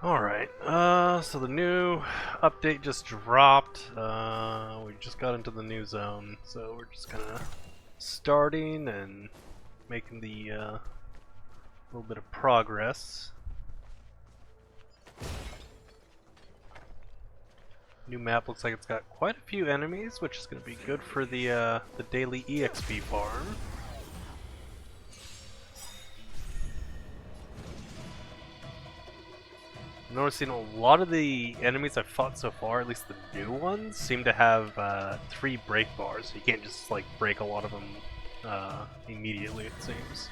Alright, so the new update just dropped. We just got into the new zone, so we're just kind of starting and making the little bit of progress. New map looks like it's got quite a few enemies, which is going to be good for the daily EXP farm. I'm noticing a lot of the enemies I've fought so far, at least the new ones, seem to have 3 break bars. So you can't just like break a lot of them immediately, it seems.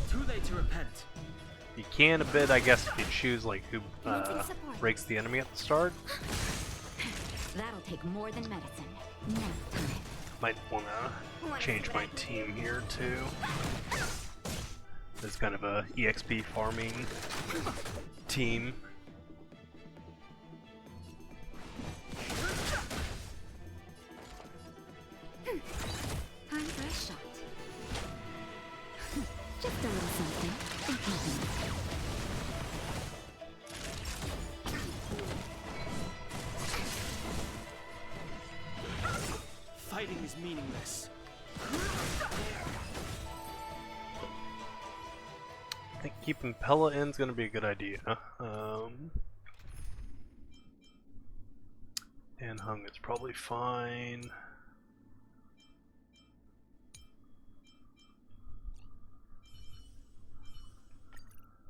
Too late to repent. You can a bit, I guess, if you choose like who breaks the enemy at the start. That'll take more than medicine. Might want to change my team here too. It's kind of a EXP farming team. Time for a shot. Just a little something. Fighting is meaningless. I think keeping Pella in is going to be a good idea. Dan Hung is probably fine.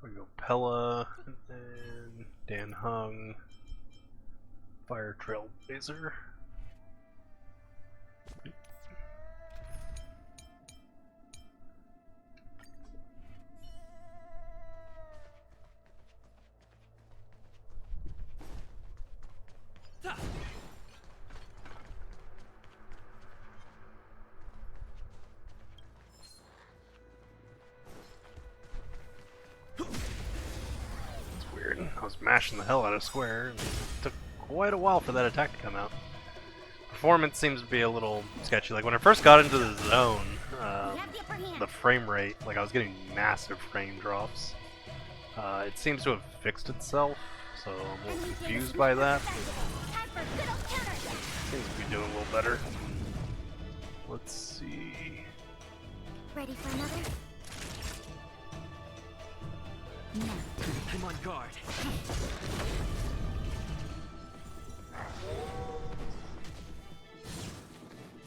We go Pella, and then Dan Hung, Fire Trailblazer. I was mashing the hell out of square, and it took quite a while for that attack to come out. Performance seems to be a little sketchy. Like when I first got into the zone, the frame rate, like I was getting massive frame drops. It seems to have fixed itself, so I'm a little confused by that. Seems to be doing a little better. Let's see. Ready for another? I'm on guard.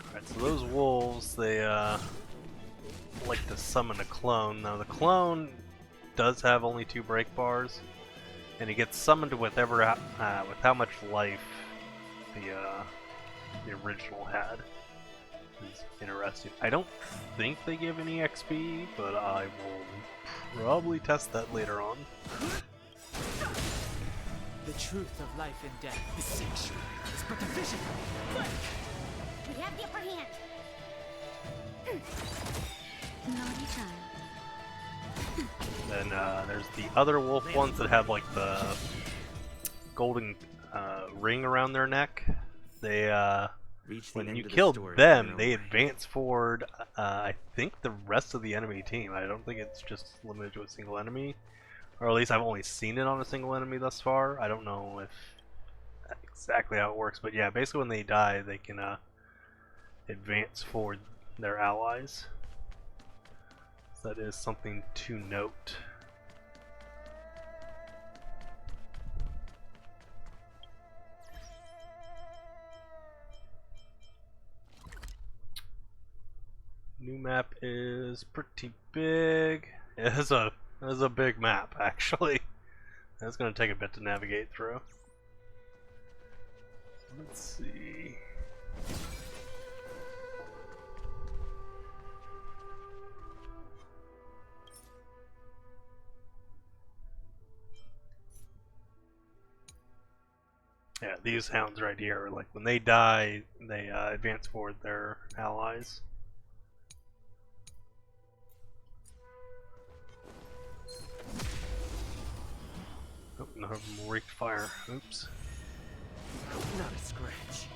Alright, so those wolves, they like to summon a clone. Now the clone does have only 2 break bars, and it gets summoned with how much life the original had. It's interesting. I don't think they give any XP, but I will probably test that later on. The truth of life and death is sexual. It's but a vision. We have the upper hand. Naughty child. Then there's the other wolf ones that have like the golden ring around their neck. They when you killed them, they advance forward. I think the rest of the enemy team. I don't think it's just limited to a single enemy, or at least I've only seen it on a single enemy thus far. I don't know if exactly how it works, but yeah, basically when they die, they can advance forward their allies. So that is something to note. New map is pretty big. It is a big map actually. It's going to take a bit to navigate through. Let's see. Yeah, these hounds right here, like when they die, they advance forward their allies. Oh, none of them wreaked fire. Oops. Not a scratch.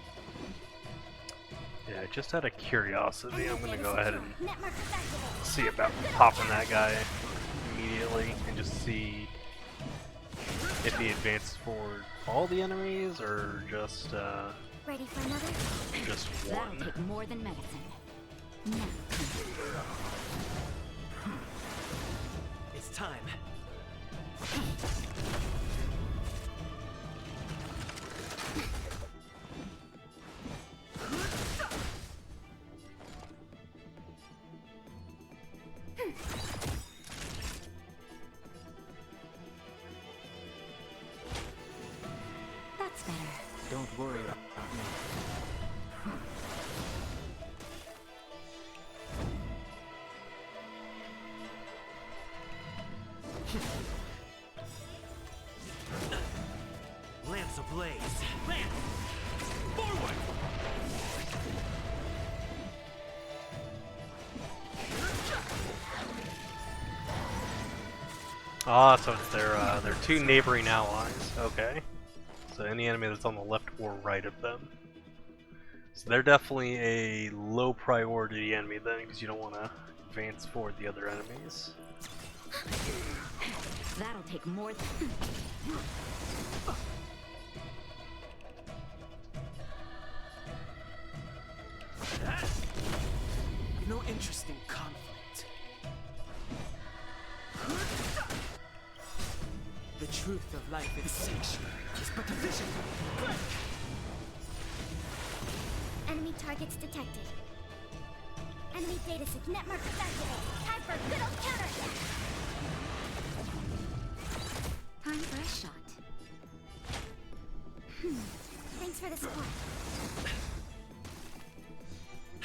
Yeah, just out of curiosity, I'm gonna go ahead and see about popping that guy immediately and just see if he advances forward all the enemies or just Ready for another? just That'll one. take more than medicine. Now. It's time. That's better. Don't worry about me. Lance ablaze. Lance! Forward! Ah, so it's their two neighboring allies. Okay. So any enemy that's on the left or right of them. So they're definitely a low priority enemy then, because you don't want to advance forward the other enemies. That'll take more than... No interesting conflict. The truth of life is sanctuary. It's but a vision. Enemy targets detected. Enemy data sync net markers activated. Time for a good old counterattack. Time for a shot. Thanks for the support.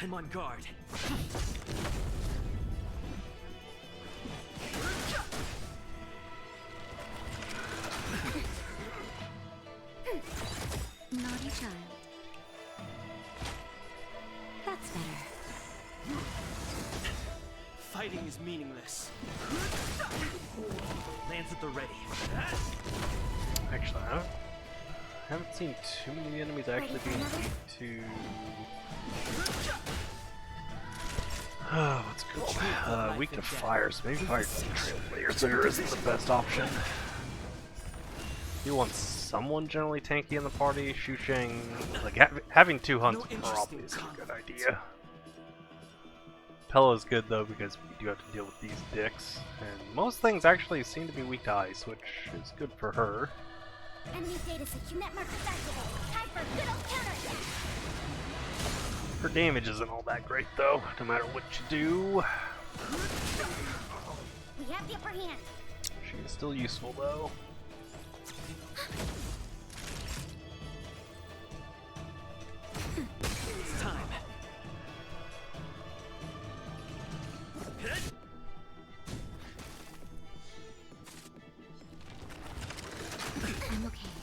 I'm on guard. Naughty child. That's better. Fighting is meaningless. Lance at the ready. Actually, I haven't seen too many enemies actually being weak to... what's good? Weak to fire, so maybe Fire Trailblazer isn't the best option. You want someone generally tanky in the party. Shusheng, like having two hunts probably is a good idea. Pella's good though because we do have to deal with these dicks, and most things actually seem to be weak to ice, which is good for her. Enemy data sync net markers activated. Time for a good old counterattack. Her damage isn't all that great though, no matter what you do. We have the upper hand. She is still useful though. It's time. I'm okay.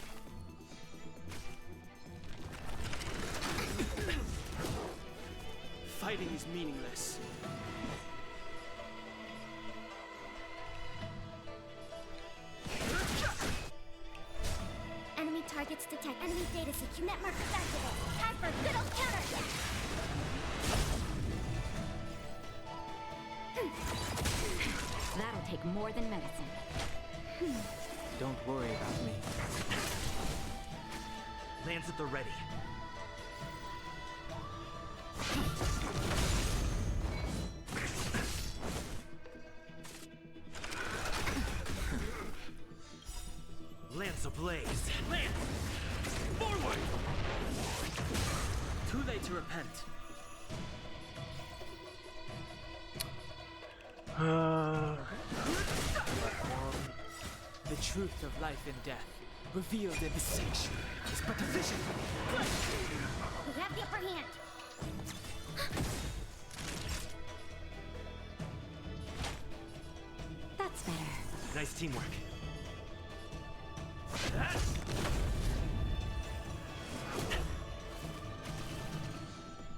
Fighting is meaningless. Enemy targets detect. Enemy data sync net markers activated. Time for a good old counterattack. That'll take more than medicine. Don't worry about me. Lance at the ready. Lance ablaze. Lance! Forward! Too late to repent. The truth of life and death, revealed in the sanctuary, is but a vision. We have the upper hand. That's better. Nice teamwork.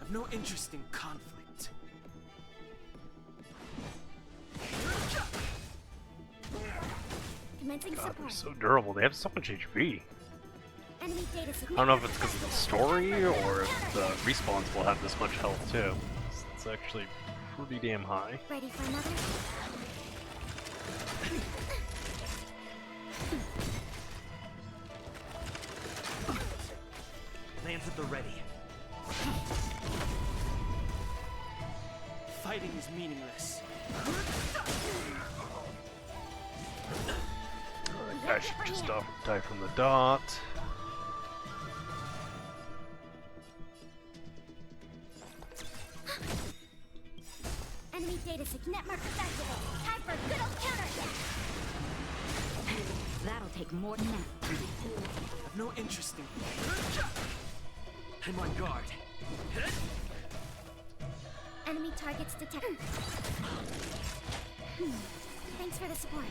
I've no interest in conflict. Commencing God, they're support. so durable. They have so much HP. Enemy data sync. I don't know if it's because of the story or if the respawns will have this much health too. It's actually pretty damn high. Ready for another? is meaningless. I should just die from the dot. Enemy data net markers activated. Time for a good old counter. That'll take more than that. I've no interest in. I'm on guard. Enemy targets detected. Thanks for the support.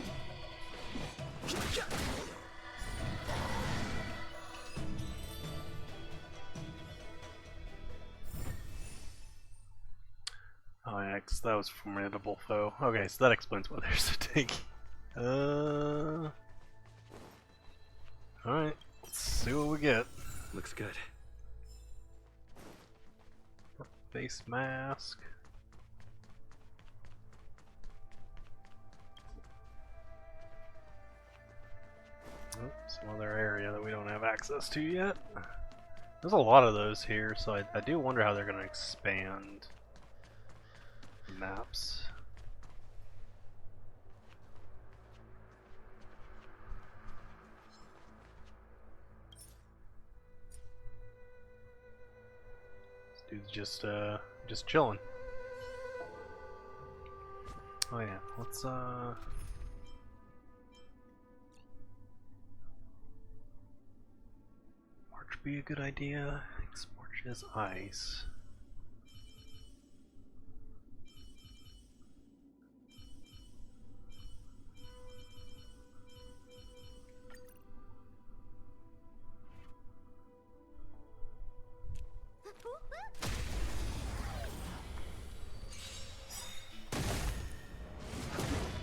Oh yeah, 'cause that was a formidable foe. Okay, so that explains why there's a tank. Alright, let's see what we get. Looks good. Face mask. Oh, some other area that we don't have access to yet. There's a lot of those here, so I do wonder how they're going to expand maps. This dude's just chilling. Oh yeah, let's March be a good idea. I think March is ice.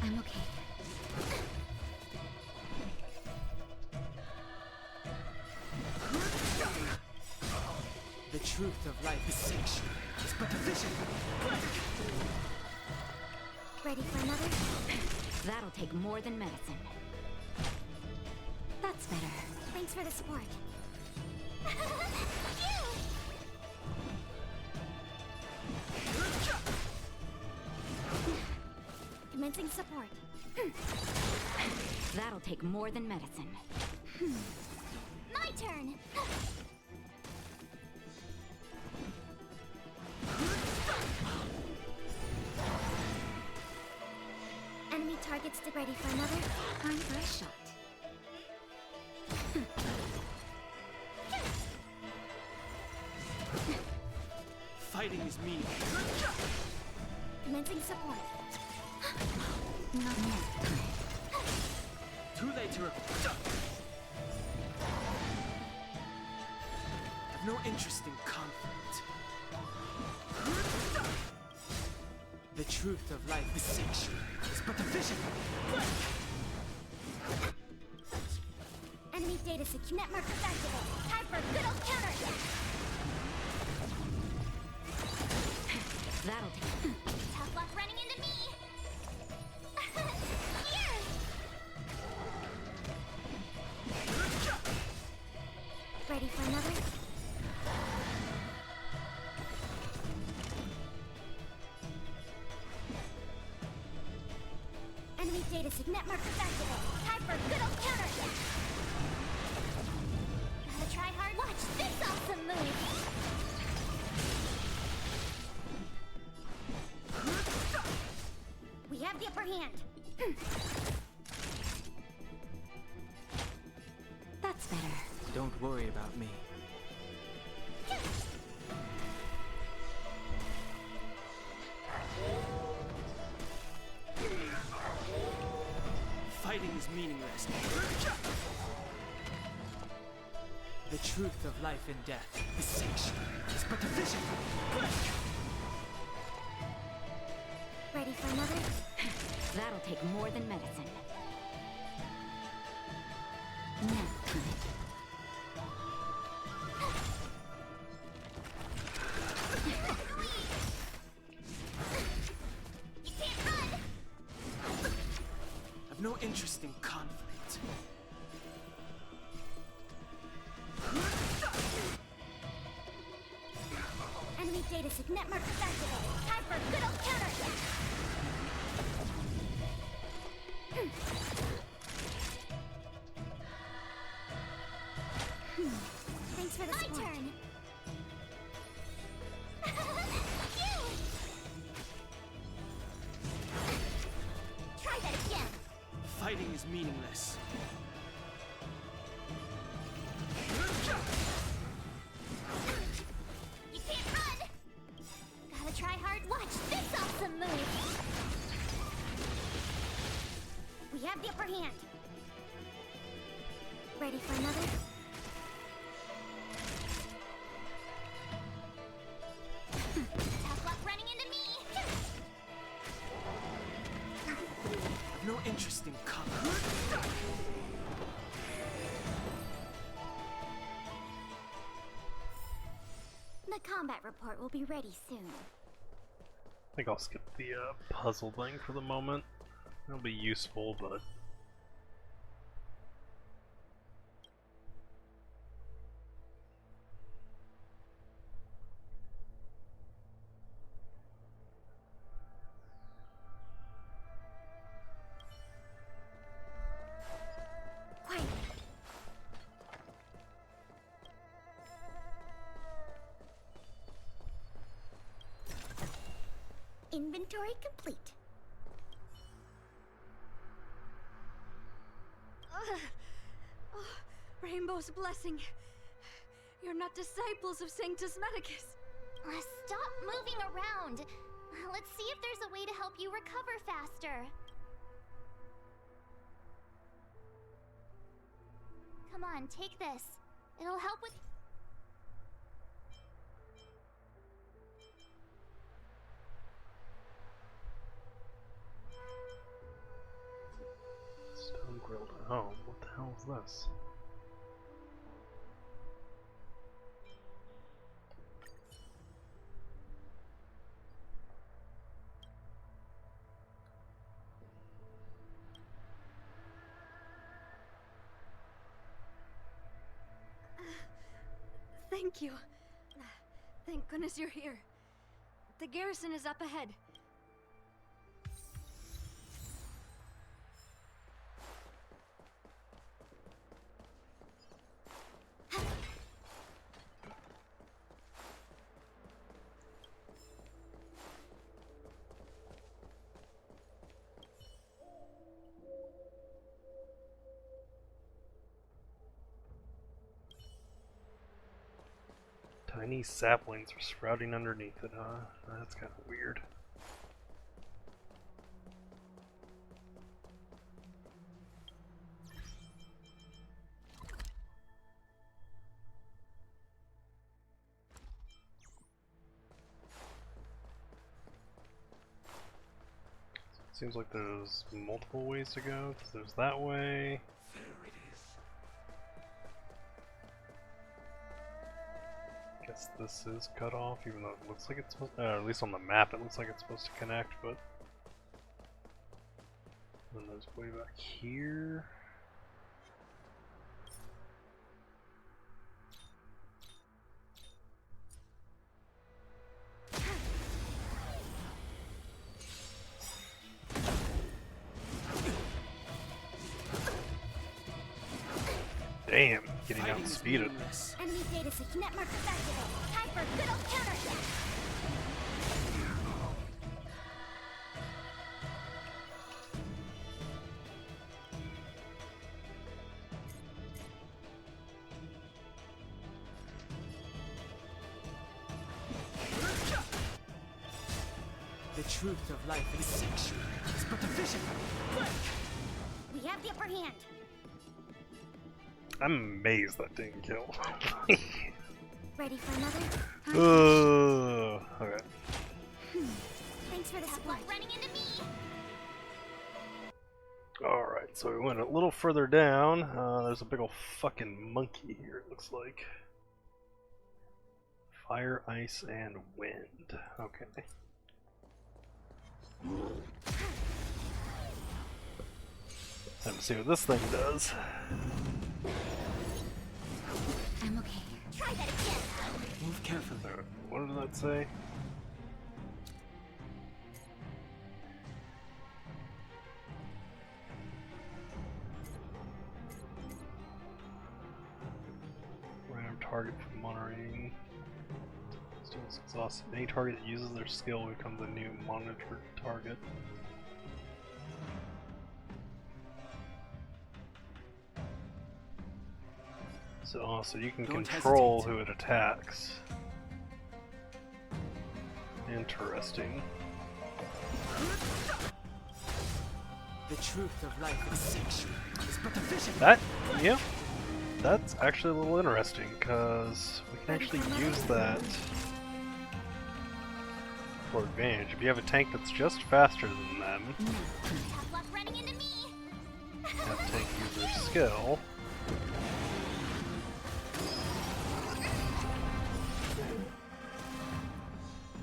I'm okay. The truth of life is sanctuary. It's but a vision. Ready for another? That'll take more than medicine. That's better. Thanks for the support. Commencing support. That'll take more than medicine. My turn. Enemy targets to ready for another. Time for a shot. Fighting is meaningless. Commencing support. Not yet. Too late to I've no interest in conflict. The truth of life is sanctuary. It's but a vision. Enemy data net markers activated. Time for a good old counter. That'll take. Tough luck running into me. Here. Ready for another? Enemy data net markers activated. Time for a good old counter. Gotta try hard. Watch this awesome move. We have the upper hand. That's better. Don't worry about me. Fighting is meaningless. The truth of life and death is sanctuary. It's but a vision. Ready for another? That'll take more than medicine. Now, You can't run! I've no interest in conflict. Enemy data signet markers activated. Time for a good old counterattack. Thanks for the support. My turn. Try that again. Fighting is meaningless. You can't run. Gotta try hard. Watch this awesome move. We have the upper hand. Ready for another? Tough luck running into me. I've no interest in cover. The combat report will be ready soon. I think I'll skip the puzzle thing for the moment. It'll be useful, but Quiet. Inventory complete. Oh, Rainbow's blessing. You're not disciples of Sanctus Medicus. Stop moving around. Let's see if there's a way to help you recover faster. Come on, take this. It'll help with... stone grilled at home. What the hell is this? Thank you. Thank goodness you're here. The garrison is up ahead. Tiny saplings are sprouting underneath it, huh? That's kind of weird. Seems like there's multiple ways to go, because there's that way. Guess this is cut off, even though it looks like it's supposed to, at least on the map it looks like it's supposed to connect, but then there's way back here. Damn, getting Fighting is outspeeded. meaningless. Enemy data signet markers activated. Time for a good old counterattack. The truth of life is sexual. It's but a vision. Quick! We have the upper hand. I'm amazed that didn't kill. Ready for another? Okay. Thanks for the support. Running into me. Alright, so we went a little further down. There's a big ol' fucking monkey here, it looks like. Fire, ice, and wind. Okay. Time to see what this thing does. I'm okay. Try that again. Move carefully. What did that say? target from monitoring. Students exhausted. Any target that uses their skill becomes a new monitored target. So, so you can Don't control hesitate. who it attacks. Interesting. The truth of life is sanctuary. It's but a vision. That, yeah, that's actually a little interesting because we can actually use that for advantage. If you have a tank that's just faster than them, Have luck running into me. have tank use their skill.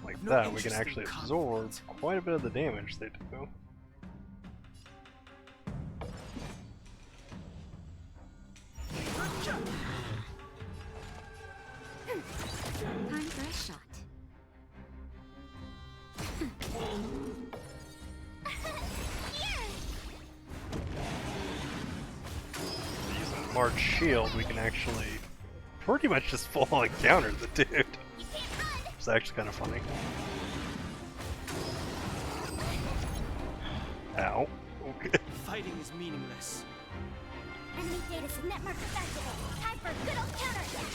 Like No that, we interest can in actually conflict. absorb quite a bit of the damage they do. Time for a shot. Using March Shield, we can actually pretty much just full on counter the dude. You can't run. It's actually kind of funny. Ow. Okay. Fighting is meaningless. Enemy data net markers activated. Time for a good old counterattack.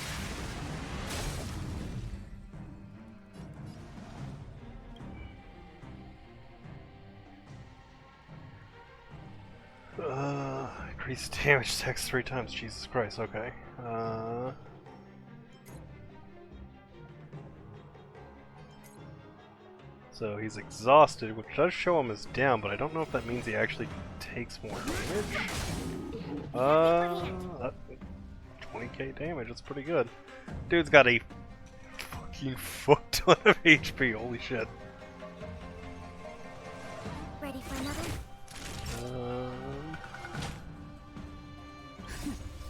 Increase damage text 3 times. Jesus Christ, okay. So he's exhausted, which does show him as down, but I don't know if that means he actually takes more damage. 20k damage, that's pretty good. Dude's got a fucking fuck ton of HP, holy shit. Ready for another?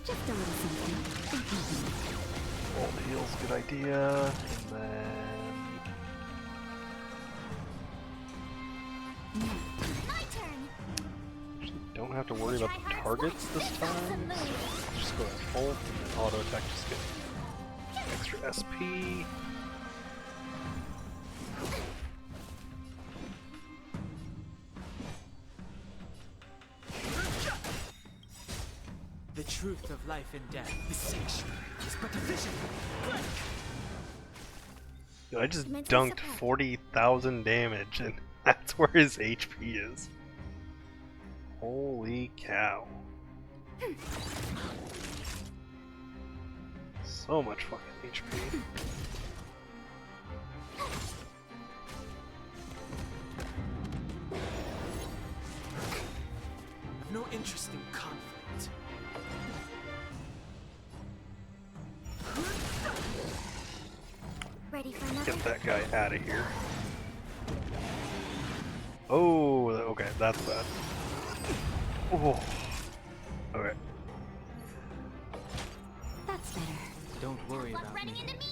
Just a little something. Ult heal's a good idea, and then... My turn. Actually, don't have to worry about the targets this time. Just go ahead and ult, and then auto attack just get extra SP. The truth of life and death is sanctuary. It's but a vision. Dude, I just Mental dunked support. 40,000 damage, and that's where his HP is. Holy cow. So much fucking HP. No interest in conflict. Ready for another? Get that guy out of here. Oh, okay, that's bad. Oh, okay. That's better. Don't worry Luck about running me. into me.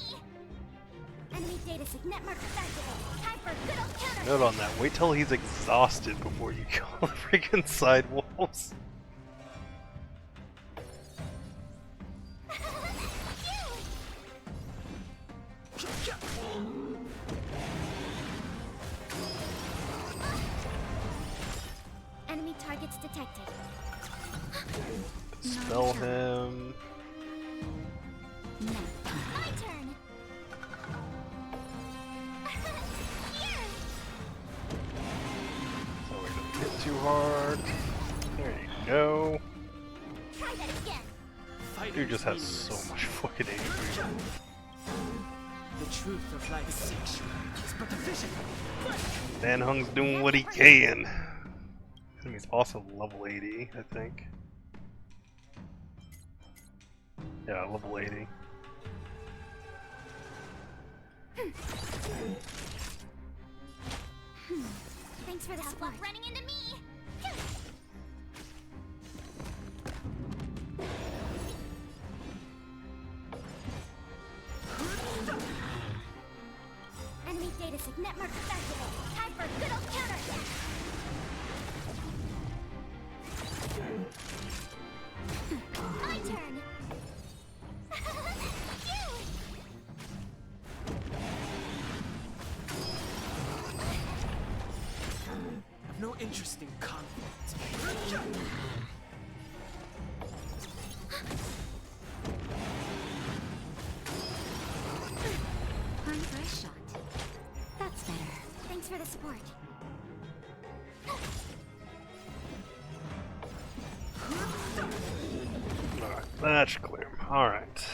Enemy data net markers activated. Time for a good old counterattack. Note on that, wait till he's exhausted before you kill the freaking side wolves. Enemy targets detected. Spell him. Nap My time. turn. So we don't hit too hard. There you go. Try that again. Fighting Dude just is has so meaningless. much fucking HP. The truth of life is sanctuary. It's but a vision. Dan Hung's doing what he can. Enemy's also level 80, I think. Yeah, level 80. Thanks for the support. Luck running into me. Enemy data net markers activated. Time for a good old counterattack. My turn. Phew. interesting conflict. Time for a shot. That's better. Thanks for the support. Alright, that should clear him. Alright.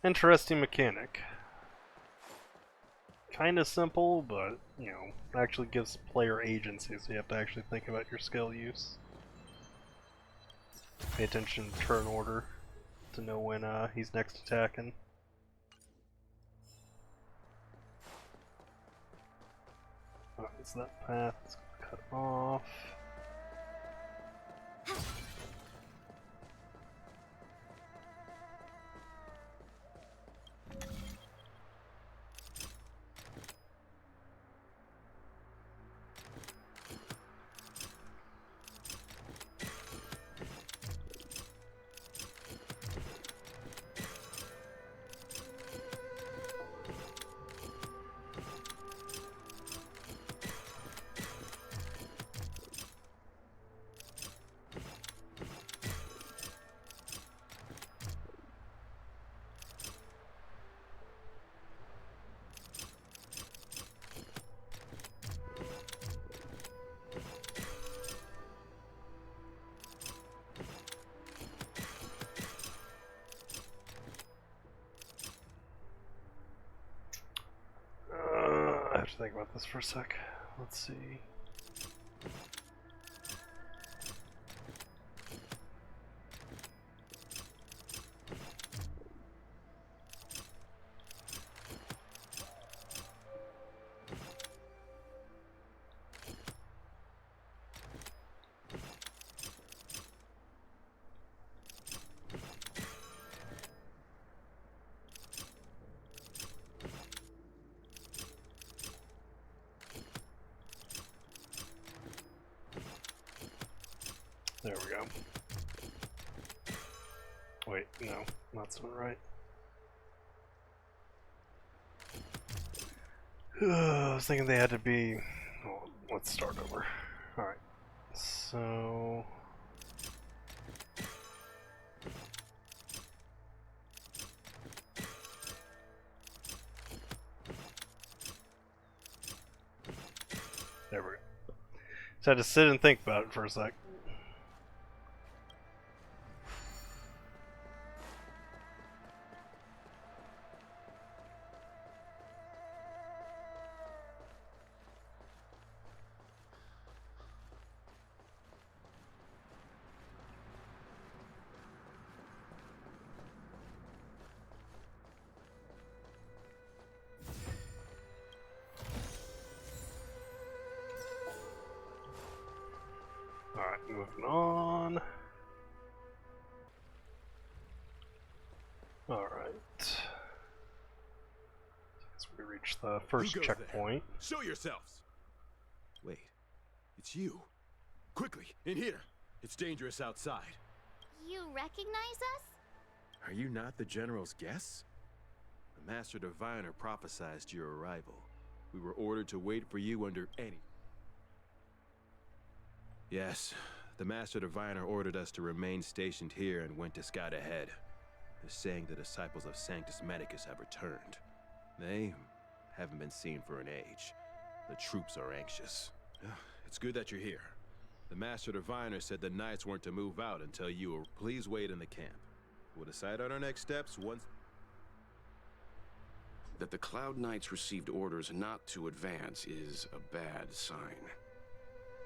Interesting mechanic. Kinda simple, but, you know, actually gives player agency, so you have to actually think about your skill use. Pay attention to turn order to know when he's next attacking. Alright, so that path is cut off. I have to think about this for a sec. Let's see. There we go. Wait, no, that's not right. I was thinking they had to be... Well, let's start over. Alright, so... There we go. So I had to sit and think about it for a sec. Alright, moving on. Alright. As we reach the first checkpoint. There? Show yourselves! Wait, it's you. Quickly, in here. It's dangerous outside. You recognize us? Are you not the General's guests? The Master Diviner prophesied your arrival. We were ordered to wait for you under any... Yes, the Master Diviner ordered us to remain stationed here and went to scout ahead. They're saying the disciples of Sanctus Medicus have returned. They haven't been seen for an age. The troops are anxious. It's good that you're here. The Master Diviner said the Knights weren't to move out until you were... Please wait in the camp. We'll decide on our next steps once... That the Cloud Knights received orders not to advance is a bad sign.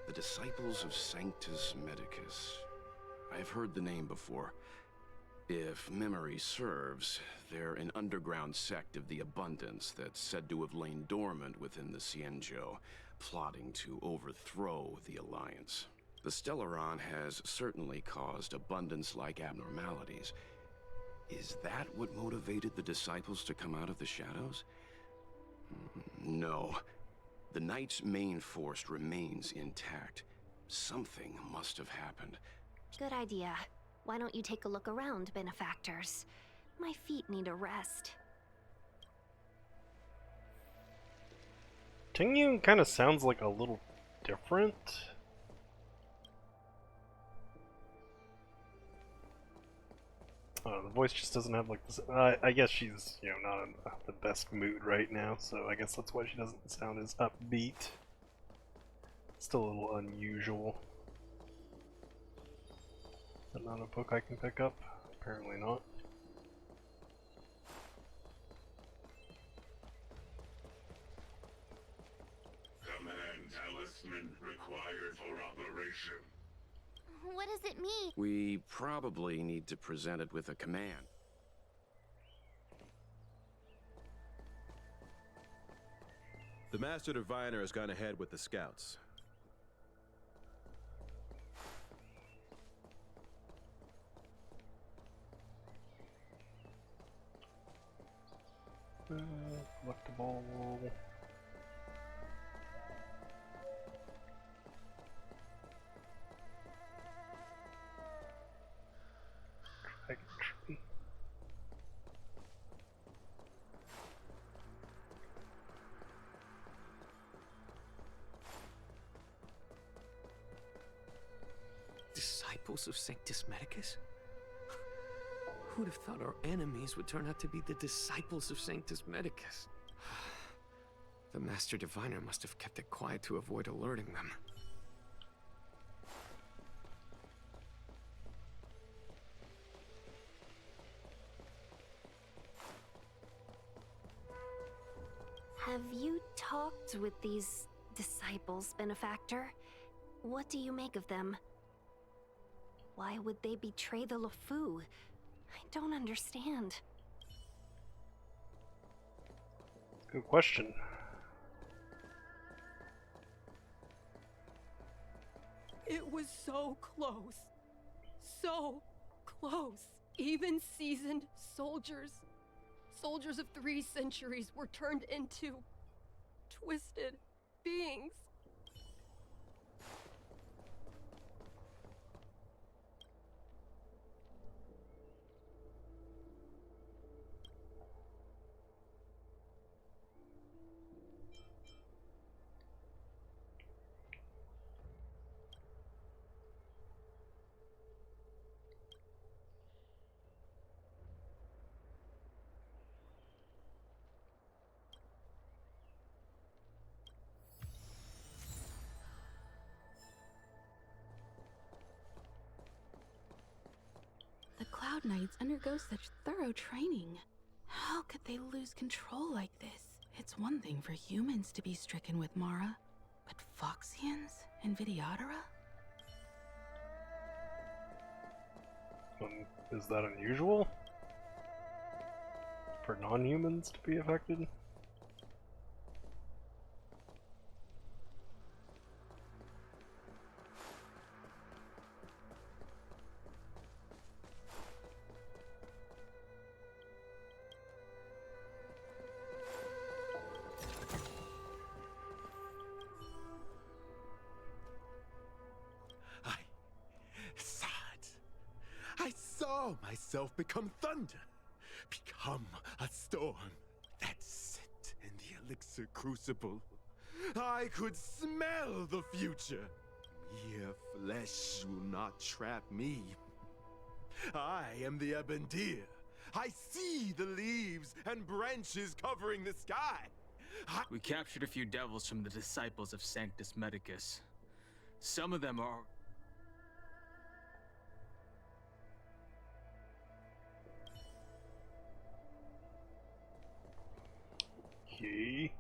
The Disciples of Sanctus Medicus. I have heard the name before. If memory serves, they're an underground sect of the Abundance that's said to have lain dormant within the Cienjo, plotting to overthrow the Alliance. The Stellaron has certainly caused Abundance-like abnormalities. Is that what motivated the Disciples to come out of the shadows? No. The Knight's main force remains intact. Something must have happened. Good idea. Why don't you take a look around, benefactors? My feet need a rest. Tingyun kind of sounds like a little different. The voice just doesn't have like this. I guess she's, you know, not in the best mood right now, so I guess that's why she doesn't sound as upbeat. Still a little unusual. Is that not a book I can pick up? Apparently not. Command talisman required for operation. What does it mean? We probably need to present it with a command. The Master Diviner has gone ahead with the scouts. Collectible. Dragon tree. Disciples of Sanctus Medicus? Who'd have thought our enemies would turn out to be the disciples of Sanctus Medicus? The Master Diviner must have kept it quiet to avoid alerting them. Have you talked with these disciples, Benefactor? What do you make of them? Why would they betray the LeFou? I don't understand. Good question. It was so close. So close. Even seasoned soldiers, soldiers of 3 centuries, were turned into twisted beings. The Cloud Knights undergo such thorough training. How could they lose control like this? It's one thing for humans to be stricken with Mara, but Foxians and Vidyadhara? Is that unusual? For non-humans to be affected? I saw myself become thunder, become a storm that sit in the elixir crucible. I could smell the future. Mere flesh will not trap me. I am the Ebendir. I see the leaves and branches covering the sky. We captured a few devils from the disciples of Sanctus Medicus. Some of them are... Okay.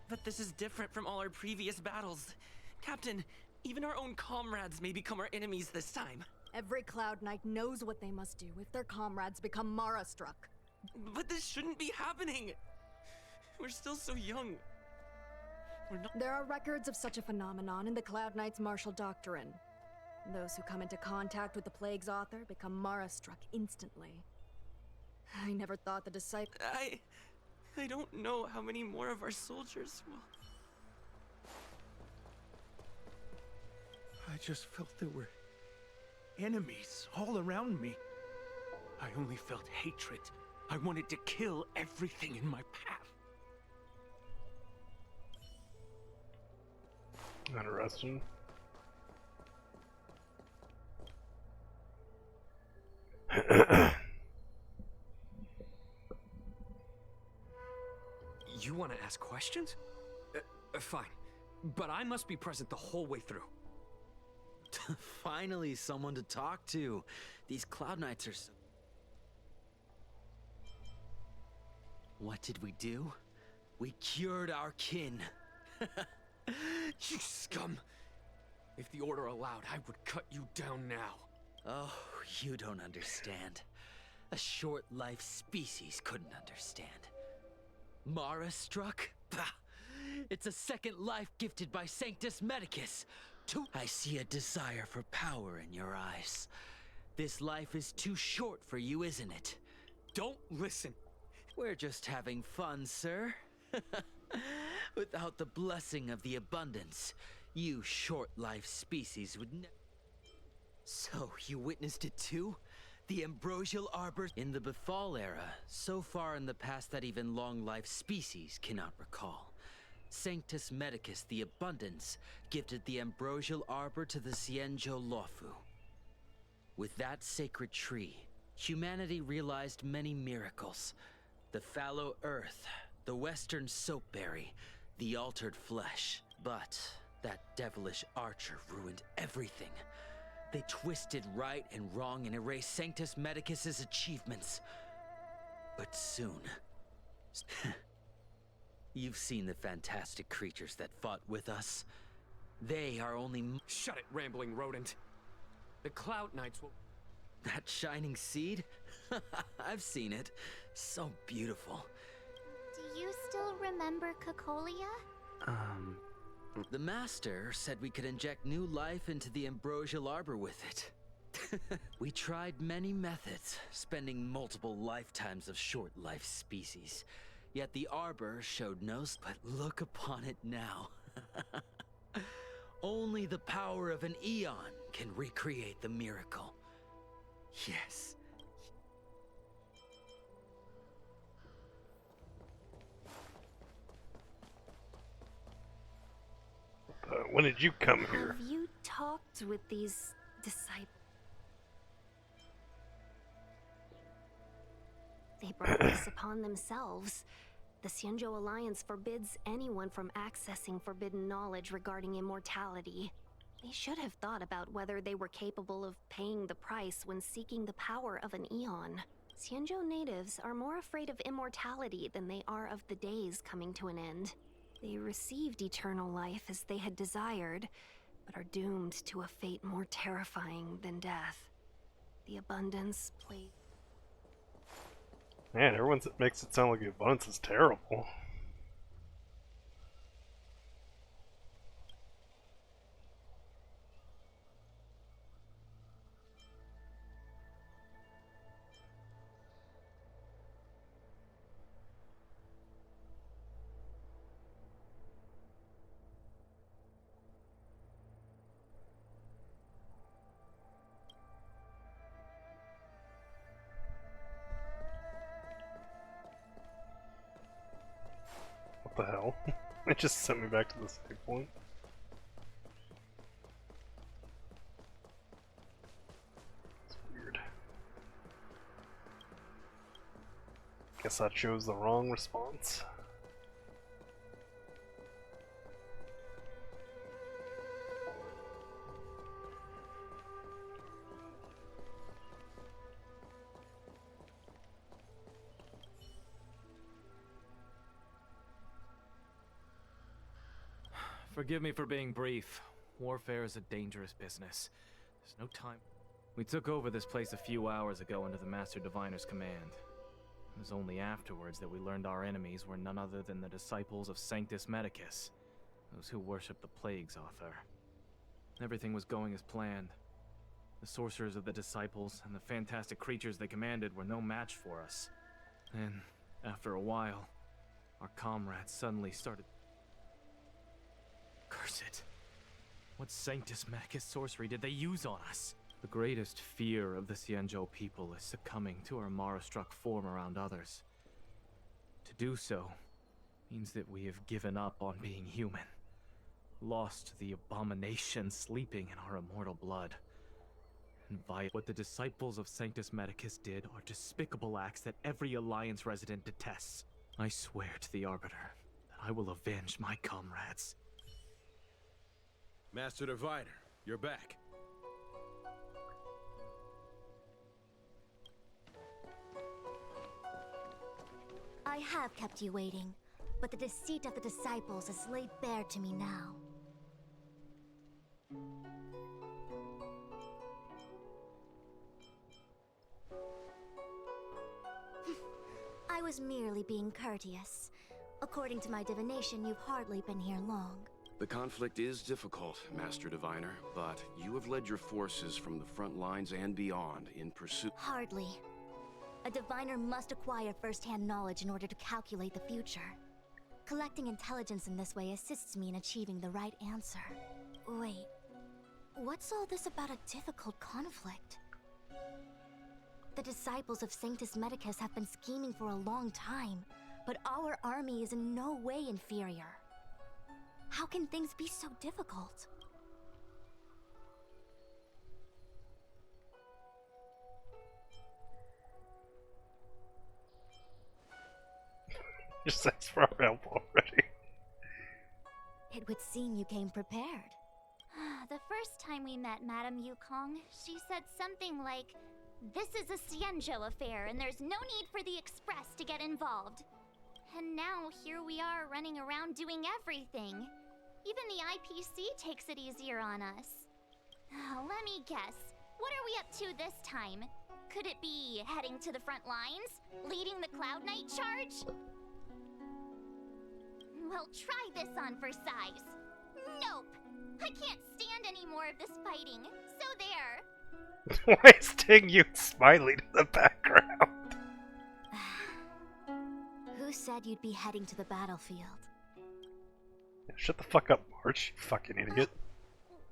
But this is different from all our previous battles. Captain, Even our own comrades may become our enemies this time. Every Cloud Knight knows what they must do if their comrades become Mara-struck. But this shouldn't be happening! We're still so young. There are records of such a phenomenon in the Cloud Knight's martial doctrine. Those who come into contact with the Plague's author become Mara-struck instantly. I never thought the disciple... I don't know how many more of our soldiers will... I just felt there were enemies all around me. I only felt hatred. I wanted to kill everything in my path. Interesting. You want to ask questions? Fine. But I must be present the whole way through. Finally, someone to talk to. These Cloud Knights are so... What did we do? We cured our kin. You scum! If the Order allowed, I would cut you down now. Oh, you don't understand. A short-life species couldn't understand. Mara-struck? Bah! It's a second life gifted by Sanctus Medicus. I see a desire for power in your eyes. This life is too short for you, isn't it? Don't listen. We're just having fun, sir. Without the blessing of the abundance, you short-life species would never... So, you witnessed it too? The ambrosial arbor in the Befall era, so far in the past that even long-life species cannot recall. Sanctus Medicus, the Abundance, gifted the ambrosial arbor to the Xianzhou Luofu. With that sacred tree, humanity realized many miracles. The fallow earth, the western soapberry, the altered flesh. But that devilish archer ruined everything. They twisted right and wrong and erased Sanctus Medicus's achievements. But soon... You've seen the fantastic creatures that fought with us. They are only... Shut it, rambling rodent. The Cloud Knights will... That shining seed? I've seen it. So beautiful. Do you still remember Cocolia? The Master said we could inject new life into the ambrosial arbor with it. We tried many methods, spending multiple lifetimes of short-life species. Yet the arbor showed no... But look upon it now. Only the power of an eon can recreate the miracle. Yes. When did you come here? Have you talked with these disciples? They brought this upon themselves. The Xianzhou Alliance forbids anyone from accessing forbidden knowledge regarding immortality. They should have thought about whether they were capable of paying the price when seeking the power of an eon. Xianzhou natives are more afraid of immortality than they are of the days coming to an end. They received eternal life as they had desired, but are doomed to a fate more terrifying than death. The abundance played... Man, everyone makes it sound like the abundance is terrible. What the hell? It just sent me back to the same point. It's weird. Guess I chose the wrong response. Forgive me for being brief. Warfare is a dangerous business. There's no time. We took over this place a few hours ago under the Master Diviner's command. It was only afterwards that we learned our enemies were none other than the disciples of Sanctus Medicus, those who worship the Plague's author. Everything was going as planned. The sorcerers of the disciples and the fantastic creatures they commanded were no match for us. Then, after a while, our comrades suddenly started... Curse it! What Sanctus Medicus sorcery did they use on us? The greatest fear of the Xianzhou people is succumbing to our Mara-struck form around others. To do so means that we have given up on being human, lost the abomination sleeping in our immortal blood. And what the disciples of Sanctus Medicus did are despicable acts that every Alliance resident detests. I swear to the Arbiter that I will avenge my comrades. Master Diviner, you're back. I have kept you waiting, but the deceit of the disciples is laid bare to me now. I was merely being courteous. According to my divination, you've hardly been here long. The conflict is difficult, Master Diviner, but you have led your forces from the front lines and beyond in pursuit. Hardly. A diviner must acquire first-hand knowledge in order to calculate the future. Collecting intelligence in this way assists me in achieving the right answer. Wait, what's all this about a difficult conflict? The disciples of Sanctus Medicus have been scheming for a long time, but our army is in no way inferior. How can things be so difficult? Just thanks for our help already. It would seem you came prepared. The first time we met Madame Yukong, she said something like, "This is a Xianzhou affair and there's no need for the Express to get involved." And now here we are running around doing everything. Even the IPC takes it easier on us. Let me guess, what are we up to this time? Could it be heading to the front lines? Leading the Cloud Knight charge? Well, try this on for size. Nope! I can't stand any more of this fighting, so there! Why is Ting Yu smiling in the background? Who said you'd be heading to the battlefield? Shut the fuck up, March, you fucking idiot.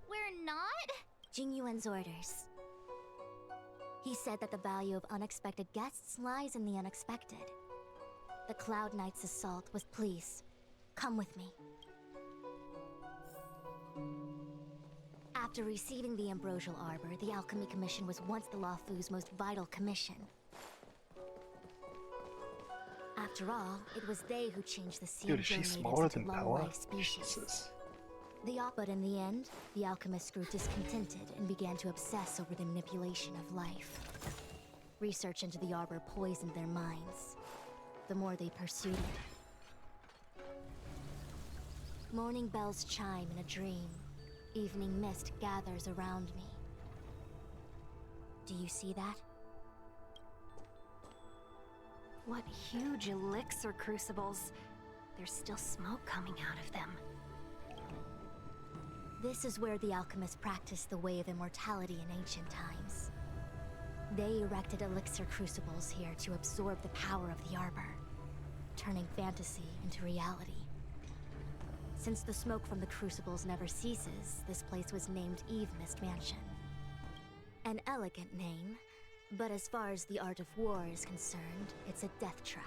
We're not? Jing Yuan's orders. He said that the value of unexpected guests lies in the unexpected. The Cloud Knight's assault was please. Come with me. After receiving the Ambrosial Arbor, the Alchemy Commission was once the Luofu's most vital commission. After all, it was they who changed the Xianzhou natives into low-life species. But in the end, the alchemists grew discontented and began to obsess over the manipulation of life. Research into the Arbor poisoned their minds. The more they pursued it. Morning bells chime in a dream. Evening mist gathers around me. Do you see that? What huge elixir crucibles. There's still smoke coming out of them. This is where the alchemists practiced the way of immortality in ancient times. They erected elixir crucibles here to absorb the power of the Arbor, turning fantasy into reality. Since the smoke from the crucibles never ceases, this place was named Eve Mist Mansion. An elegant name, but as far as the art of war is concerned, it's a death trap.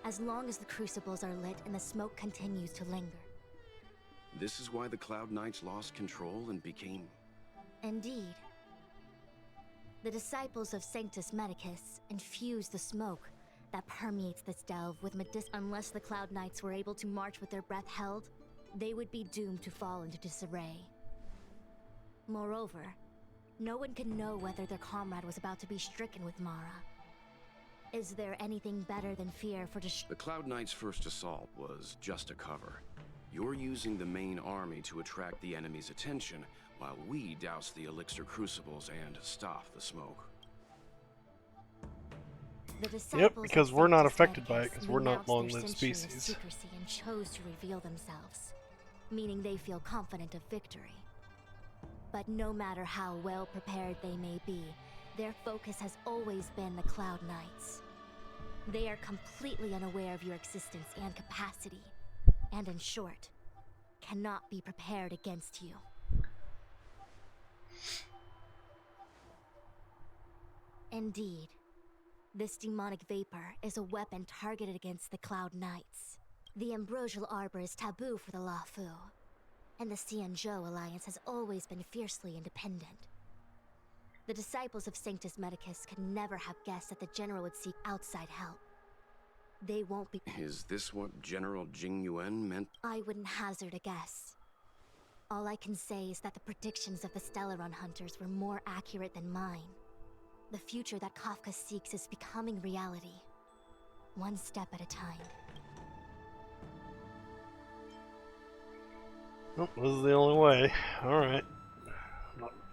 As long as the crucibles are lit and the smoke continues to linger. This is why the Cloud Knights lost control and became... Indeed. The disciples of Sanctus Medicus infused the smoke that permeates this delve with unless the Cloud Knights were able to march with their breath held, they would be doomed to fall into disarray. Moreover, no one can know whether their comrade was about to be stricken with Mara. Is there anything better than fear for The Cloud Knights' first assault was just a cover. You're using the main army to attract the enemy's attention, while we douse the elixir crucibles and stop the smoke. Yep, because we're not affected by it, because we're not long-lived species. Secrecy and chose to reveal themselves, meaning they feel confident of victory. But no matter how well prepared they may be, their focus has always been the Cloud Knights. They are completely unaware of your existence and capacity, and in short, cannot be prepared against you. Indeed, this demonic vapor is a weapon targeted against the Cloud Knights. The ambrosial arbor is taboo for the Luofu, and the Xianzhou Alliance has always been fiercely independent. The disciples of Sanctus Medicus could never have guessed that the General would seek outside help. They won't be— Is this what General Jing Yuan meant? I wouldn't hazard a guess. All I can say is that the predictions of the Stellaron Hunters were more accurate than mine. The future that Kafka seeks is becoming reality, one step at a time. Oh, this is the only way. Alright.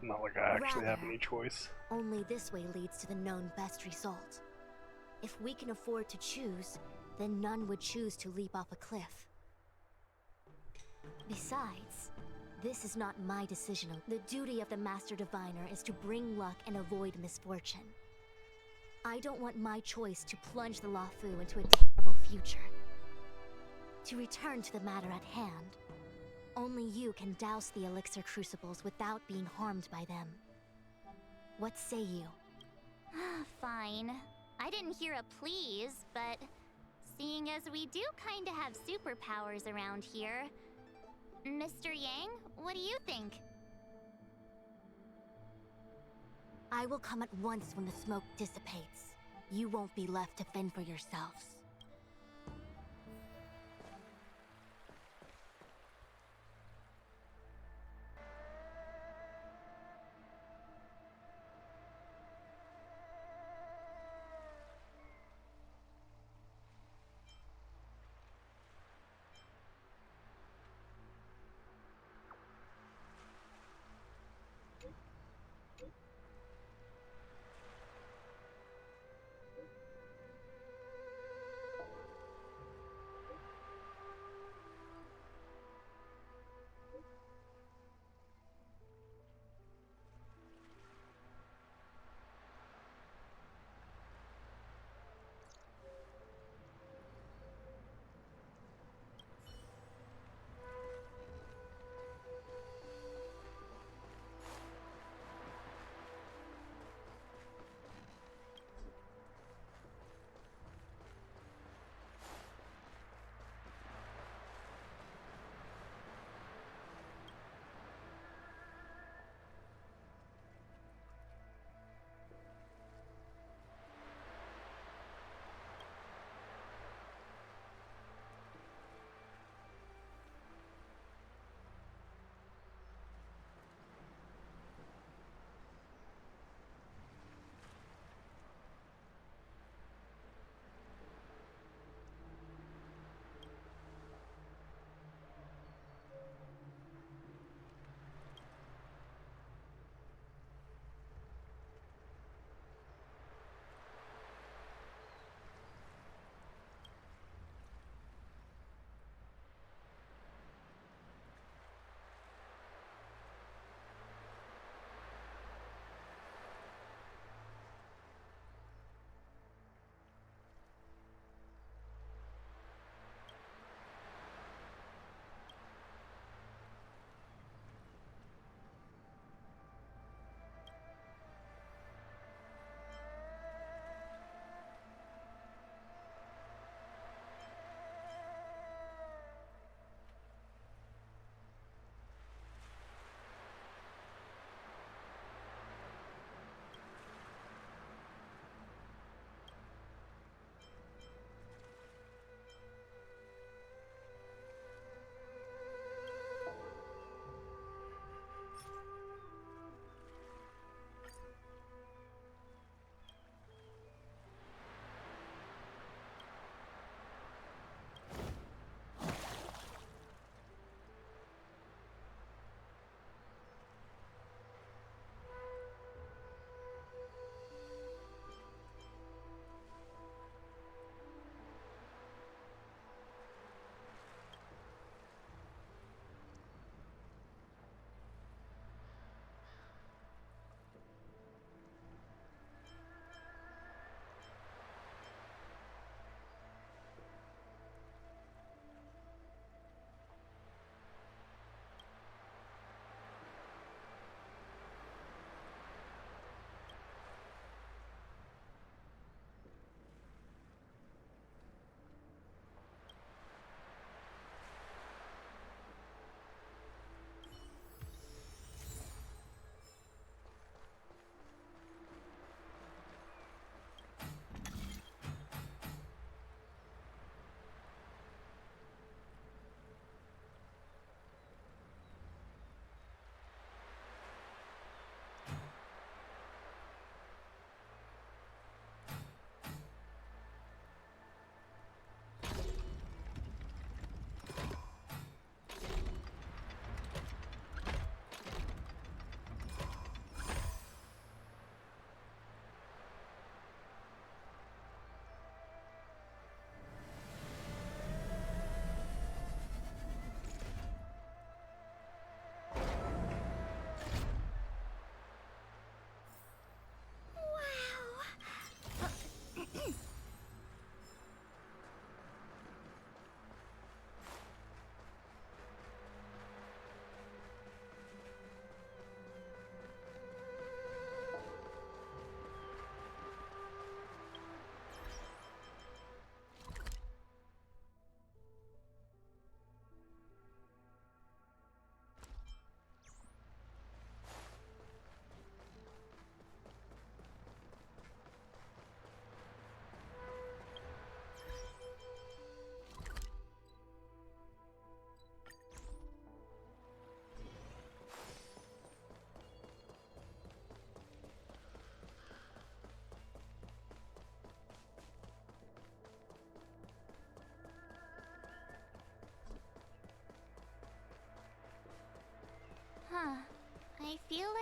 Not like I actually have any choice. Only this way leads to the known best result. If we can afford to choose, then none would choose to leap off a cliff. Besides, this is not my decision. The duty of the Master Diviner is to bring luck and avoid misfortune. I don't want my choice to plunge the Luofu into a terrible future. To return to the matter at hand, only you can douse the elixir crucibles without being harmed by them. What say you? Fine. I didn't hear a please, but seeing as we do kinda have superpowers around here, Mr. Yang, what do you think? I will come at once when the smoke dissipates. You won't be left to fend for yourselves.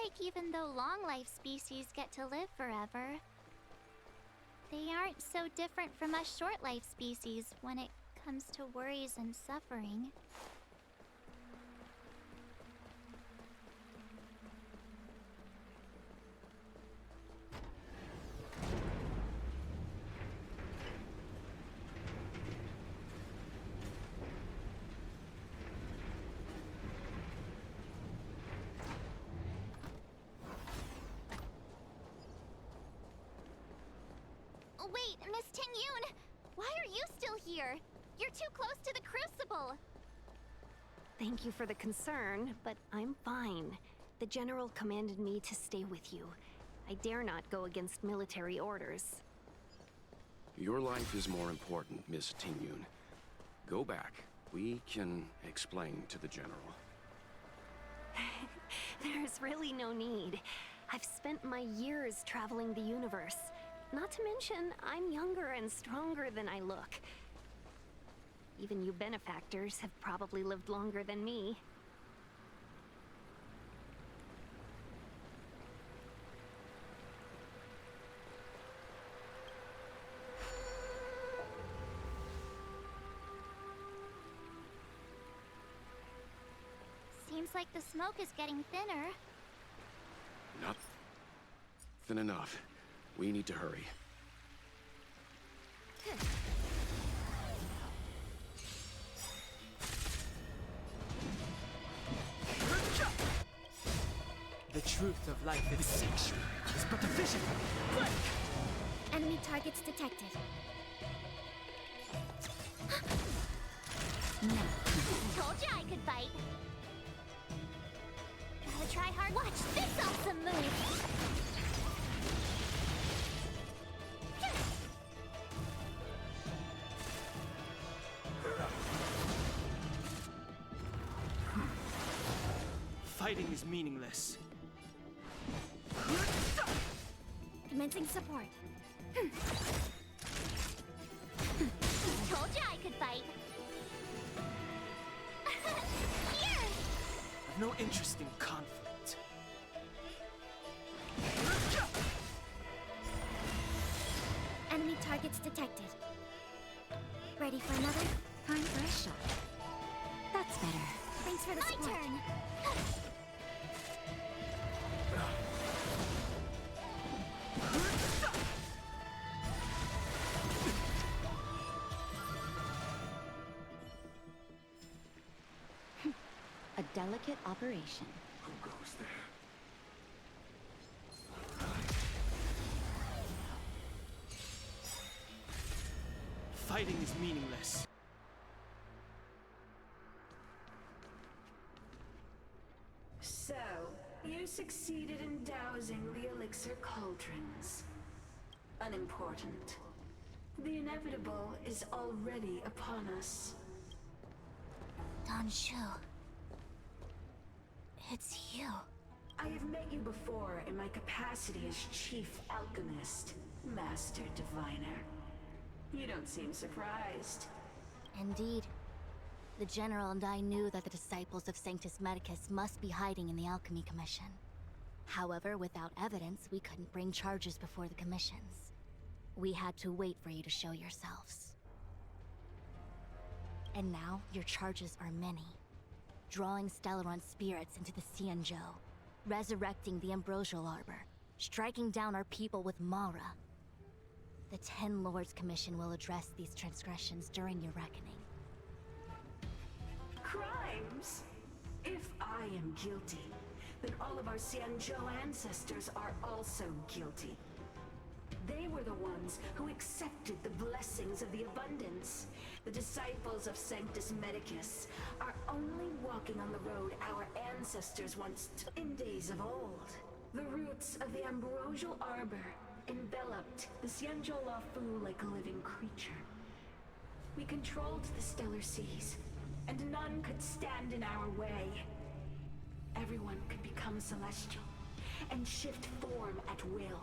like even though long-life species get to live forever, they aren't so different from us short-life species when it comes to worries and suffering. Wait, Miss Ting-Yun! Why are you still here? You're too close to the Crucible! Thank you for the concern, but I'm fine. The General commanded me to stay with you. I dare not go against military orders. Your life is more important, Miss Ting-Yun. Go back. We can explain to the General. There's really no need. I've spent my years traveling the universe. Not to mention, I'm younger and stronger than I look. Even you benefactors have probably lived longer than me. Seems like the smoke is getting thinner. Not thin enough. We need to hurry. The truth of life in sanctuary is but a vision. Break! Enemy targets detected. Told ya I could fight. Gotta try hard. Watch this awesome move! Fighting is meaningless. Commencing support. Told ya I could fight. Here! I've no interest in conflict. Enemy targets detected. Ready for another? Time for a shot. That's better. Thanks for the support. My turn! A delicate operation. Who goes there? Fighting is meaningless. So, you succeeded in dousing the elixir cauldrons. Unimportant. The inevitable is already upon us. Don Shu. It's you. I have met you before in my capacity as Chief Alchemist, Master Diviner. You don't seem surprised. Indeed. The General and I knew that the disciples of Sanctus Medicus must be hiding in the Alchemy Commission. However, without evidence, we couldn't bring charges before the commissions. We had to wait for you to show yourselves. And now, your charges are many. Drawing Stellaron spirits into the Xianzhou, resurrecting the Ambrosial Arbor, striking down our people with Mara. The Ten Lords Commission will address these transgressions during your reckoning. Crimes? If I am guilty, then all of our Xianzhou ancestors are also guilty. They were the ones who accepted the blessings of the abundance. The disciples of Sanctus Medicus are only walking on the road our ancestors once took in days of old. The roots of the Ambrosial Arbor enveloped the Xianzhou Lafu like a living creature. We controlled the stellar seas, and none could stand in our way. Everyone could become celestial and shift form at will.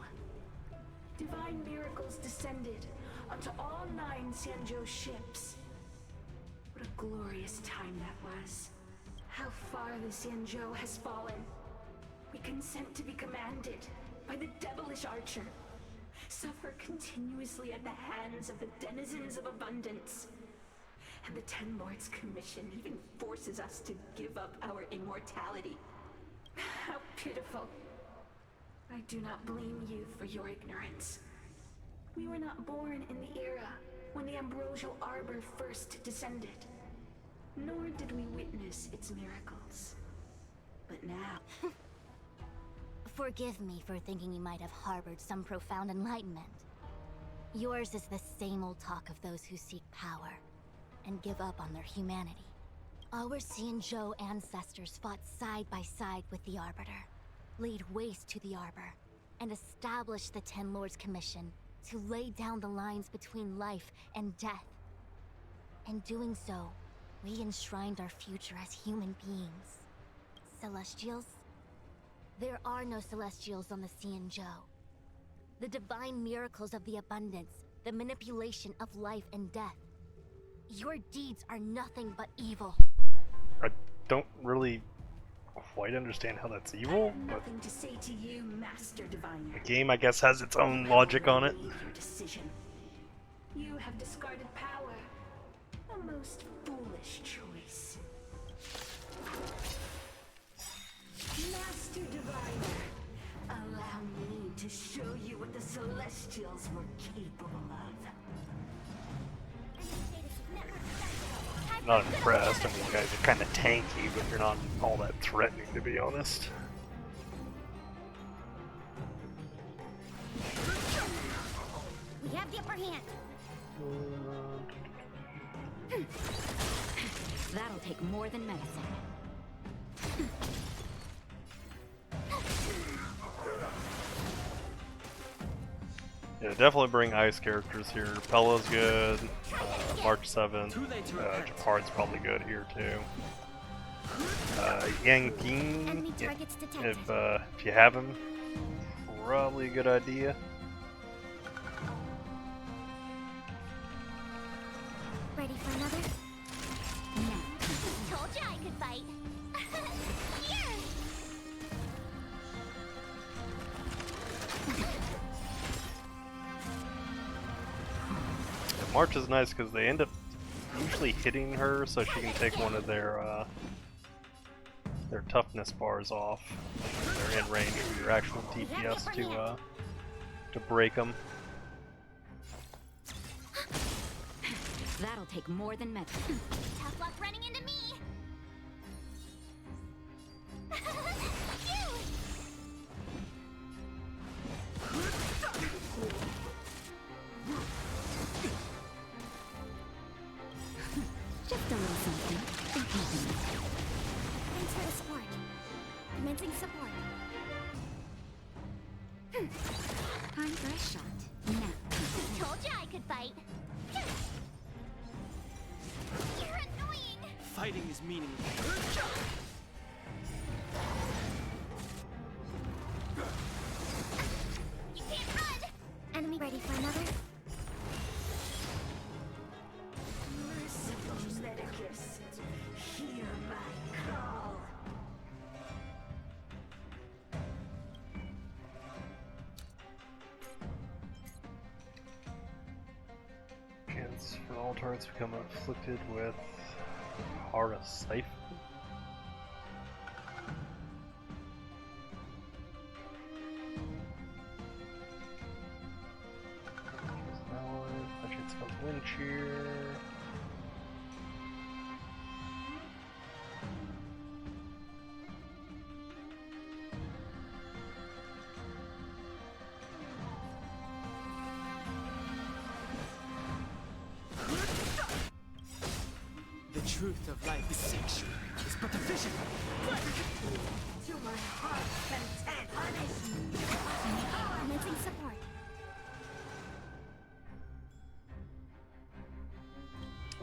Divine miracles descended onto all 9 Xianzhou ships. What a glorious time that was. How far the Xianzhou has fallen. We consent to be commanded by the devilish archer. Suffer continuously at the hands of the denizens of abundance. And the Ten Lords Commission even forces us to give up our immortality. How pitiful. I do not blame you for your ignorance. We were not born in the era when the ambrosial arbor first descended. Nor did we witness its miracles. But now... Forgive me for thinking you might have harbored some profound enlightenment. Yours is the same old talk of those who seek power and give up on their humanity. Our Xianzhou ancestors fought side by side with the Arbiter, laid waste to the Arbor, and established the Ten Lords Commission to lay down the lines between life and death. In doing so, we enshrined our future as human beings. Celestials? There are no Celestials on the Xianzhou. The divine miracles of the abundance, the manipulation of life and death. Your deeds are nothing but evil. I don't really quite understand how that's evil, but nothing to say to you, Master Diviner. the game, I guess, has its own logic on it. Your decision. You have discarded power. A most foolish choice. Master Diviner, allow me to show you what the Celestials were capable of. Not impressed. I mean, you guys are kind of tanky, but you're not all that threatening, to be honest. We have the upper hand. That'll take more than medicine. Yeah, definitely bring ice characters here. Pella's good. March 7th. Japard's probably good here too. Yang if you have him, probably a good idea. Ready for another? No. Told you I could fight. Here. March is nice because they end up usually hitting her, so she can take one of their toughness bars off. They're in range of your actual DPS to break them. That'll take more than medicine. Tough luck running into me. Just a little something. Thanks for the support. Commencing support. Time for a shot. Now. Told you I could fight. You're annoying. Fighting is meaningless. You can't run. Enemy ready for another? Merciful Medicus, hear my call. Chance for all targets become afflicted with Hara Siphon. Budget spells Wind Cheer. The truth of life is sanctuary. It's but a vision. To my heart's content, Commencing support.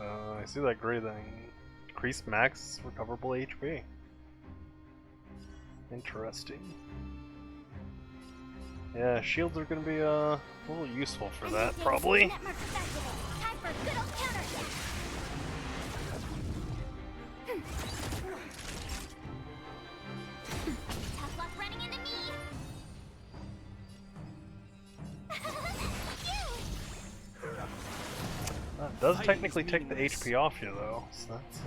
I see that gray thing. Increased max recoverable HP. Interesting. Yeah, shields are gonna be a little useful for that, probably. Time for a good old counter. Tough luck running into does technically take the HP off you though, so that's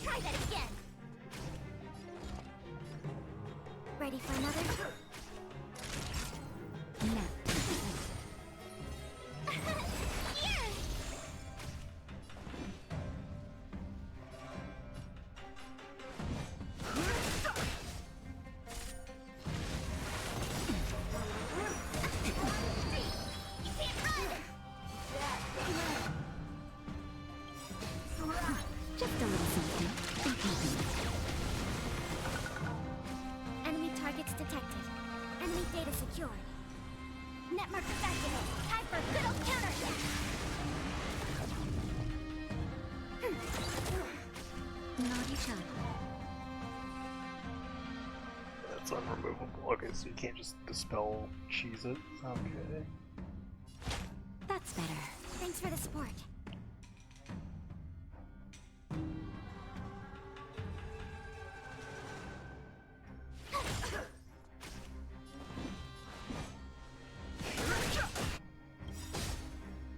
Try that again. Ready for another? No. Just a little something. Enemy targets detected. Enemy data secured. Net markers activated. Time for a good old counter hit. Naughty child. that's unremovable. Okay, so you can't just dispel cheese it. Okay. That's better. Thanks for the support.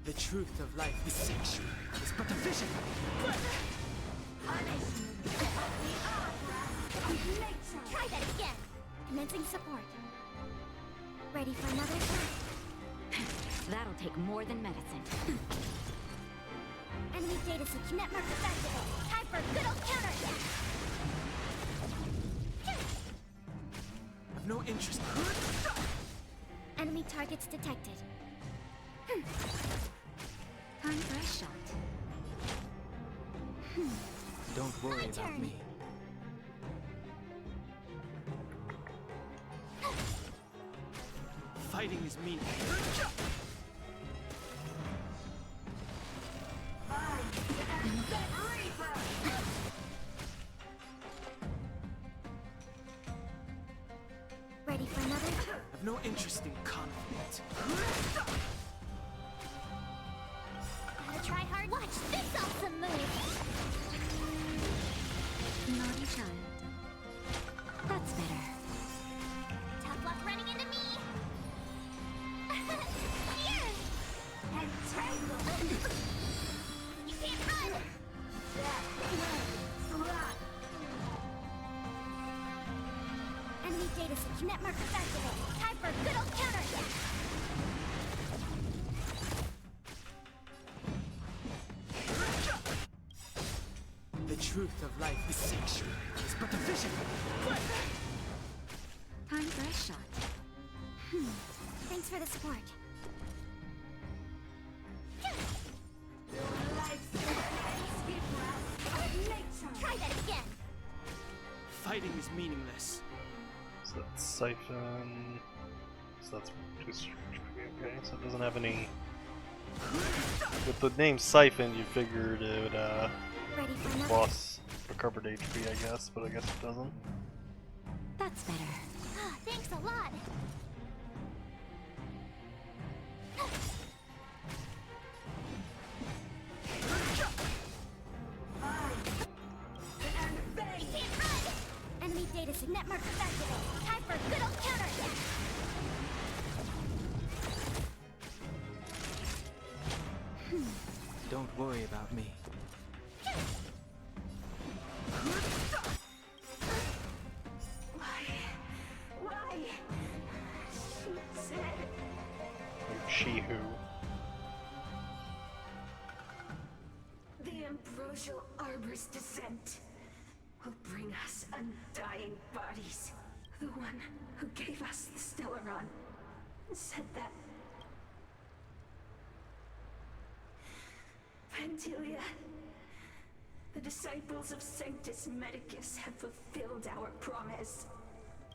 The truth of life is sexual. It's but a vision. Try that again. Commencing support. Ready for another? That'll take more than medicine. Enemy data secure. Net markers activated. Time for a good old counter hit. I've no interest. Enemy targets detected. Time for a shot. Don't worry about me. Fighting is meaningless. Ready for another? I've no interest in conflict. Gotta try hard. Watch this awesome move. Naughty child. That's better. Tough luck running into me. Here. Entangle. You can't run. Enemy data secure. Net markers activated. Time for a good old counter hit. The truth of life is sexual. It's but a vision. Time for a shot. Thanks for the support. Try that again. Fighting is meaningless. So that's Siphon. So that's just okay. So it doesn't have any. With the name Siphon, you figured it would Ready for another? plus recovered HP, I guess, but I guess it doesn't. That's better. Thanks a lot. Enemy data sign. Net markers activated. Time for a good old counter hit. Don't worry about me. Why? She said. She who? The ambrosial arbor's descent will bring us undying bodies. The one who gave us the Stellaron said that Vantilia, the disciples of Sanctus Medicus have fulfilled our promise.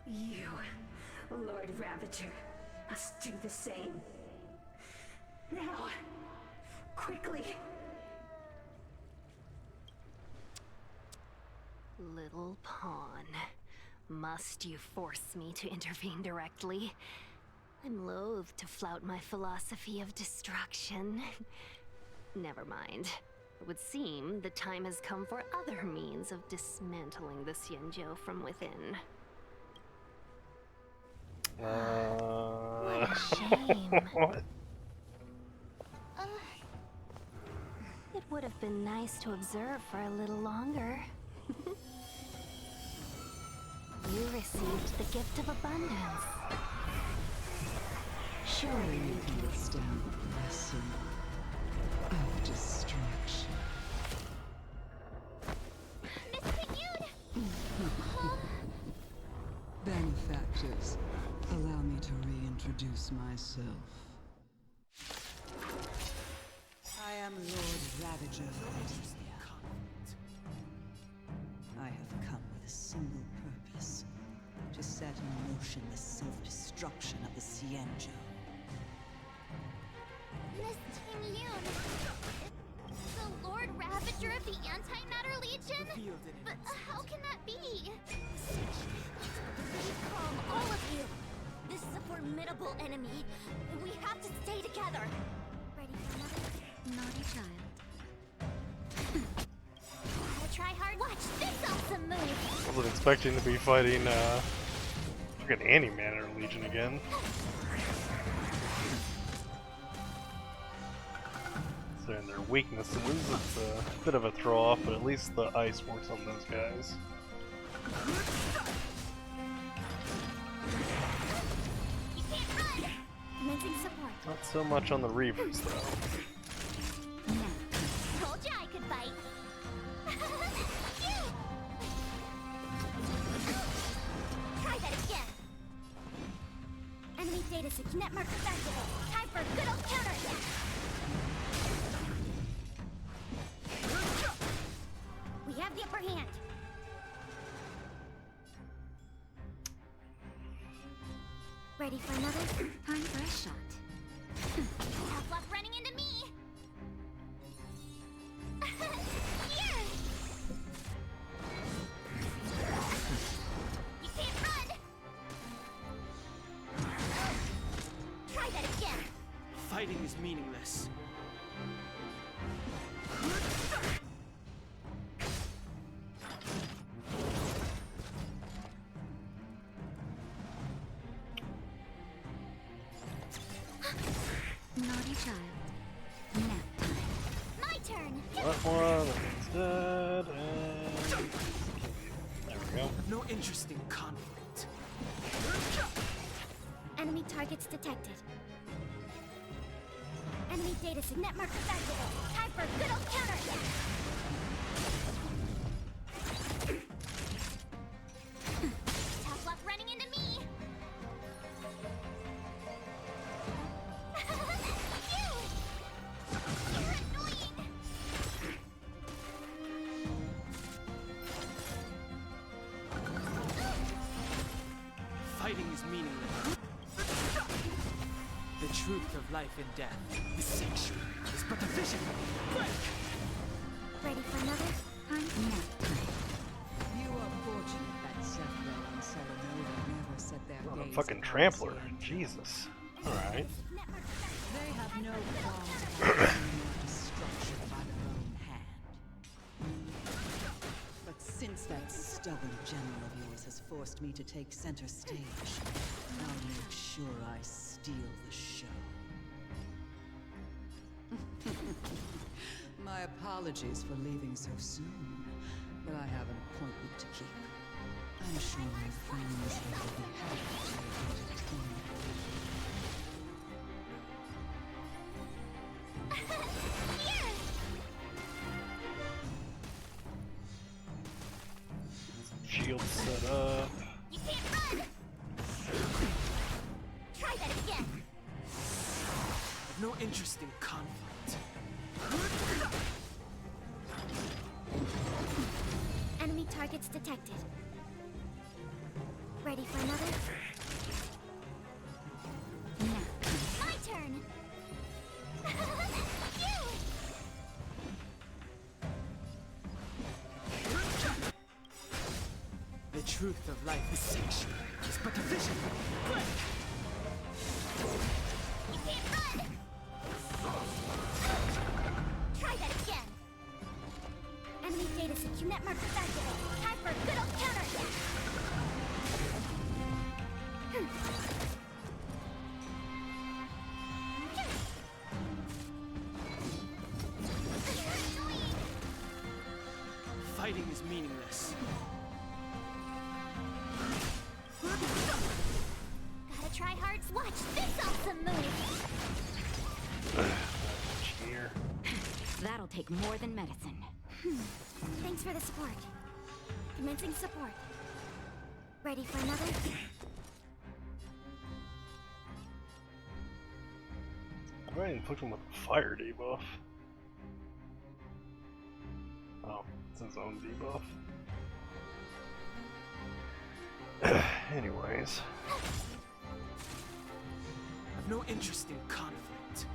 You, Lord Ravager, must do the same. Now, quickly. Little pawn. Must you force me to intervene directly? I'm loath to flout my philosophy of destruction. Never mind. It would seem the time has come for other means of dismantling the Xianzhou from within. What a shame. What? It would have been nice to observe for a little longer. You received the gift of abundance. Surely you can withstand the blessing of destruction. Benefactors, allow me to reintroduce myself. I am Lord Ravager of Eternia. I have come with a single purpose: to set in motion the self-destruction of the Xianzhou. Miss Ting Yun, the Lord Ravager of the Antimatter Legion? But how can that be? Be calm, all of you. This is a formidable enemy. We have to stay together. Ready for another naughty child? Gotta try hard. Watch this awesome move. Wasn't expecting to be fighting freaking Antimatter Legion again. So in their weaknesses, it's a bit of a throw off, but at least the ice works on those guys. You can't run. Commencing support. Not so much on the Reavers though. Told ya I could bite. Try that again. Enemy data net markers activate. Time for a good old counterattack. We have the upper hand. Ready for another? Time for a shot. Tough luck running into me. Here. You can't run. Try that again. Fighting is meaningless. Naughty child. Nap time. My turn. That one is dead, and there we go. No interest in conflict. Enemy targets detected. Enemy data net markers activated. Time for a good old counterattack. Tough luck running into me. You're annoying. Fighting is meaningless. The truth of life and death, the sanctuary, is but a vision. Break! Ready for another? Time nap time. You are fortunate that Zephyr and Selenova never set their What a gaze fucking upon trampler. Xianzhou. Jesus. Alright. They have no qualms about your destruction by their own hand. But since that stubborn general of yours has forced me to take center stage, I'll make sure I steal the show. My apologies for leaving so soon, but I have an appointment to keep. I'm sure my friends here will be happy to entertain me. Shield set up. You can't run. Try that again. No interest in conflict. Enemy targets detected. Ready for another? Nap. My turn. The truth of life is sanctuary, is but a vision. Break! You can't run. Try that again. Enemy data net markers activated. Time for a good old counterattack. Fighting is meaningless. Gotta try hard. Watch this awesome move. Cheer. That'll take more than medicine. Thanks for the support. Commencing support. Ready for another? Why did I inflict him with a fire debuff? Oh, it's his own debuff. Anyways. I've no interest in conflict.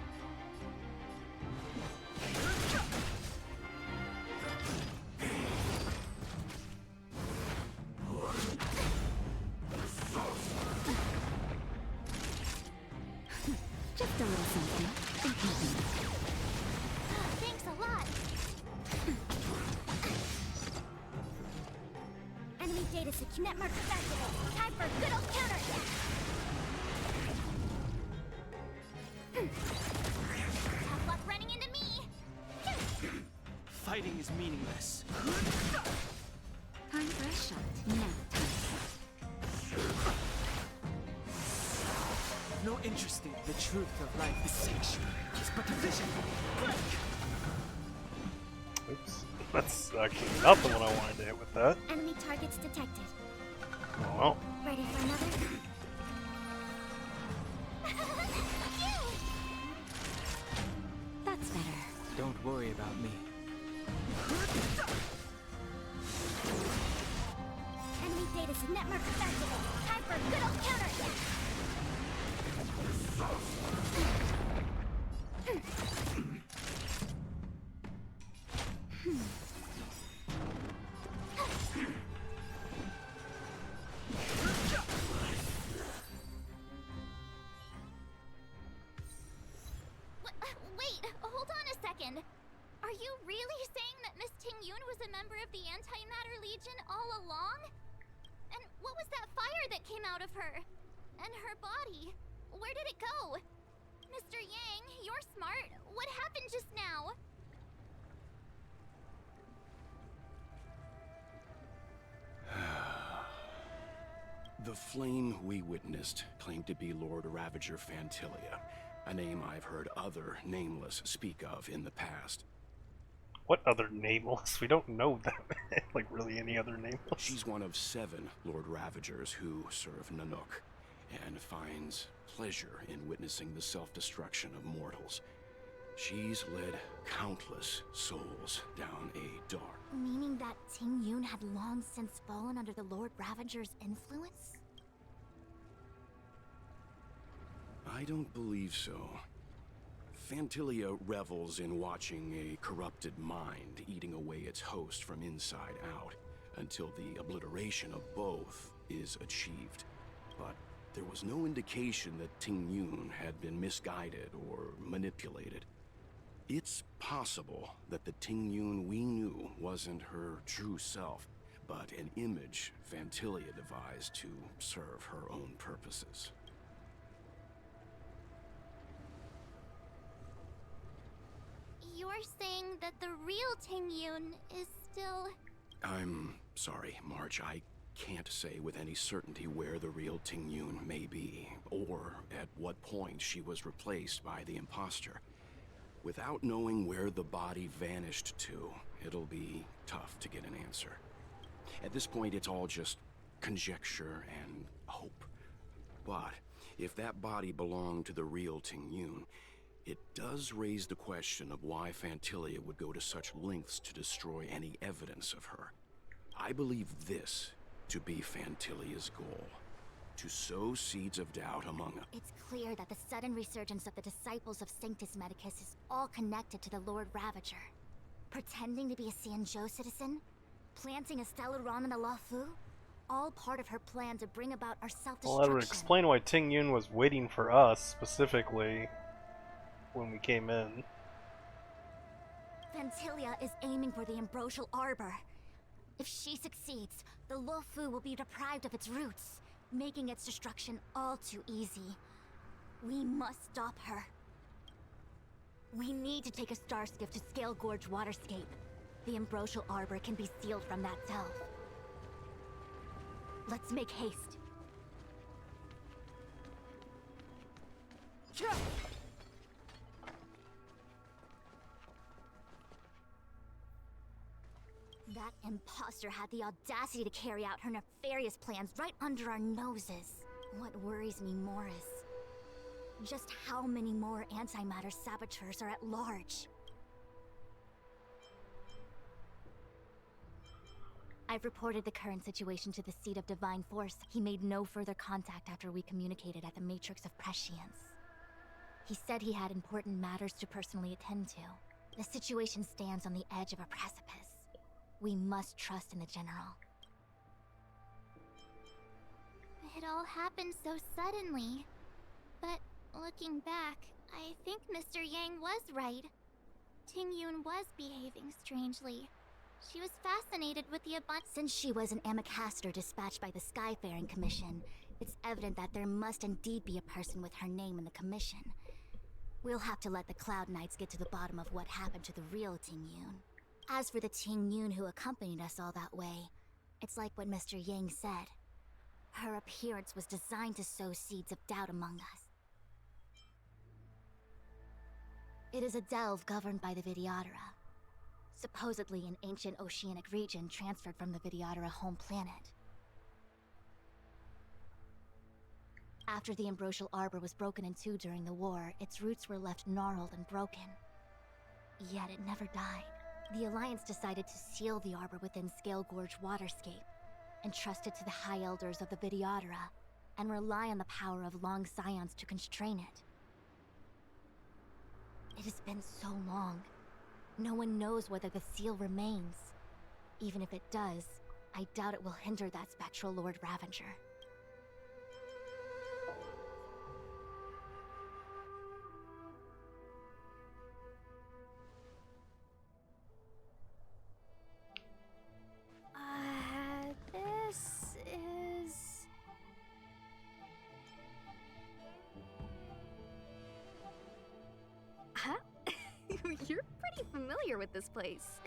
Just a little something. Thanks a lot. Enemy data secure. Net markers activated. Time for good old counterattack. Tough luck running into me. Fighting is meaningless. Time for a shot. Now time. No interest in the truth of life. The sanctuary is but a vision. Oops. That's actually not the one I wanted to hit with that. Enemy targets detected. Oh well. Ready for another? That's better. Don't worry about me. Enemy data set. Net markers activated. Time for good old counterattack. Wait, hold on a second. Are you really saying that Miss Ting-Yun was a member of the Antimatter Legion all along? And what was that fire that came out of her? And her body? Where did it go? Mr. Yang, you're smart. What happened just now? The flame we witnessed claimed to be Lord Ravager Fantilia, a name I've heard other Nameless speak of in the past. What other Nameless? We don't know that. Like, really any other Nameless? She's one of 7 Lord Ravagers who serve Nanook, and finds pleasure in witnessing the self-destruction of mortals. She's led countless souls down a dark... Meaning that Ting-Yun had long since fallen under the Lord Ravager's influence? I don't believe so. Fantilia revels in watching a corrupted mind eating away its host from inside out, until the obliteration of both is achieved. But there was no indication that Ting-Yun had been misguided or manipulated. It's possible that the Ting-Yun we knew wasn't her true self, but an image Fantilia devised to serve her own purposes. You're saying that the real Ting-Yun is still... I'm sorry, March. I can't say with any certainty where the real Ting-Yun may be, or at what point she was replaced by the imposter. Without knowing where the body vanished to, it'll be tough to get an answer. At this point, it's all just conjecture and hope. But if that body belonged to the real Ting-Yun, it does raise the question of why Fantilia would go to such lengths to destroy any evidence of her. I believe this to be Fantilia's goal. To sow seeds of doubt among us. It's clear that the sudden resurgence of the disciples of Sanctus Medicus is all connected to the Lord Ravager. Pretending to be a Xianzhou citizen? Planting a Stellaron in the Luofu? All part of her plan to bring about our self-destruction. Well, that would explain why Ting-Yun was waiting for us, specifically, when we came in. Fantilia is aiming for the Ambrosial Arbor. If she succeeds, the Luofu will be deprived of its roots, making its destruction all too easy. We must stop her. We need to take a star skiff to Scale Gorge Waterscape. the ambrosial arbor can be sealed from that delve. Let's make haste. That imposter had the audacity to carry out her nefarious plans right under our noses. What worries me more is just how many more antimatter saboteurs are at large. I've reported the current situation to the seat of Divine Force. He made no further contact after we communicated at the Matrix of Prescience. He said he had important matters to personally attend to. The situation stands on the edge of a precipice. We must trust in the General. It all happened so suddenly. But looking back, I think Mr. Yang was right. Ting Yun was behaving strangely. She was fascinated with the abundance. Since she was an Amicastor dispatched by the Skyfaring Commission, it's evident that there must indeed be a person with her name in the commission. We'll have to let the Cloud Knights get to the bottom of what happened to the real Ting Yun. As for the Ting Yun who accompanied us all that way, it's like what Mr. Yang said. Her appearance was designed to sow seeds of doubt among us. It is a delve governed by the Vidyadhara, supposedly an ancient oceanic region transferred from the Vidyadhara home planet. After the ambrosial arbor was broken in two during the war, its roots were left gnarled and broken. Yet it never died. The Alliance decided to seal the arbor within Scale Gorge Waterscape, entrust it to the High Elders of the Vidyadhara, and rely on the power of long scions to constrain it. It has been so long. No one knows whether the seal remains. Even if it does, I doubt it will hinder that spectral Lord Ravager. This is... Huh? You're pretty familiar with this place.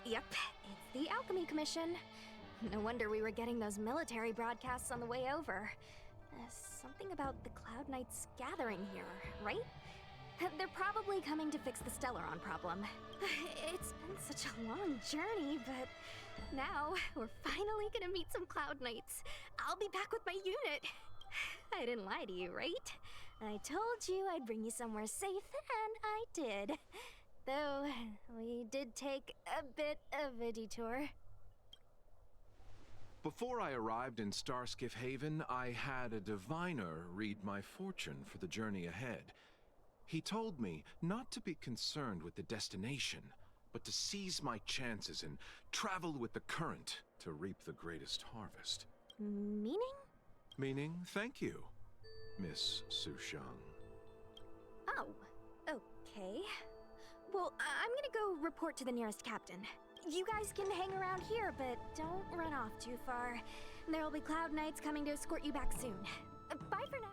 Yep, it's the Alchemy Commission. No wonder we were getting those military broadcasts on the way over. Something about the Cloud Knights gathering here, right? They're probably coming to fix the Stellaron problem. It's been such a long journey, but now we're finally gonna meet some Cloud Knights. I'll be back with my unit. I didn't lie to you, right? I told you I'd bring you somewhere safe, and I did. Though, we did take a bit of a detour. Before I arrived in Starskiff Haven, I had a diviner read my fortune for the journey ahead. He told me not to be concerned with the destination, but to seize my chances and travel with the current to reap the greatest harvest. Meaning? Meaning, thank you, Miss Sushang. Oh, okay. Well, I'm gonna go report to the nearest captain. You guys can hang around here, but don't run off too far. There'll be Cloud Knights coming to escort you back soon. Bye for now.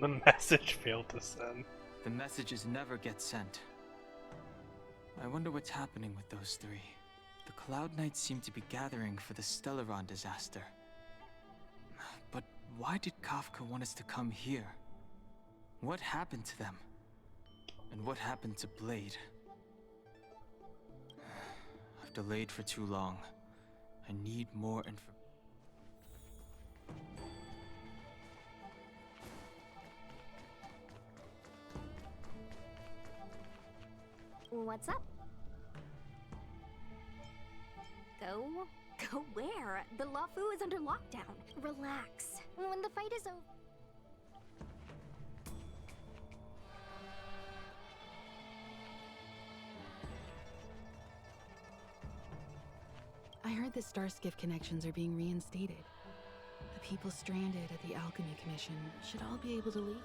The message failed to send. The messages never get sent. I wonder what's happening with those three. The Cloud Knights seem to be gathering for the Stellaron disaster. But why did Kafka want us to come here? What happened to them? And what happened to Blade? I've delayed for too long. I need more information. What's up? Go? Go where? The Lafu is under lockdown. Relax. When the fight is over... I heard the Starskiff connections are being reinstated. The people stranded at the Alchemy Commission should all be able to leave.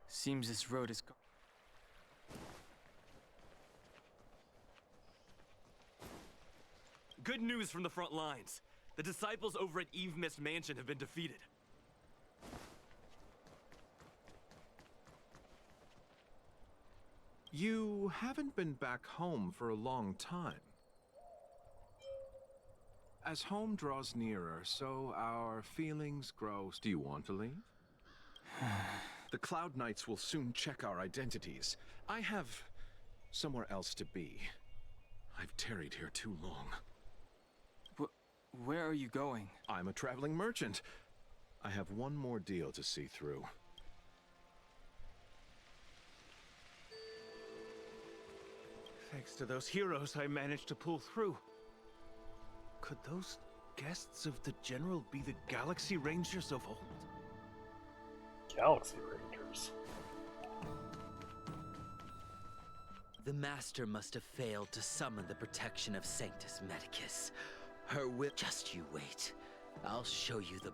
Seems this road is Good news from the front lines. The disciples over at Eve Mist Mansion have been defeated. You haven't been back home for a long time. As home draws nearer, so our feelings grow. Do you want to leave? The Cloud Knights will soon check our identities. I have somewhere else to be. I've tarried here too long. Where are you going? I'm a traveling merchant. I have one more deal to see through. Thanks to those heroes, I managed to pull through. Could those guests of the General be the Galaxy Rangers of old? Galaxy Rangers? The Master must have failed to summon the protection of Sanctus Medicus. Her will. Just you wait. I'll show you the.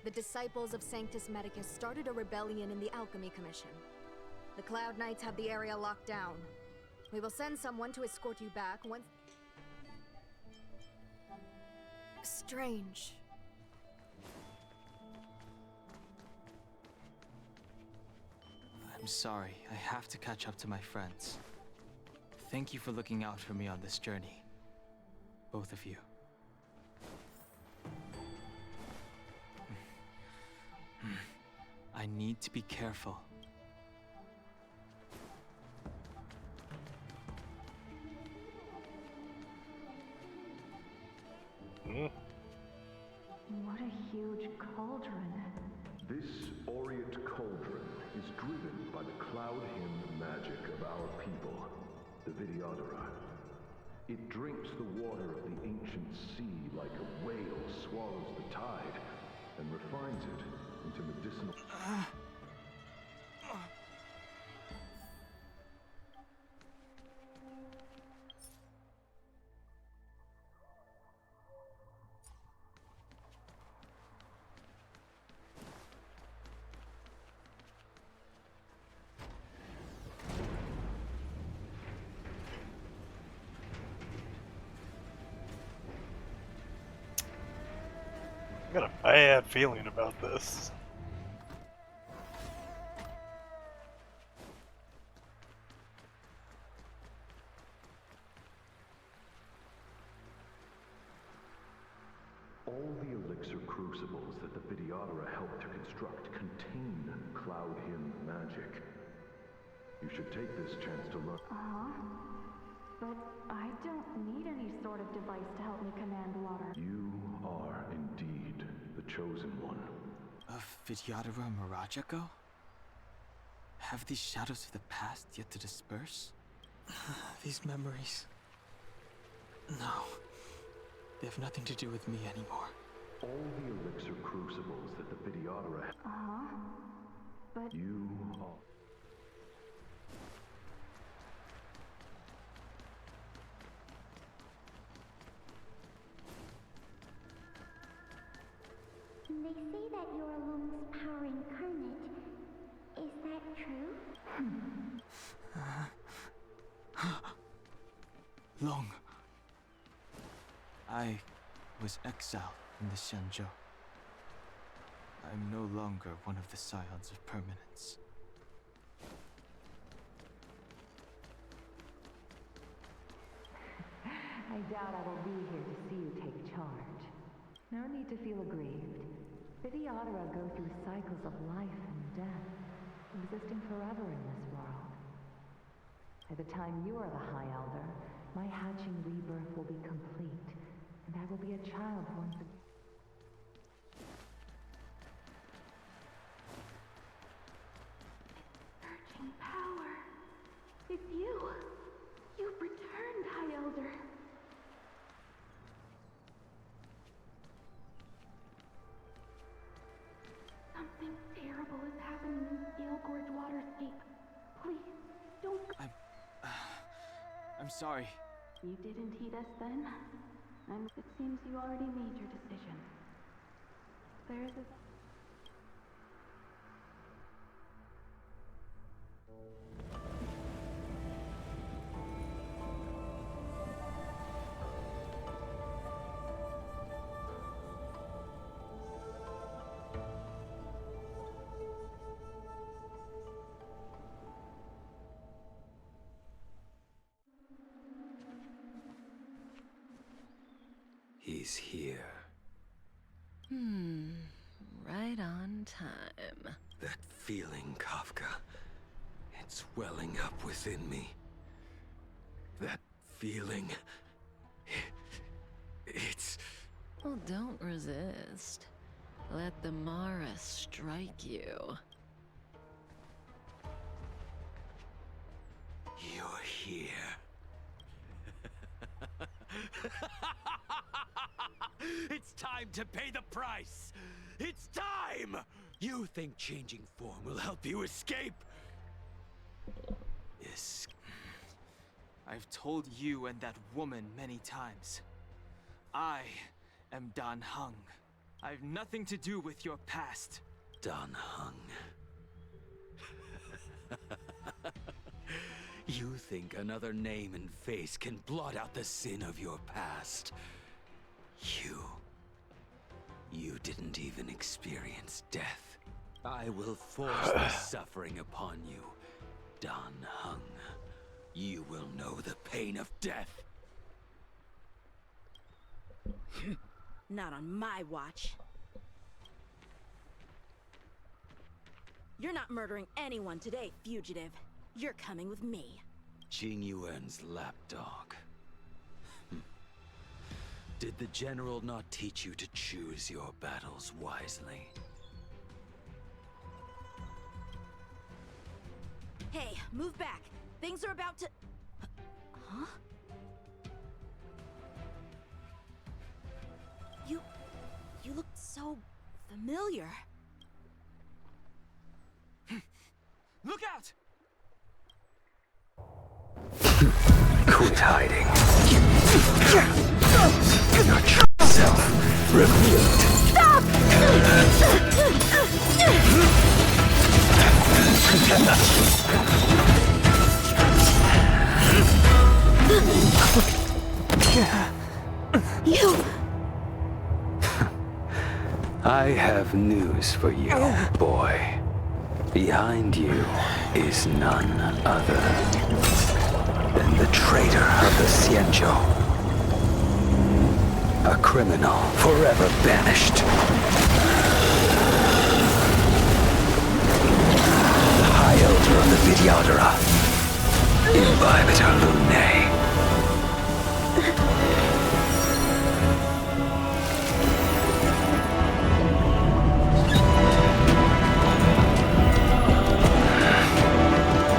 The disciples of Sanctus Medicus started a rebellion in the Alchemy Commission. The Cloud Knights have the area locked down. We will send someone to escort you back once... Strange. I'm sorry. I have to catch up to my friends. Thank you for looking out for me on this journey. Both of you. I need to be careful. What a huge cauldron. This aureate cauldron is driven by the cloud hymn magic of our people, the Vidyadhara. It drinks the water of the ancient sea like a whale swallows the tide, and refines it into medicinal... I got a bad feeling about this. All the elixir crucibles that the Vidyadhara helped to construct contain cloud hymn magic. You should take this chance to learn. But I don't need any sort of device to help me command water. You are indeed the chosen one. Of Vidyadhara Mirajako? Have these shadows of the past yet to disperse? These memories... No. They have nothing to do with me anymore. All the elixir crucibles that the Vidyadhara... But... You are... They say that you're Lung's power incarnate. Is that true? Long. I was exiled in the Xianzhou. I'm no longer one of the Scions of Permanence. I doubt I will be here to see you take charge. No need to feel aggrieved. Vidyadhara go through cycles of life and death, existing forever in this world. By the time you are the High Elder, my hatching rebirth will be complete, and I will be a child once again. Surging power. It's you. You've returned, High Elder. Something terrible is happening in Gale Gorge Waterscape. Please, Don't. I'm sorry. You didn't heed us then? It seems you already made your decision. There is a... He's here. Right on time. That feeling, Kafka. It's welling up within me. That feeling. It's... Well, don't resist. Let the Mara strike you. You're here. It's time to pay the price! It's time! You think changing form will help you escape? I've told you and that woman many times. I am Dan Heng. I have nothing to do with your past. Dan Heng. You think another name and face can blot out the sin of your past? You didn't even experience death. I will force the suffering upon you, Dan Heng. You will know the pain of death. Not on my watch. You're not murdering anyone today, fugitive. You're coming with me. Jing Yuan's lapdog. Did the general not teach you to choose your battles wisely? Hey, move back. Things are about to... Huh? You look so familiar. Look out! Quit hiding. Your true self revealed. Stop! You... I have news for you, boy. Behind you is none other than the traitor of the Xianzhou. A criminal forever banished. The High Elder of the Vidyadhara. Imbibitor Lunae.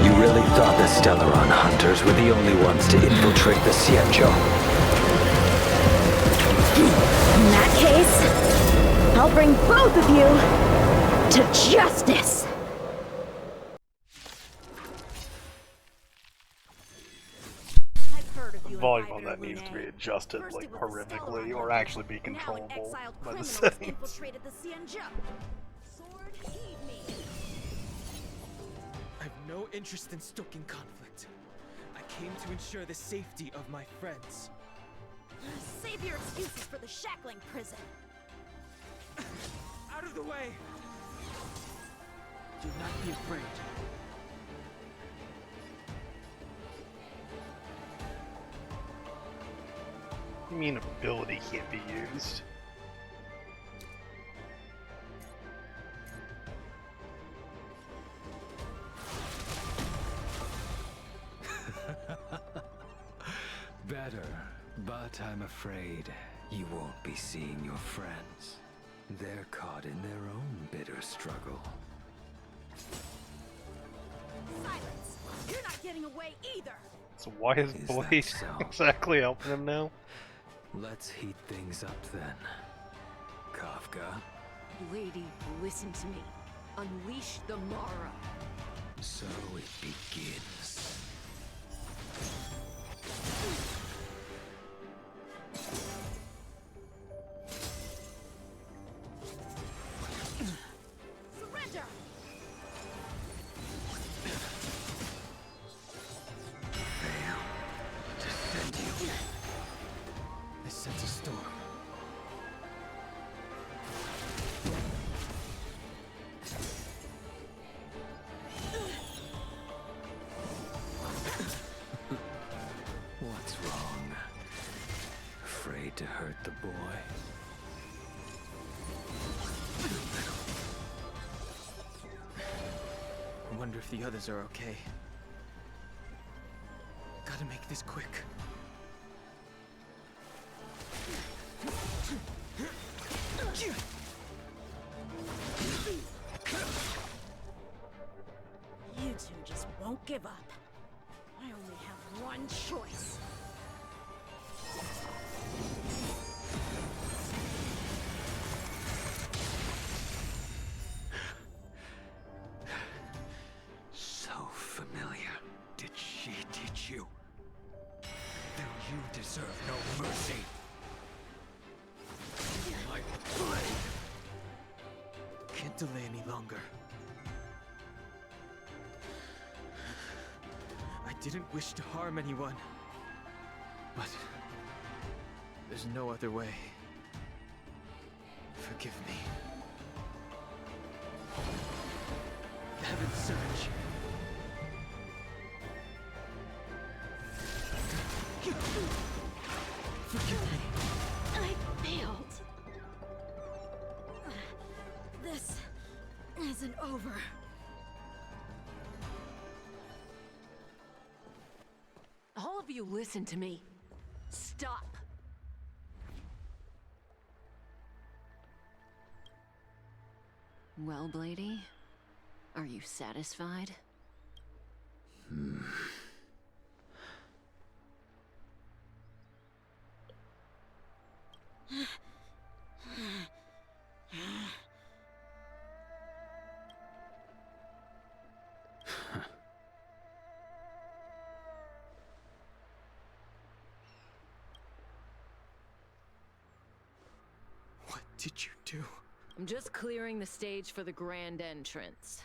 You really thought the Stellaron Hunters were the only ones to infiltrate the Xianzhou? In that case, I'll bring both of you to justice! The volume on that needs to be adjusted like horrifically or actually be controllable by the settings. I've no interest in stoking conflict. I came to ensure the safety of my friends. Save your excuses for the shackling prison. Out of the way! Do not be afraid. You mean ability can't be used? Better, but I'm afraid you won't be seeing your friends. They're caught in their own bitter struggle. Silence! You're not getting away either! So why is Blade exactly helping him now? Let's heat things up then. Kafka. Lady, listen to me. Unleash the Mara. So it begins. Surrender! Defend you. I sense a storm. What's wrong? Afraid to hurt the boy? I wonder if the others are okay. Gotta make this quick. You two just won't give up. I only have one choice. So familiar. Did she teach you? Then you deserve no mercy. My blade. Can't delay any longer. I didn't wish to harm anyone. But there's no other way. Forgive me. Heaven's Surge. Forgive me. I failed. This isn't over. All of you listen to me. Stop. Well, Blady, are you satisfied? What did you do? I'm just clearing the stage for the grand entrance.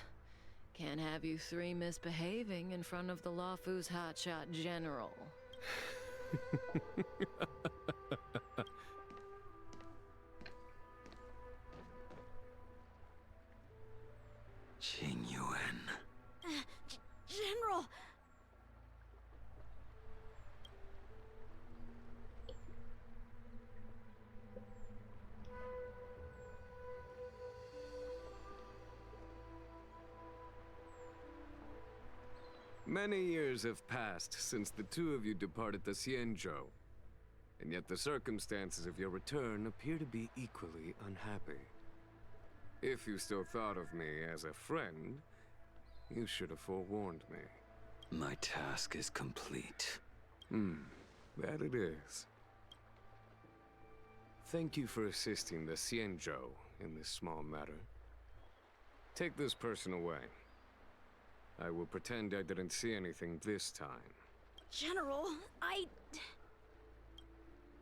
Can't have you three misbehaving in front of the Lafu's hotshot general. Yuen. General! Many years have passed since the two of you departed the Xianzhou, and yet the circumstances of your return appear to be equally unhappy. If you still thought of me as a friend, you should have forewarned me. My task is complete. That it is. Thank you for assisting the Xianzhou in this small matter. Take this person away. I will pretend I didn't see anything this time. General,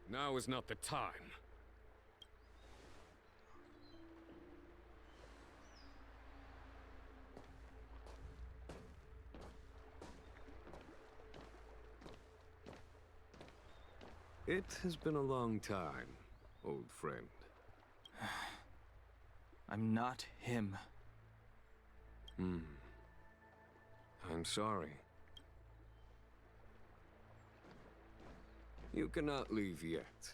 Now is not the time. It has been a long time, old friend. I'm not him. I'm sorry. You cannot leave yet.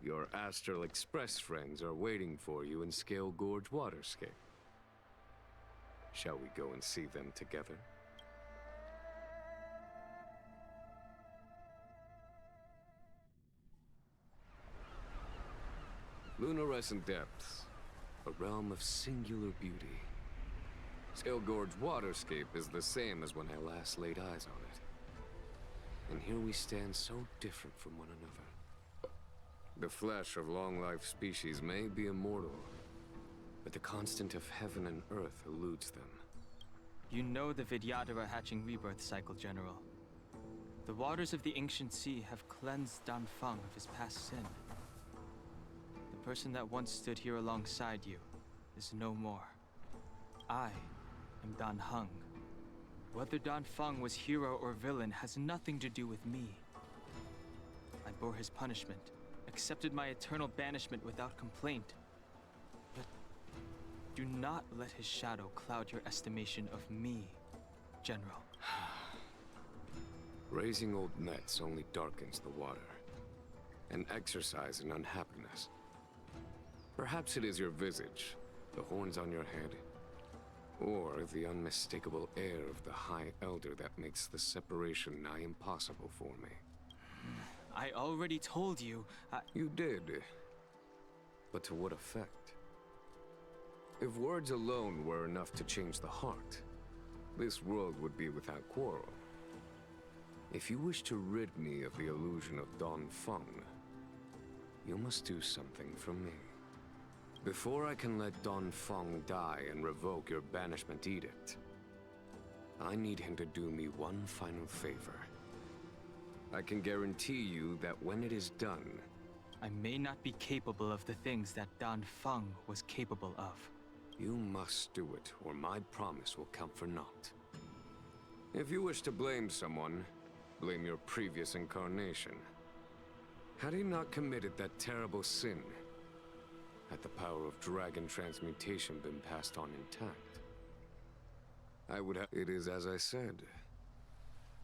Your Astral Express friends are waiting for you in Scale Gorge Waterscape. Shall we go and see them together? Lunarescent Depths, a realm of singular beauty. Scale Gorge Waterscape is the same as when I last laid eyes on it. And here we stand so different from one another. The flesh of long-life species may be immortal, but the constant of heaven and earth eludes them. You know the Vidyadhara hatching rebirth cycle, General. The waters of the ancient sea have cleansed Dan Feng of his past sin. The person that once stood here alongside you is no more. I am Dan Heng. Whether Dan Feng was hero or villain has nothing to do with me. I bore his punishment, accepted my eternal banishment without complaint. But do not let his shadow cloud your estimation of me, General. Raising old nets only darkens the water, an exercise in unhappiness. Perhaps it is your visage, the horns on your head, or the unmistakable air of the High Elder that makes the separation nigh impossible for me. I already told you. You did. But to what effect? If words alone were enough to change the heart, this world would be without quarrel. If you wish to rid me of the illusion of Dan Feng, you must do something for me. Before I can let Dan Feng die and revoke your banishment edict, I need him to do me one final favor. I can guarantee you that when it is done, I may not be capable of the things that Dan Feng was capable of. You must do it, or my promise will count for naught. If you wish to blame someone, blame your previous incarnation. Had he not committed that terrible sin, had the power of dragon transmutation been passed on intact, I would have... It is as I said.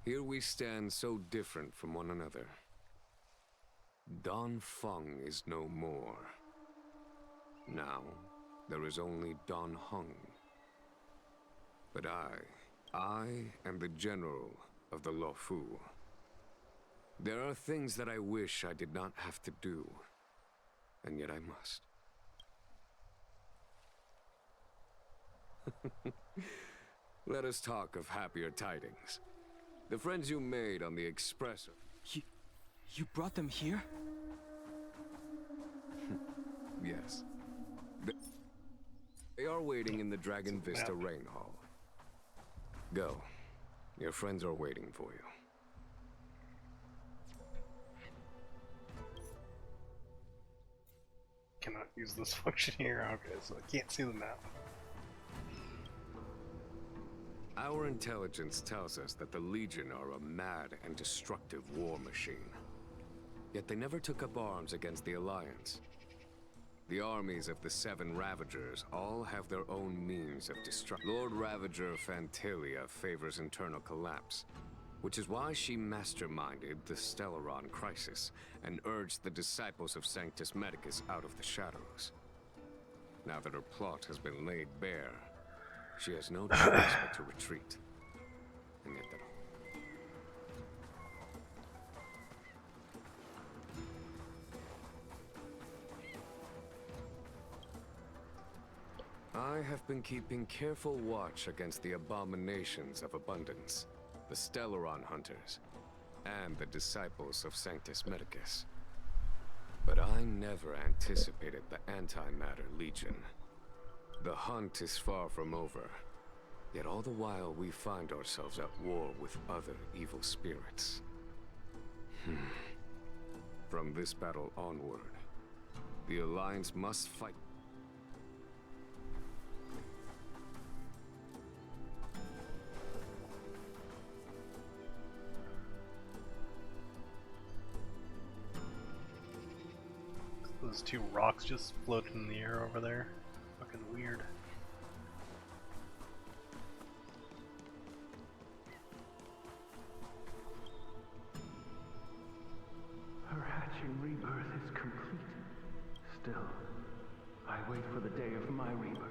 Here we stand so different from one another. Dan Feng is no more. Now, there is only Dan Heng. But I am the general of the Luofu. There are things that I wish I did not have to do, and yet I must. Let us talk of happier tidings. The friends you made on the Express... You brought them here? Yes. They are waiting in the Dragon Vista Rain Hall. Go. Your friends are waiting for you. Cannot use this function here. Okay, so I can't see the map. Our intelligence tells us that the Legion are a mad and destructive war machine. Yet they never took up arms against the Alliance. The armies of the Seven Ravagers all have their own means of destruction. Lord Ravager Fantalia favors internal collapse, which is why she masterminded the Stellaron crisis and urged the disciples of Sanctus Medicus out of the shadows. Now that her plot has been laid bare, she has no choice but to retreat. And yet I have been keeping careful watch against the abominations of abundance, the Stellaron hunters, and the disciples of Sanctus Medicus. But I never anticipated the Antimatter Legion. The hunt is far from over, yet all the while we find ourselves at war with other evil spirits. From this battle onward, the Alliance must fight. Those two rocks just floating in the air over there. Fucking weird. Her hatching rebirth is complete. Still, I wait for the day of my rebirth.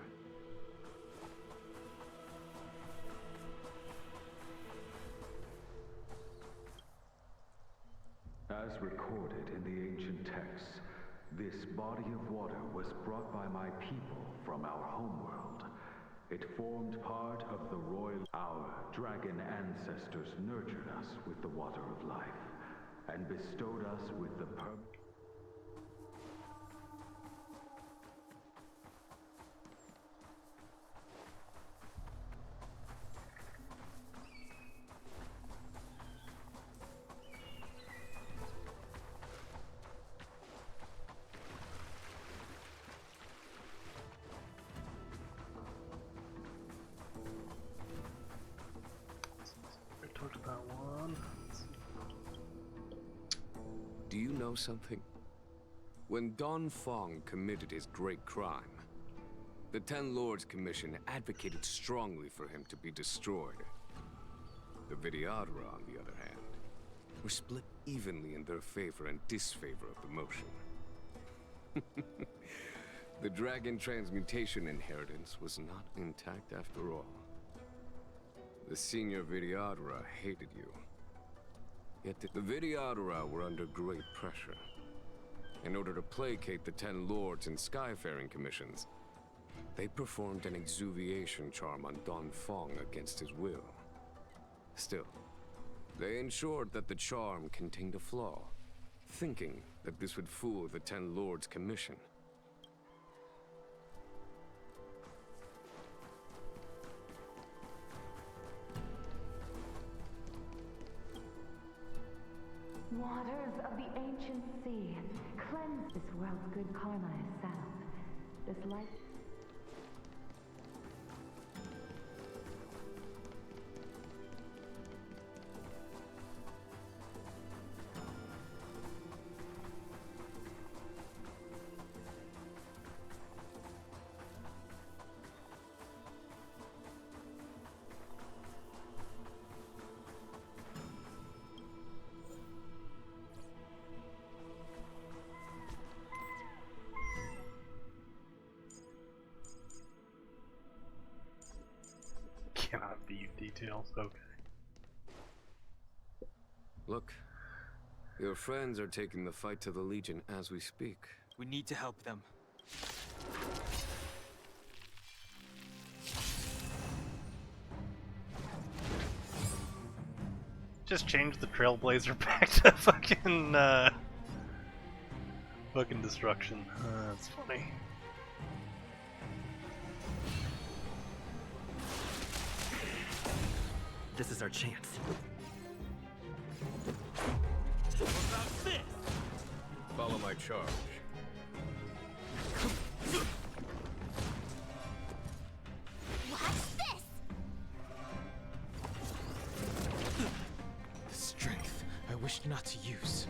As recorded in the ancient texts, this body of water was brought by my people from our homeworld. It formed part of the royal... Our dragon ancestors nurtured us with the water of life, and bestowed us with the know something? When Don Fong committed his great crime, the Ten Lords Commission advocated strongly for him to be destroyed. The Vidyadhara, on the other hand, were split evenly in their favor and disfavor of the motion. The dragon transmutation inheritance was not intact after all. The senior Vidyadhara hated you. Yet the Vidyadhara were under great pressure. In order to placate the Ten Lords and Skyfaring Commissions, they performed an exuviation charm on Don Fong against his will. Still, they ensured that the charm contained a flaw, thinking that this would fool the Ten Lords Commission. Waters of the ancient sea, cleanse this world's good karma is settled. This life... Cannot view details, okay. Look, your friends are taking the fight to the Legion as we speak. We need to help them. Just change the Trailblazer back to fucking destruction. That's funny. This is our chance. What about this? Follow my charge. Watch this! The strength I wish not to use.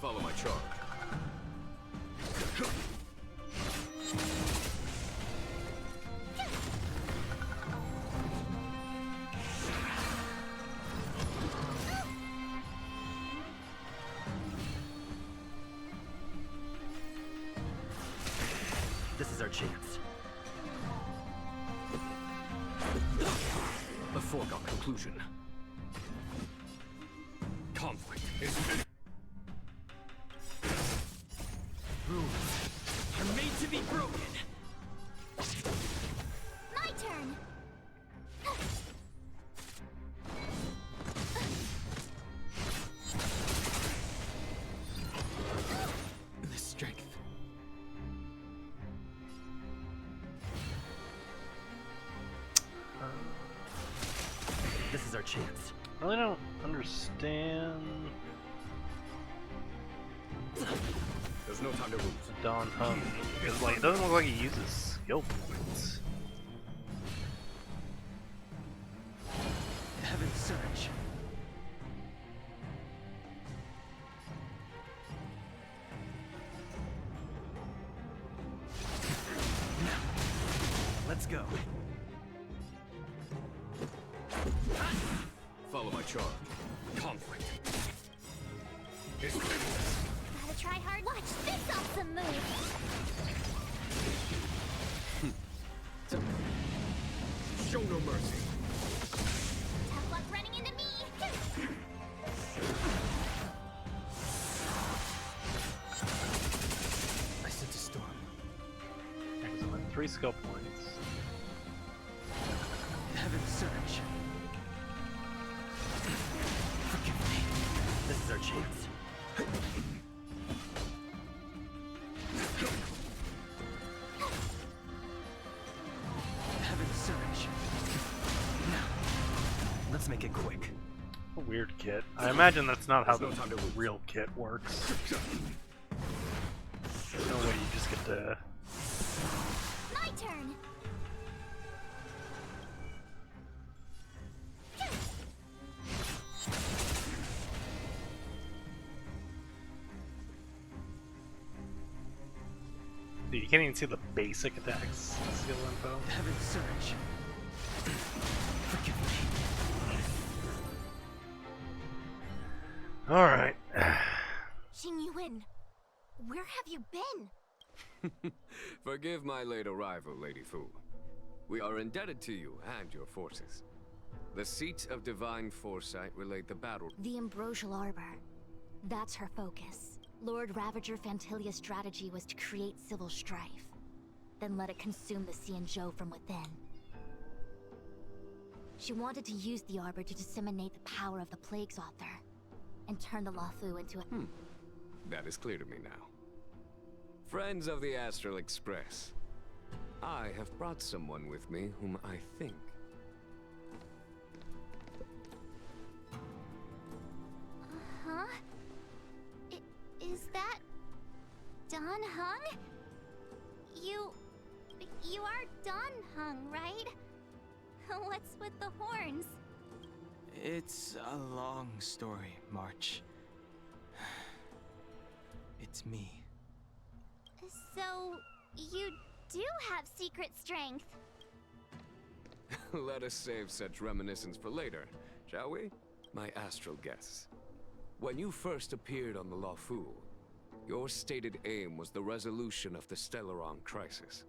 Follow my charge. This is our chance. A foregone conclusion. Conflict is finished. Rules are made to be broken. My turn! The strength. This is our chance. I really don't understand. There's no time to lose. Don Hung, because like it doesn't look like he uses skill points. Heaven's Surge. Let's go. Follow my charge. Conflict is finished. Gotta try hard. Watch this awesome move! Show no mercy. Tough luck running into me! I sent a storm. Excellent. 3 skill points. Heaven's Surge. Forgive me. This is our chance. Heaven's Surge. Now, let's make it quick. A weird kit. I imagine that's not how the real kit works. There's no way you just get to... My turn! Dude, you can't even see the basic attacks. Skill info. Heaven Surge. Forgive me. Alright. Xing Yuan, where have you been? Forgive my late arrival, Lady Fu. We are indebted to you and your forces. The seat of divine foresight relayed the battle. The Ambrosial Arbor. That's her focus. Lord Ravager Fantilia's strategy was to create civil strife, then let it consume the Xianzhou from within. She wanted to use the Arbor to disseminate the power of the Plague's Author, and turn the Luofu into a... That is clear to me now. Friends of the Astral Express, I have brought someone with me whom I think... Huh? Is that... Dan Heng? You are Dan Heng, right? What's with the horns? It's a long story, March. It's me. So, you do have secret strength. Let us save such reminiscence for later, shall we? My astral guests. When you first appeared on the Luofu, your stated aim was the resolution of the Stellaron crisis.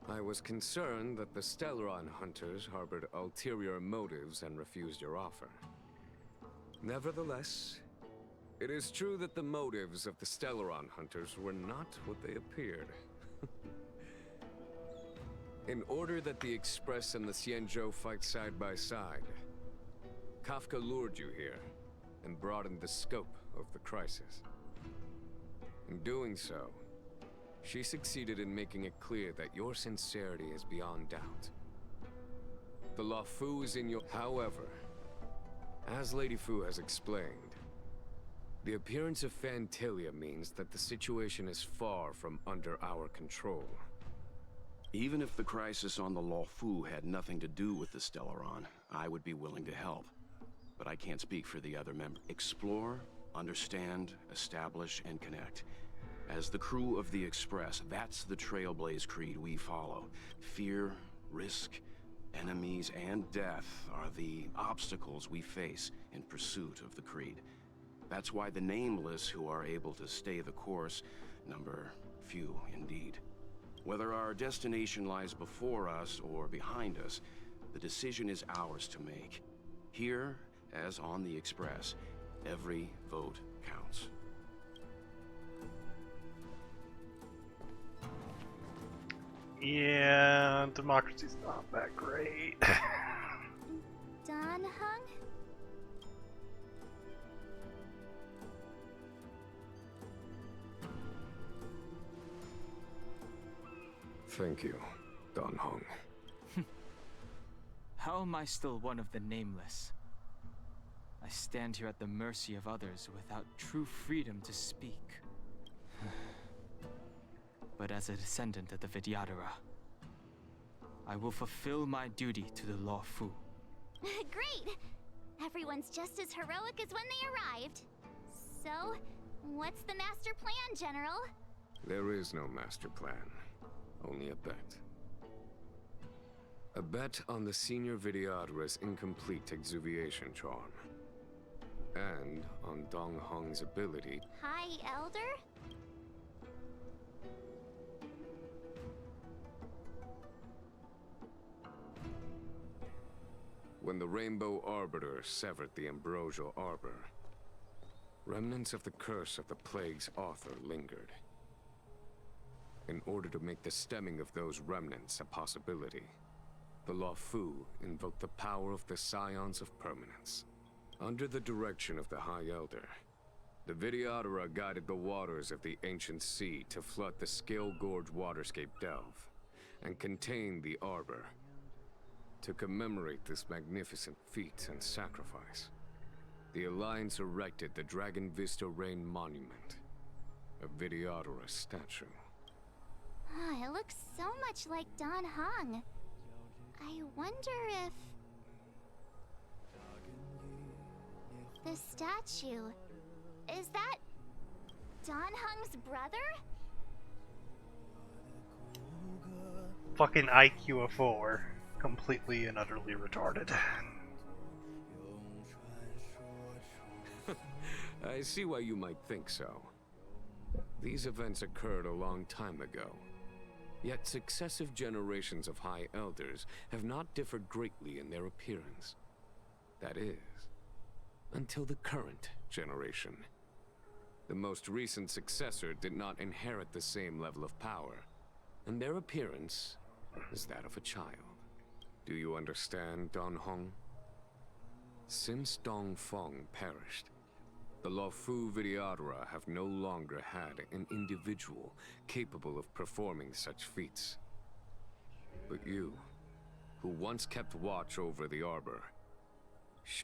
I was concerned that the Stellaron hunters harbored ulterior motives and refused your offer. Nevertheless, it is true that the motives of the Stellaron hunters were not what they appeared. In order that the Express and the Xianzhou fight side by side, Kafka lured you here and broadened the scope of the crisis. In doing so, she succeeded in making it clear that your sincerity is beyond doubt. The Luofu is in your... However, as Lady Fu has explained, the appearance of Fantilia means that the situation is far from under our control. Even if the crisis on the Luofu had nothing to do with the Stellaron, I would be willing to help. But I can't speak for the other members. Explore, understand, establish, and connect. As the crew of the Express, that's the Trailblaze creed we follow. Fear, risk, enemies, and death are the obstacles we face in pursuit of the creed. That's why the nameless who are able to stay the course number few indeed. Whether our destination lies before us or behind us, the decision is ours to make. Here, as on the Express, every vote counts. Yeah, democracy's not that great. Dan Heng? Thank you, Dan Heng. How am I still one of the nameless? I stand here at the mercy of others without true freedom to speak. But as a descendant of the Vidyadhara, I will fulfill my duty to the Luofu. Great! Everyone's just as heroic as when they arrived. So, what's the master plan, General? There is no master plan, only a bet. A bet on the senior Vidyadhara's incomplete exuviation charm. And on Dong Hong's ability... High Elder? When the Rainbow Arbiter severed the Ambrosial Arbor, remnants of the curse of the Plague's author lingered. In order to make the stemming of those remnants a possibility, the Luofu invoked the power of the Scions of Permanence. Under the direction of the High Elder, the Vidyadhara guided the waters of the ancient sea to flood the Scale Gorge waterscape delve and contain the Arbor. To commemorate this magnificent feat and sacrifice, the Alliance erected the Dragon Vista Rain Monument, a Vidyadhara statue. Oh, it looks so much like Dan Heng. I wonder if... the statue... is that... Dan Heng's brother? fucking IQ of 4. Completely and utterly retarded. I see why you might think so. These events occurred a long time ago. Yet successive generations of High Elders have not differed greatly in their appearance. That is, until the current generation. The most recent successor did not inherit the same level of power, and their appearance is that of a child. Do you understand, Don Hong? Since Dong Feng perished, the Luofu Vidyadhara have no longer had an individual capable of performing such feats. But you, who once kept watch over the Arbor,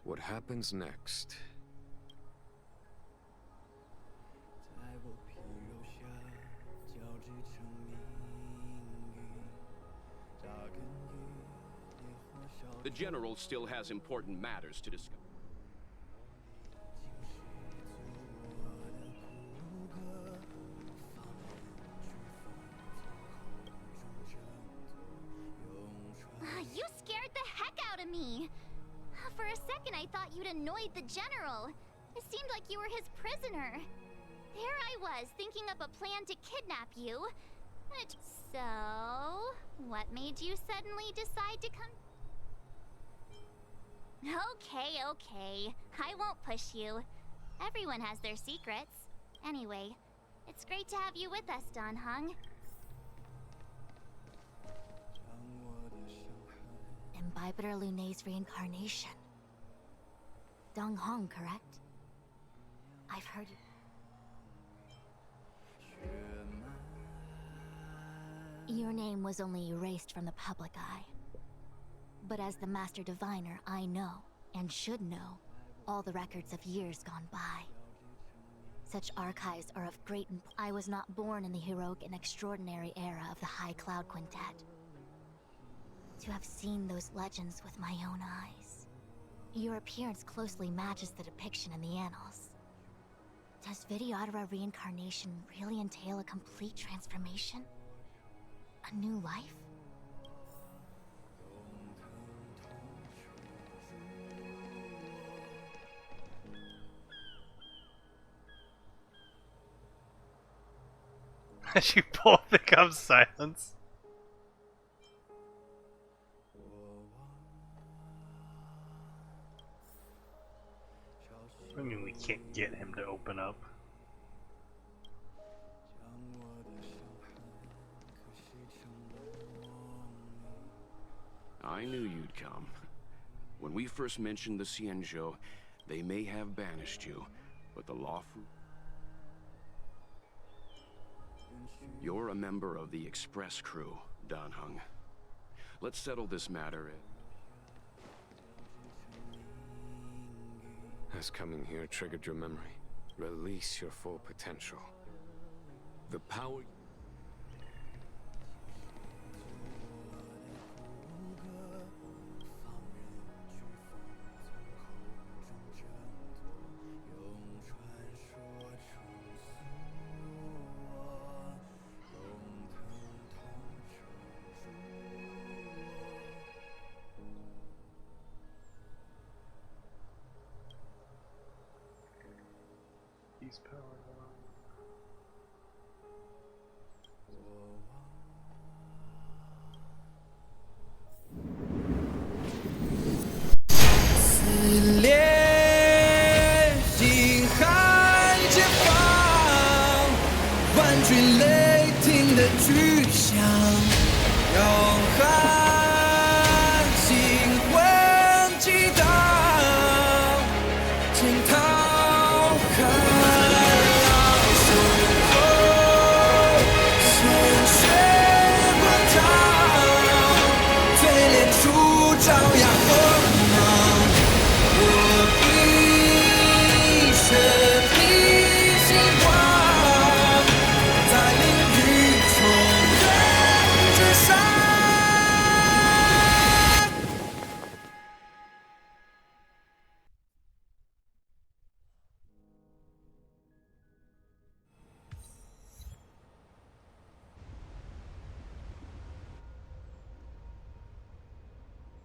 what happens next? The General still has important matters to discuss. You scared the heck out of me! For a second I thought you'd annoyed the General. It seemed like you were his prisoner. There I was, thinking up a plan to kidnap you. So, what made you suddenly decide to come? Okay. I won't push you. Everyone has their secrets. Anyway, it's great to have you with us, Don Hung. Imbibitor Lunay's reincarnation. Dong Hong, correct? I've heard it. Your name was only erased from the public eye. But as the Master Diviner, I know, and should know, all the records of years gone by. Such archives are of great importance. I was not born in the heroic and extraordinary era of the High Cloud Quintet. To have seen those legends with my own eyes. Your appearance closely matches the depiction in the annals. Does Vidyadhara reincarnation really entail a complete transformation? A new life? As you both become silence. I mean, we can't get him to open up. I knew you'd come. When we first mentioned the Xianzhou, they may have banished you, but the Luofu... You're a member of the Express crew, Dan Hung. Let's settle this matter. Has coming here triggered your memory? Release your full potential. The power... He's powered on.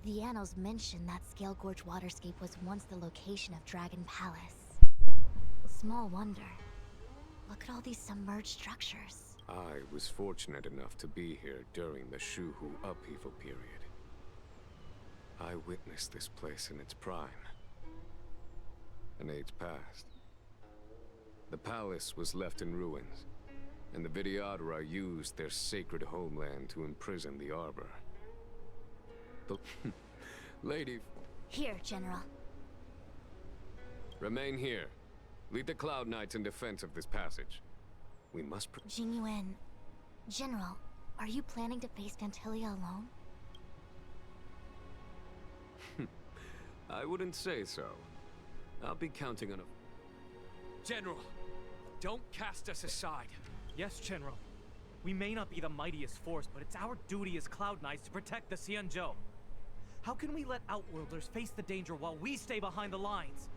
The annals mention that Scale Gorge waterscape was once the location of Dragon Palace. Small wonder. Look at all these submerged structures. I was fortunate enough to be here during the Shuhu upheaval period. I witnessed this place in its prime. An age past. The palace was left in ruins, and the Vidyadhara used their sacred homeland to imprison the Arbor. The lady... Here, General. Remain here. Lead the Cloud Knights in defense of this passage. We must... Jingyuan. General, are you planning to face Phantilia alone? I wouldn't say so. I'll be counting on a... General, don't cast us aside. Yes, General. We may not be the mightiest force, but it's our duty as Cloud Knights to protect the Xianzhou. How can we let Outworlders face the danger while we stay behind the lines?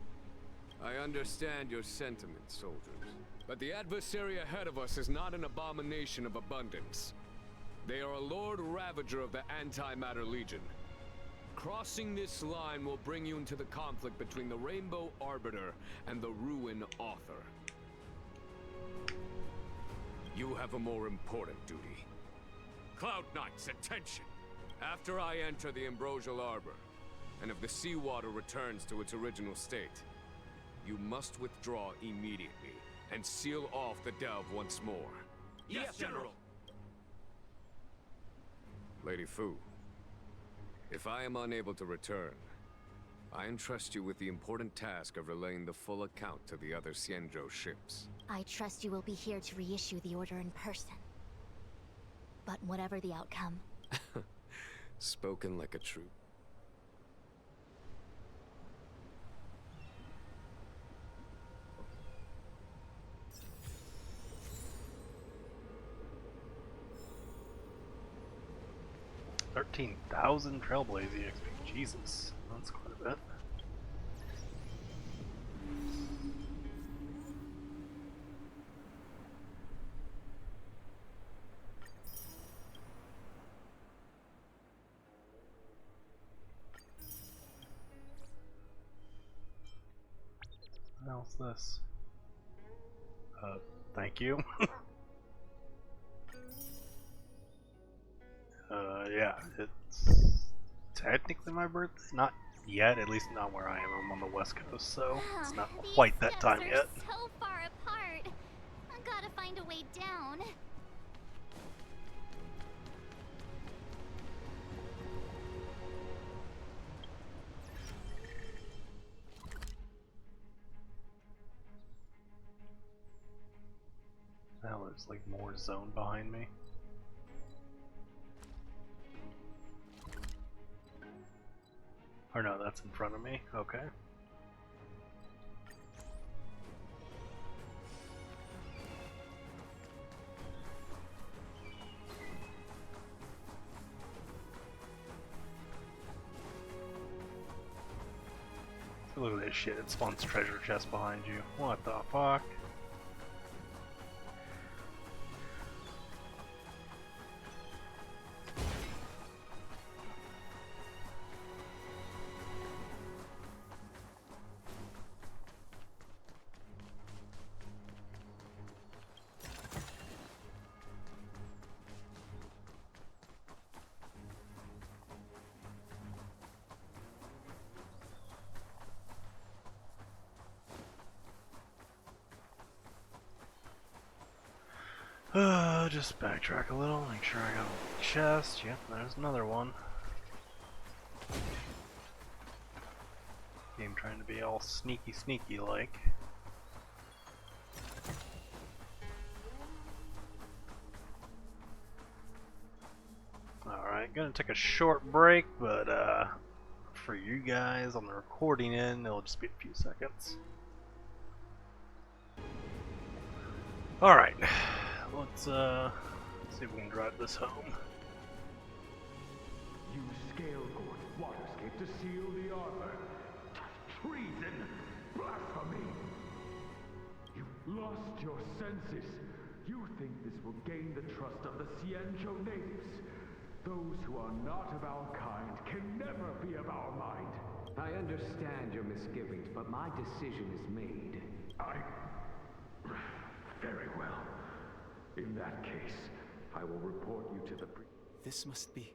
I understand your sentiments, soldiers. But the adversary ahead of us is not an abomination of abundance. They are a Lord Ravager of the Antimatter Legion. Crossing this line will bring you into the conflict between the Rainbow Arbiter and the Ruin Author. You have a more important duty. Cloud Knights, attention! After I enter the Ambrosial Arbor, and if the seawater returns to its original state, you must withdraw immediately and seal off the delve once more. Yes, General! Lady Fu, if I am unable to return, I entrust you with the important task of relaying the full account to the other Xianzhou ships. I trust you will be here to reissue the order in person. But whatever the outcome... Spoken like a true... $13,000 Trailblazing XP. Jesus, that's quite a bit. What else is this? Thank you. Yeah, it's technically my birthday. Not yet, at least not where I am. I'm on the West Coast, so it's not quite that time yet. So far apart. I gotta find a way down. Now there's like more zone behind me. Or no, that's in front of me. Okay. Look at this shit. It spawns treasure chest behind you. What the fuck? Just backtrack a little, make sure I got a chest. Yep, there's another one. Game trying to be all sneaky like. Alright, gonna take a short break, but for you guys on the recording end, it'll just be a few seconds. Alright. Let's see if we can drive this home. Use Scale Gorge waterscape to seal the arbor. Treason! Blasphemy! You've lost your senses. You think this will gain the trust of the Xianzhou natives. Those who are not of our kind can never be of our mind. I understand your misgivings, but my decision is made. Very well. In that case, I will report you to the... This must be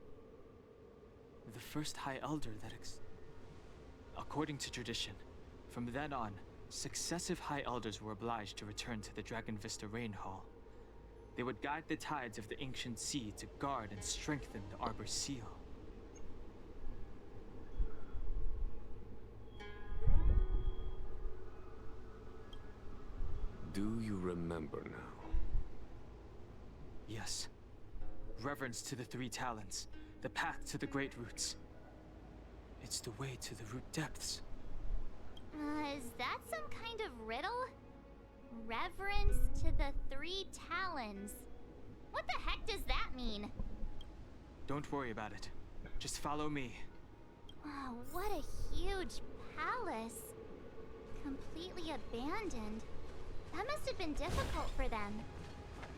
the first High Elder that according to tradition, from then on, successive High Elders were obliged to return to the Dragon Vista Rain Hall. They would guide the tides of the ancient sea to guard and strengthen the Arbor's seal. Do you remember now? Yes. Reverence to the three talents, the path to the great roots. It's the way to the root depths. Is that some kind of riddle? Reverence to the three talons. What the heck does that mean? Don't worry about it. Just follow me. Oh, what a huge palace. Completely abandoned. That must have been difficult for them.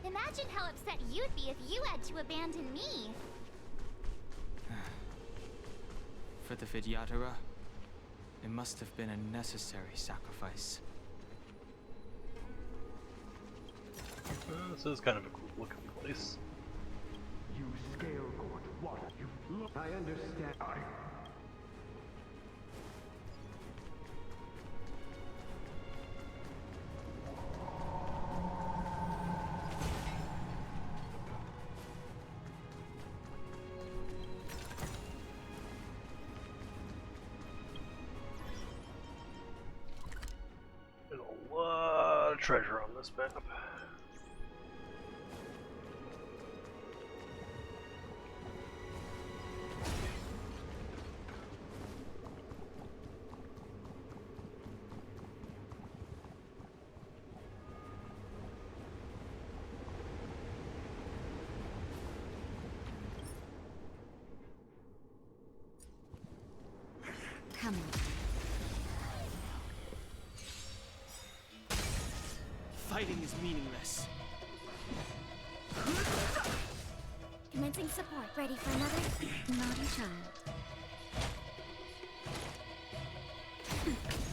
Imagine how upset you'd be if you had to abandon me. For the Vidyadhara, it must have been a necessary sacrifice. This is kind of a cool looking place. You scale gorge water. You look. I understand. There's a lot of treasure on this map. Come on. Fighting is meaningless. Commencing support. Ready for another? Naughty child.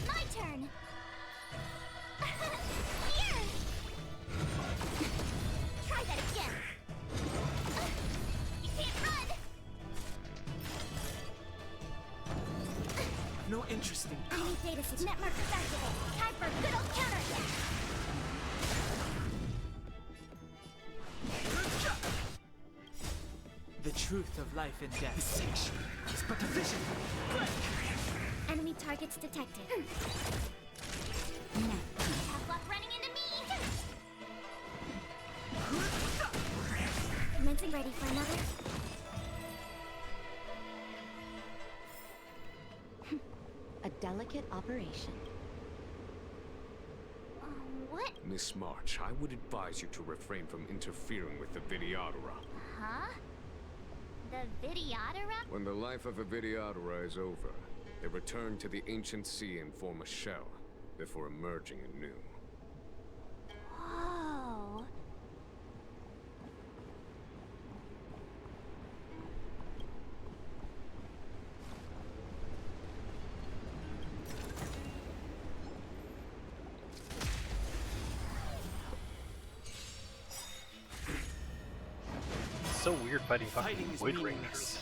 My turn! Here! Try that again! You can't run! No interest in... Enemy data system. Net markers activated. Time for a good old counterattack! The truth of life and death. The sanctuary is but a vision. Enemy targets detected. Have luck running into me! Commencing ready for another? A delicate operation. What? Miss March, I would advise you to refrain from interfering with the Vidyadhara. Huh? The Vidyadhara? When the life of a Vidyadhara is over, they return to the ancient sea and form a shell, before emerging anew. Whoa. It's so weird fighting fucking Void Rangers.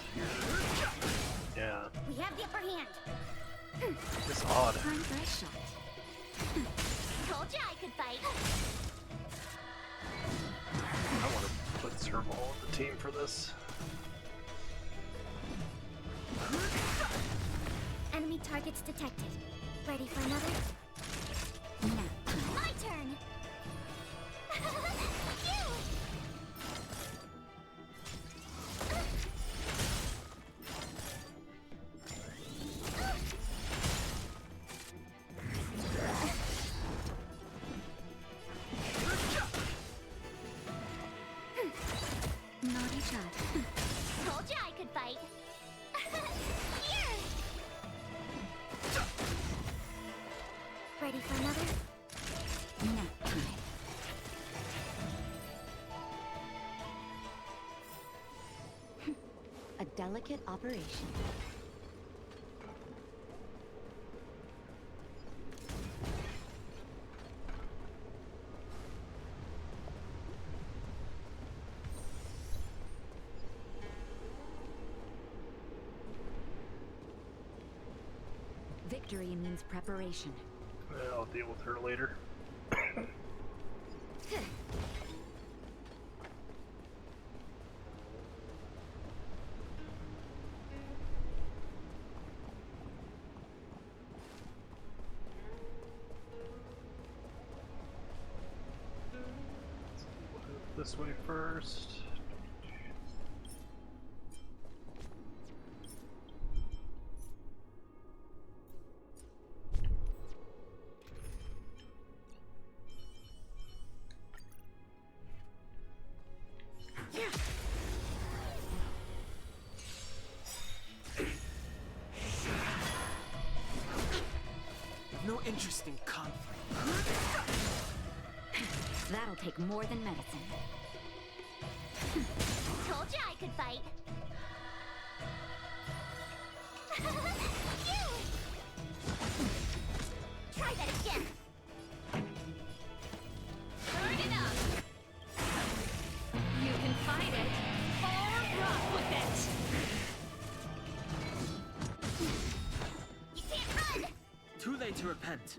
Yeah. We have the upper hand. It's odd. Time for a shot. Told ya I could fight. I want to put Serval on the team for this. Enemy targets detected. Ready for another? Now. My turn! You! Naughty child. Told ya I could fight. Here! delicate operation. Victory means preparation. I'll deal with her later. This way first. No interest in conflict. That'll take more than medicine. Told you I could fight. Try that again. Burn it up. You can fight it or rock with it. You can't run. Too late to repent.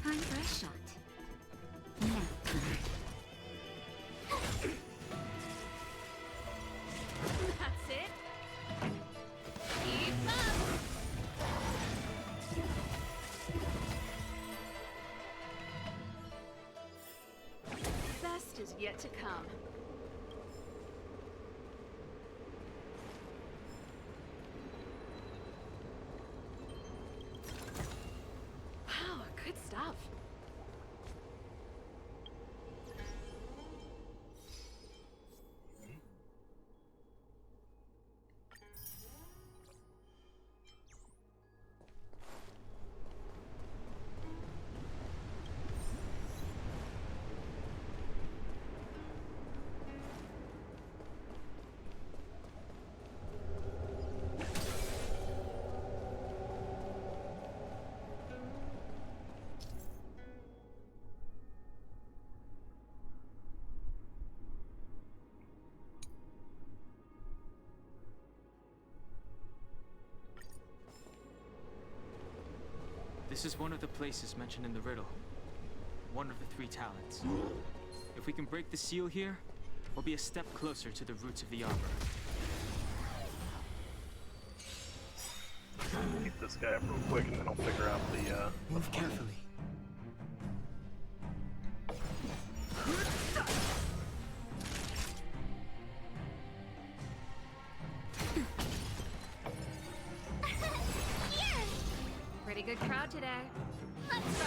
Time for a shot. Now. That's it. Keep up. Best is yet to come. Wow, good stuff. This is one of the places mentioned in the riddle. One of the 3 talents. If we can break the seal here, we'll be a step closer to the roots of the arbor. Keep this guy up real quick and then I'll figure out the Move carefully. Pretty good crowd today. Let's go.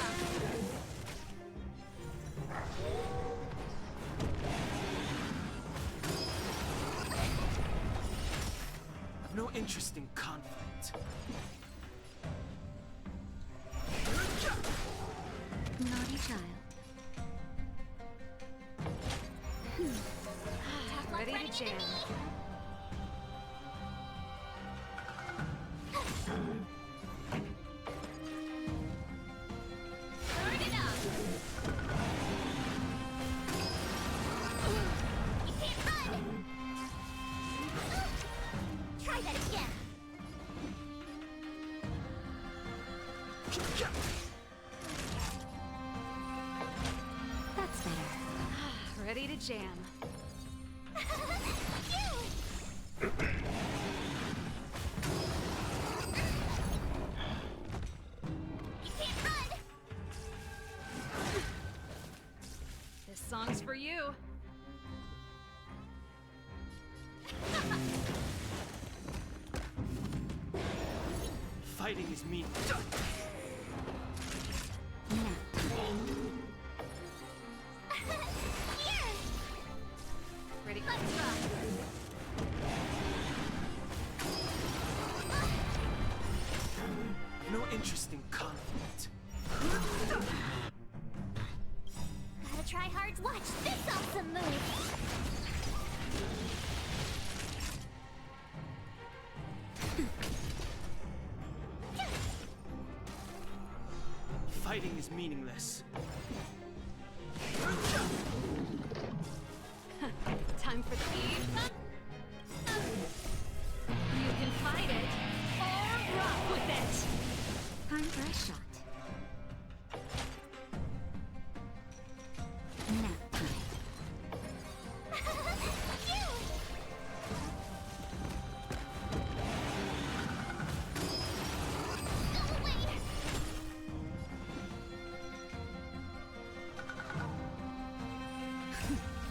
I've no interest in conflict. Naughty child. Ready to jam. Burn it up. You can't run. Try that again. That's better. Ready to jam. This song's for you. Fighting is mean. Ready? Let's rock. No interest in conflict. Gotta try hard to watch this awesome move. fighting is meaningless. Time for speed. You can fight it, or rock with it. Time for a shot. Nap time.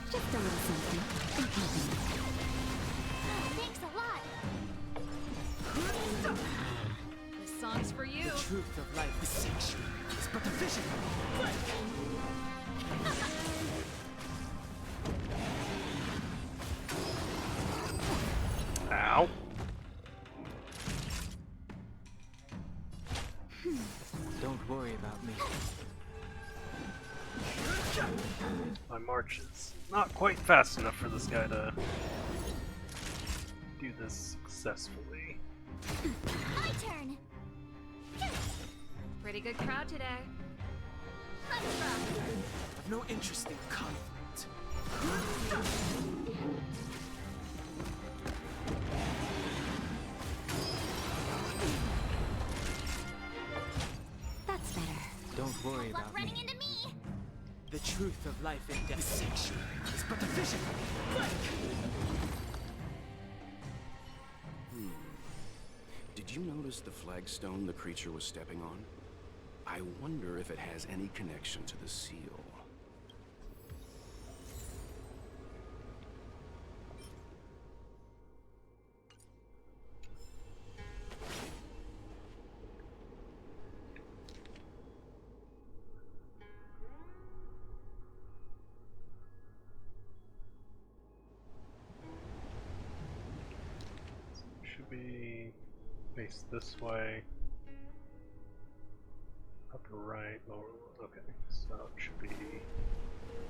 Just a little something. Thanks a lot. This song's for you. The truth of life is sanctuary. It's but a vision. Ow. Don't worry about me. My march is not quite fast enough for this guy to do this successfully. My turn. Pretty good crowd today. I've no interest in conflict. That's better. Don't worry about me. Running into me. The truth of life and death is sanctuary. It's but a vision. Did you notice the flagstone the creature was stepping on? I wonder if it has any connection to the seal. Should be face this way. Upper right, lower. Okay, so it should be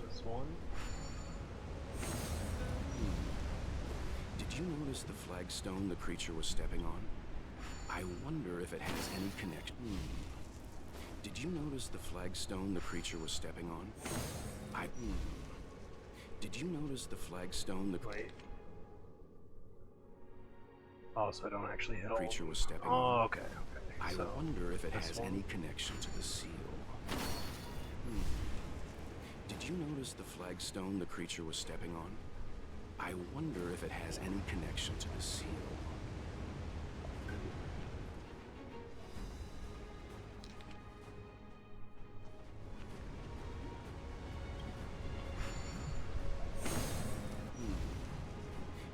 this one. Did you notice the flagstone the creature was stepping on? I wonder if it has any connection. Did you notice the flagstone the creature was stepping on? Did you notice the flagstone the Oh, so I don't actually hit creature was stepping on? Oh, okay, okay. I So, wonder if it this has one. any connection to the seal. Did you notice the flagstone the creature was stepping on? I wonder if it has any connection to the seal.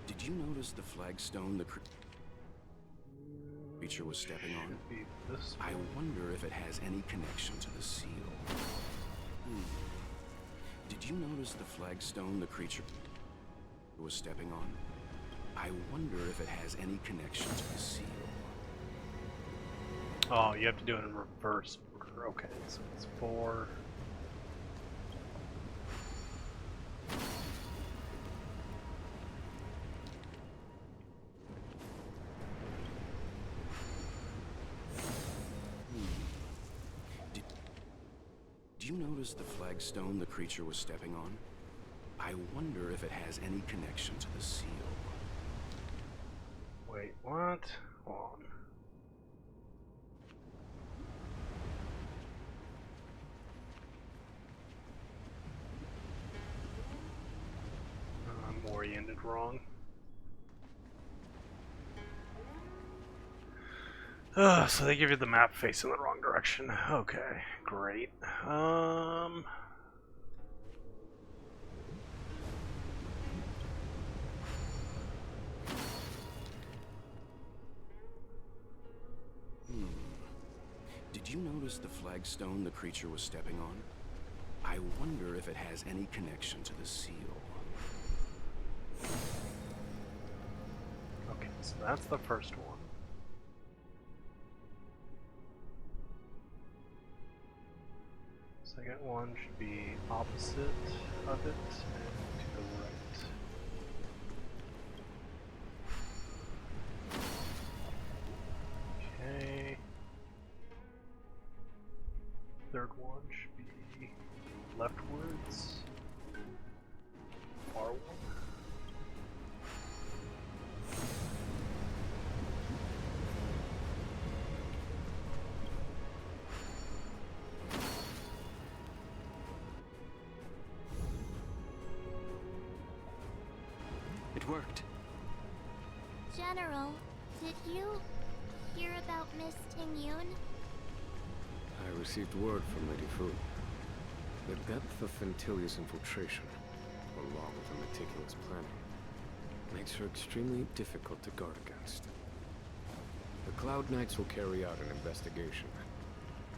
Did you notice the flagstone the creature was stepping on? I wonder if it has any connection to the seal. Did you notice the flagstone the creature was stepping on? I wonder if it has any connection to the seal. Oh, you have to do it in reverse order. Okay, so it's 4. Did you notice the flagstone the creature was stepping on? I wonder if it has any connection to the seal. Wait, what? Hold on. I'm oriented wrong. So they give you the map facing the wrong direction. Okay, great. Did you notice the flagstone the creature was stepping on? I wonder if it has any connection to the seal. Okay, so that's the first one. Second one should be opposite of it and to the right. Okay. Third third one should be leftwards. R1. It worked. General, did you hear about Miss Tingyun? I received word from Lady Fu. The depth of Fentilia's infiltration, along with her meticulous planning, makes her extremely difficult to guard against. The Cloud Knights will carry out an investigation,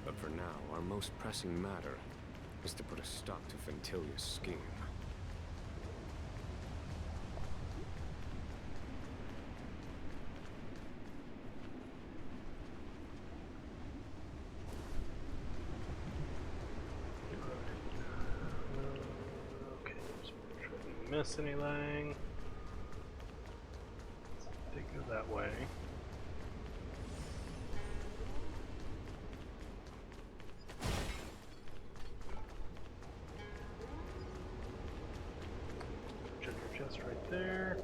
but for now, our most pressing matter is to put a stop to Fentilia's scheme. Miss anything? They go that way. Treasure chest right there.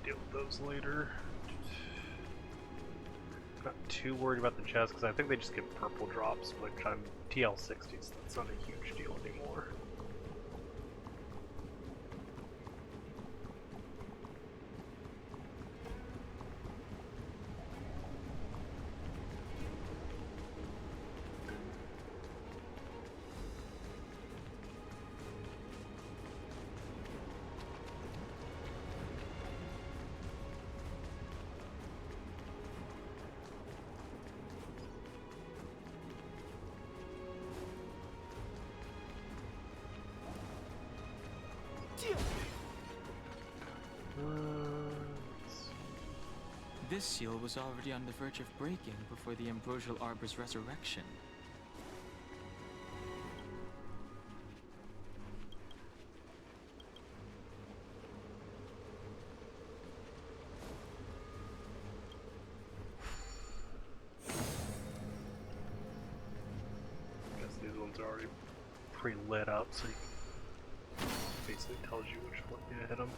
Deal with those later. Not too worried about the chest because I think they just give purple drops, which I'm TL60s. That's not a huge deal anymore. This seal was already on the verge of breaking before the Ambrosial Arbor's resurrection. I guess these ones are already pre-lit up, so basically tells you which one to hit them.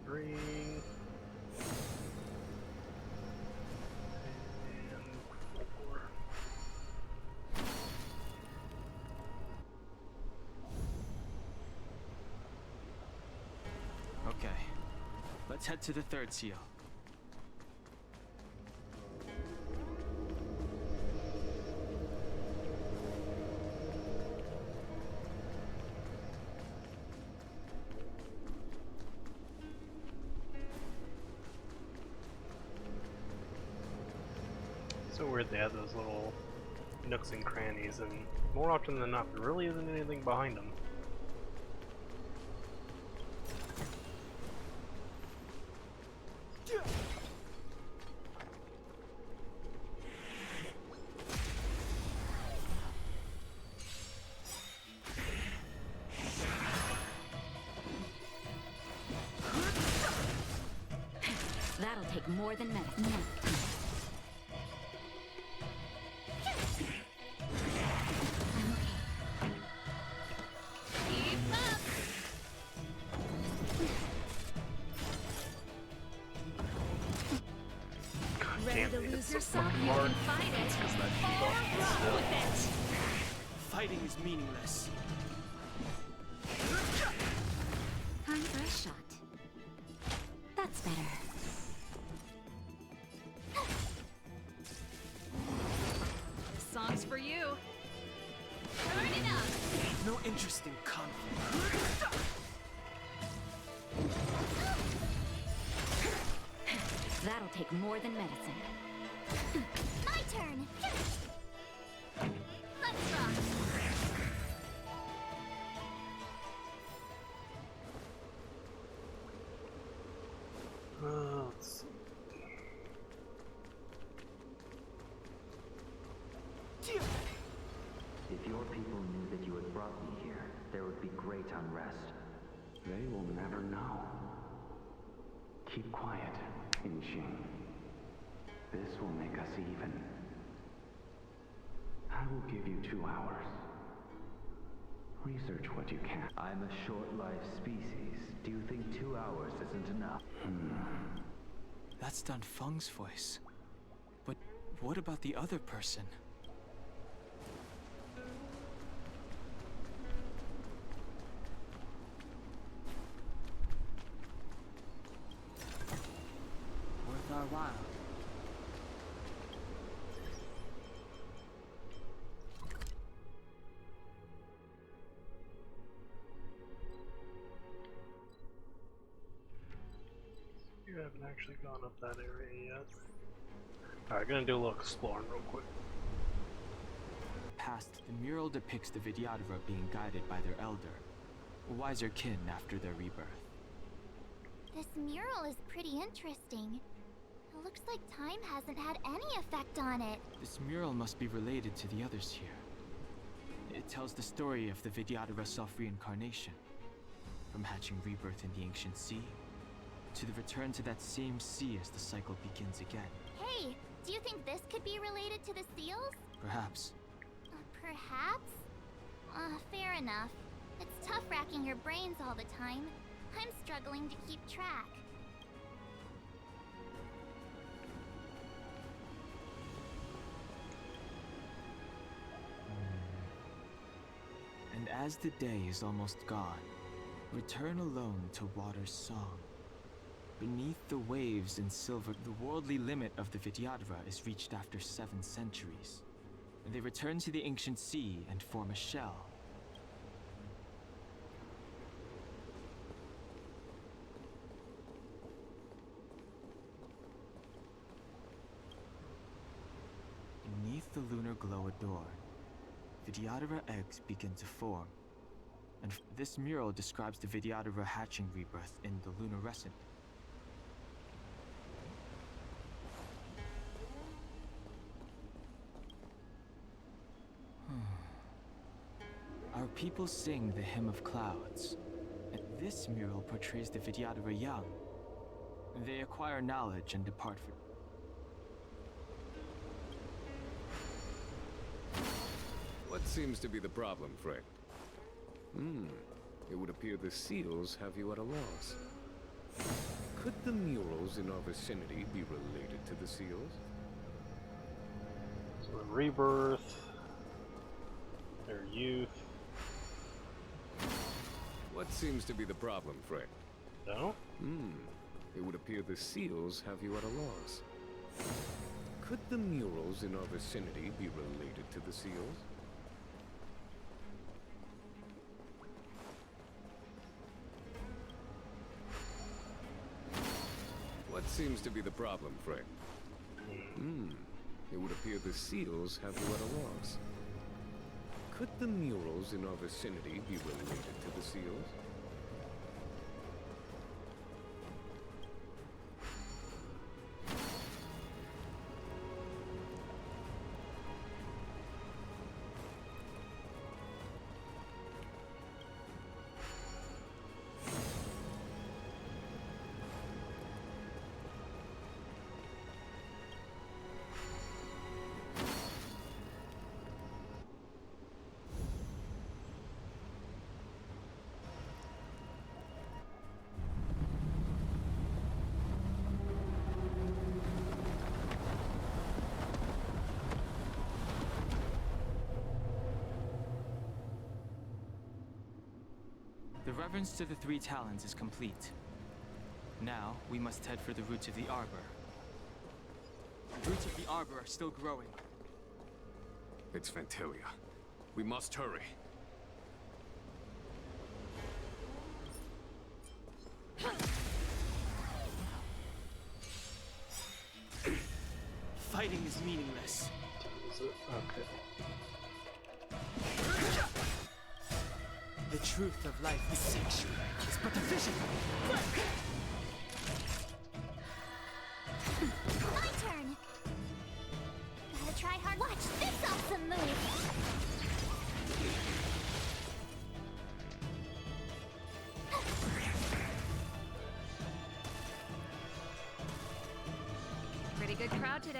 Green. And 4. Okay, let's head to the third seal. So weird they have those little nooks and crannies, and more often than not, there really isn't anything behind them. That'll take more than medicine. Ready to lose yourself? You can fight it, or rock with it. Fighting is meaningless. Time for a shot. That's better. This song's for you. Turn it up. No interest in conflict. That'll take more than medicine. My turn! Let's rock! be great unrest. They will never know. Keep quiet, Inxing. This will make us even. I will give you 2 hours. Research what you can. I'm a short-lived species. Do you think 2 hours isn't enough? That's Dun Feng's voice. But what about the other person? Worth our while. You haven't actually gone up that area yet. Alright, gonna do a little exploring real quick. Past, the mural depicts the Vidyadhara being guided by their elder, a wiser kin after their rebirth. This mural is pretty interesting. It looks like time hasn't had any effect on it. This mural must be related to the others here. It tells the story of the Vidyadhara self-reincarnation, from hatching rebirth in the ancient sea, to the return to that same sea as the cycle begins again. Hey, do you think this could be related to the seals? Perhaps. Perhaps? Fair enough. It's tough racking your brains all the time. I'm struggling to keep track. And as the day is almost gone, return alone to water's song. Beneath the waves in silver, the worldly limit of the Vidyadhara is reached after 7 centuries. They return to the ancient sea and form a shell. Beneath the lunar glow adorned, Vidyadhara eggs begin to form. And this mural describes the Vidyadhara hatching rebirth in the lunarescent. Our people sing the Hymn of Clouds, and this mural portrays the Vidyadhara young. They acquire knowledge and depart for... What seems to be the problem, friend? It would appear the seals have you at a loss. Could the murals in our vicinity be related to the seals? So rebirth, their youth. What seems to be the problem, friend? No? It would appear the seals have you at a loss. Could the murals in our vicinity be related to the seals? What seems to be the problem, friend? It would appear the seals have you at a loss. Could the murals in our vicinity be related to the seals? The reverence to the 3 talons is complete. Now, we must head for the roots of the arbor. The roots of the arbor are still growing. It's Fantalia. We must hurry. Fighting is meaningless. Okay. The truth of life is sanctuary. It's but a vision. My turn! Gotta try hard. Watch this awesome move! Pretty good crowd today.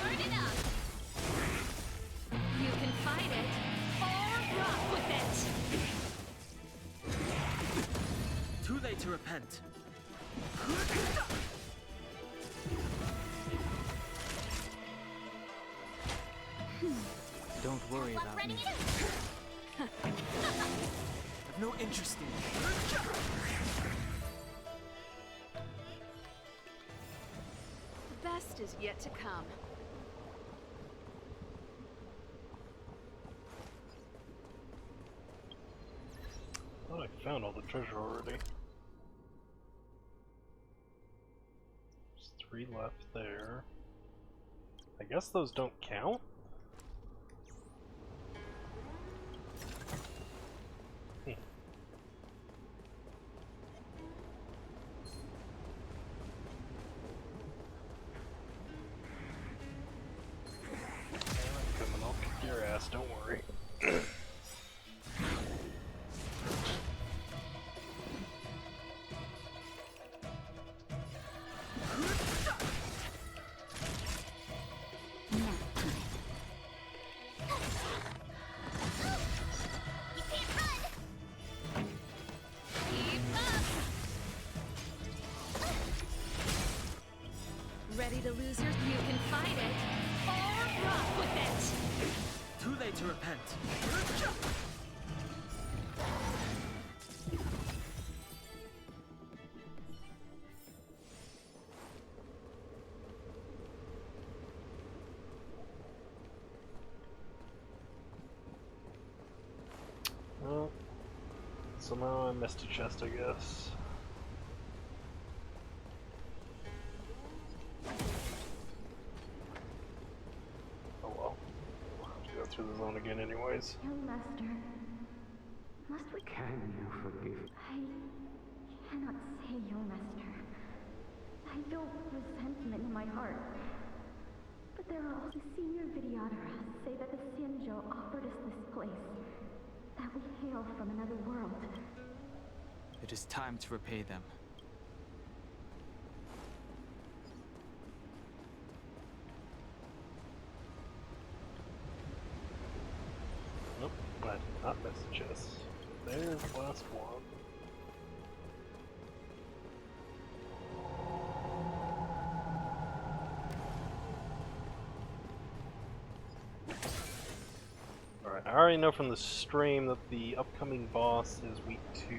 Turn it up. You can fight it or rock with it. Too late to repent. Don't worry about me. I've no interest in it. The best is yet to come. I thought I found all the treasure already. There's 3 left there. I guess those don't count? I'll kick your ass, don't worry. Ready to lose your... You can fight it or rock with it. Too late to repent. Well, somehow I missed a chest, I guess. Oh well. We'll have to go through the zone again anyways. Young master, must we... Can you forgive? I cannot say, young master. I feel resentment in my heart. But there are also senior videographers say that the Xianzhou offered us this place. That we hail from another world. It is time to repay them. Nope, I did not miss the chest. There's the last one. Alright, I already know from the stream that the upcoming boss is weak to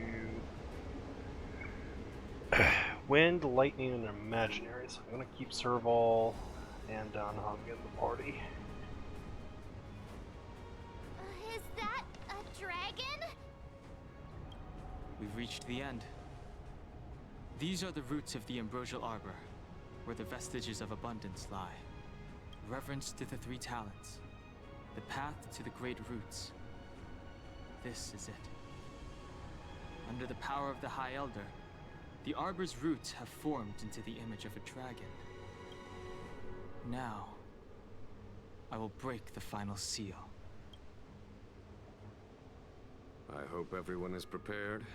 Wind, Lightning, and Imaginary, so I'm gonna keep Serval and Danhong in the party. Is that a dragon? We've reached the end. These are the roots of the Ambrosial Arbor, where the vestiges of abundance lie. Reverence to the 3 talents. The path to the great roots. This is it. Under the power of the High Elder, the Arbor's roots have formed into the image of a dragon. Now, I will break the final seal. I hope everyone is prepared.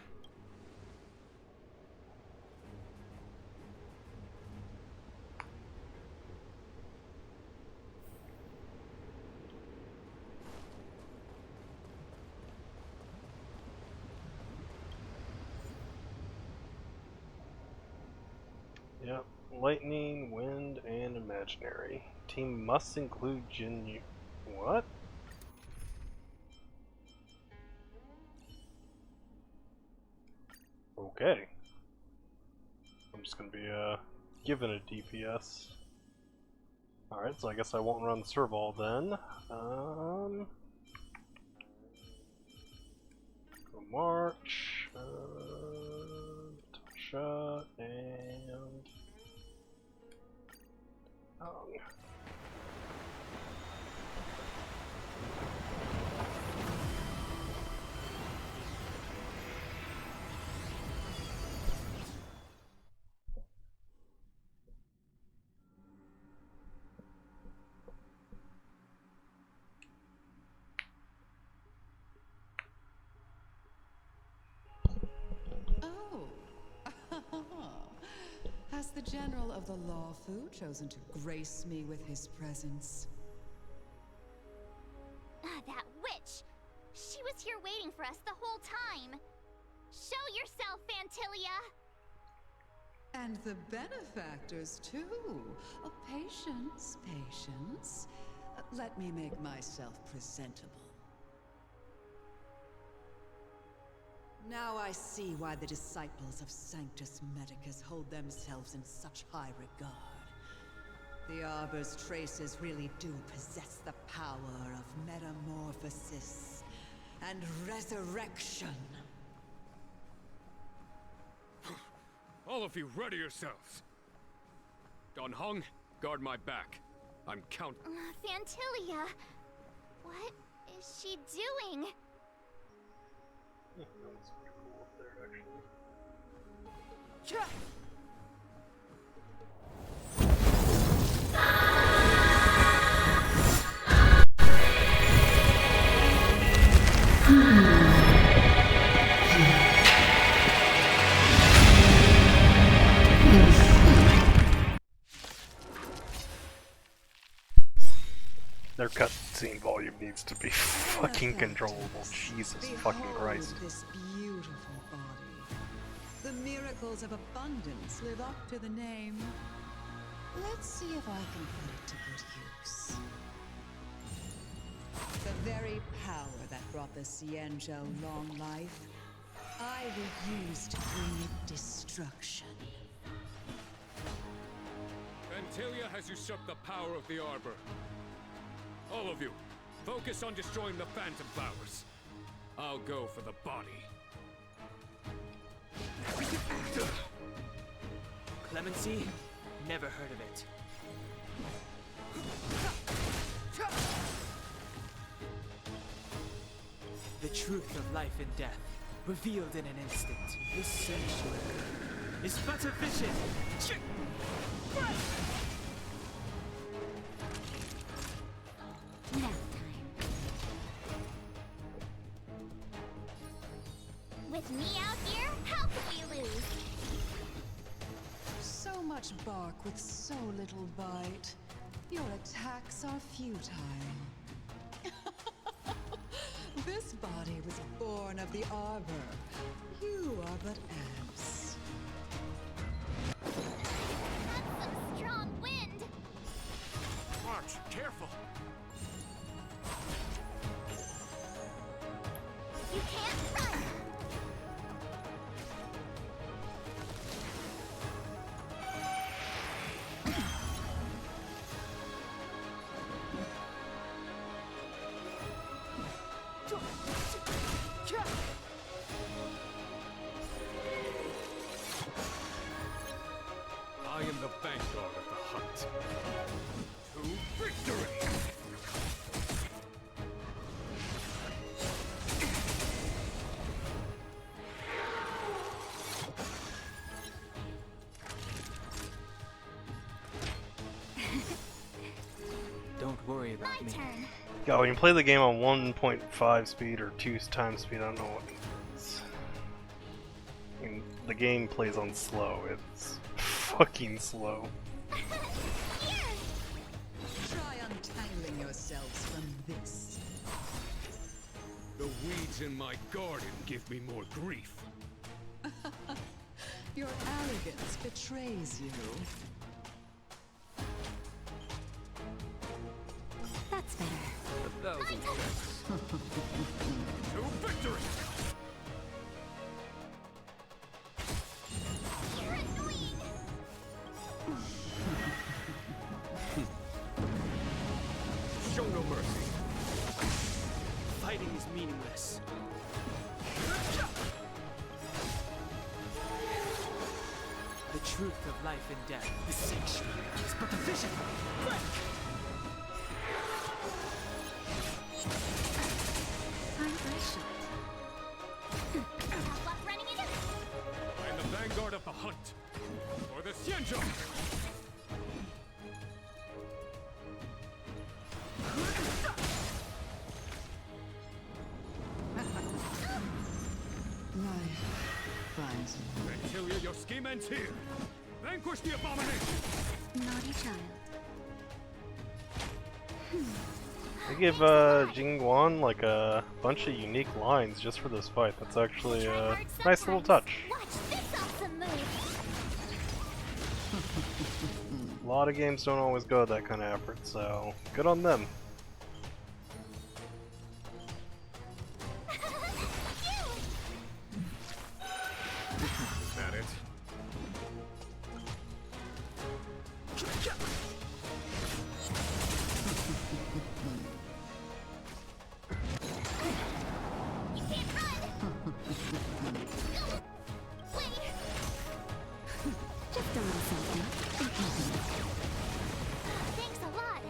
Yep, Lightning, Wind, and Imaginary. Team must include Jin. What? Okay. I'm just gonna be given a DPS. Alright, so I guess I won't run Serval then. Go March, Tasha, and Has the General of the Lawfu chosen to grace me with his presence? That witch! She was here waiting for us the whole time! Show yourself, Fantilia! And the benefactors, too. Oh, patience, patience. Let me make myself presentable. Now I see why the disciples of Sanctus Medicus hold themselves in such high regard. The Arbor's traces really do possess the power of metamorphosis and resurrection. All of you, ready yourselves. Don Hong, guard my back. I'm Count... Fantilia! What is she doing? Yeah, that was pretty cool up there, actually. Their cutscene volume needs to be fucking controllable. Jesus fucking Christ. This beautiful body. The miracles of abundance live up to the name. Let's see if I can put it to good use. The very power that brought the Xianzhou long life, I will use to bring it destruction. Fantilia has usurped the power of the Arbor. All of you, focus on destroying the Phantom Flowers. I'll go for the body. Clemency? Never heard of it. The truth of life and death, revealed in an instant. This sanctuary is but a vision. Now time. With me out here, how could we lose? So much bark with so little bite. Your attacks are futile. This body was born of the Arbor. You are but ants. That's some strong wind! March, careful! You can't run! I am the vanguard of the hunt. To victory! Don't worry about me. God, when you play the game on 1.5 speed or 2 times speed, I don't know what it is. I mean, the game plays on slow. It's fucking slow. Try untangling yourselves from this. The weeds in my garden give me more grief. Your arrogance betrays you. That's better. 1,000 thanks. To victory! You're annoying! Show no mercy. Fighting is meaningless. The truth of life and death, the sanctuary, is but a vision. Time for a shot. Have luck running into this! I am the vanguard of the hunt. For the Xianzhou! Life finds you. Fantilia, your scheme ends here. Vanquish the abomination! Naughty child. They give Jingguan like a bunch of unique lines just for this fight. That's actually a nice little touch. Watch this awesome move. A lot of games don't always go that kind of effort, so good on them. Is that it? Just a little something. Thanks a lot.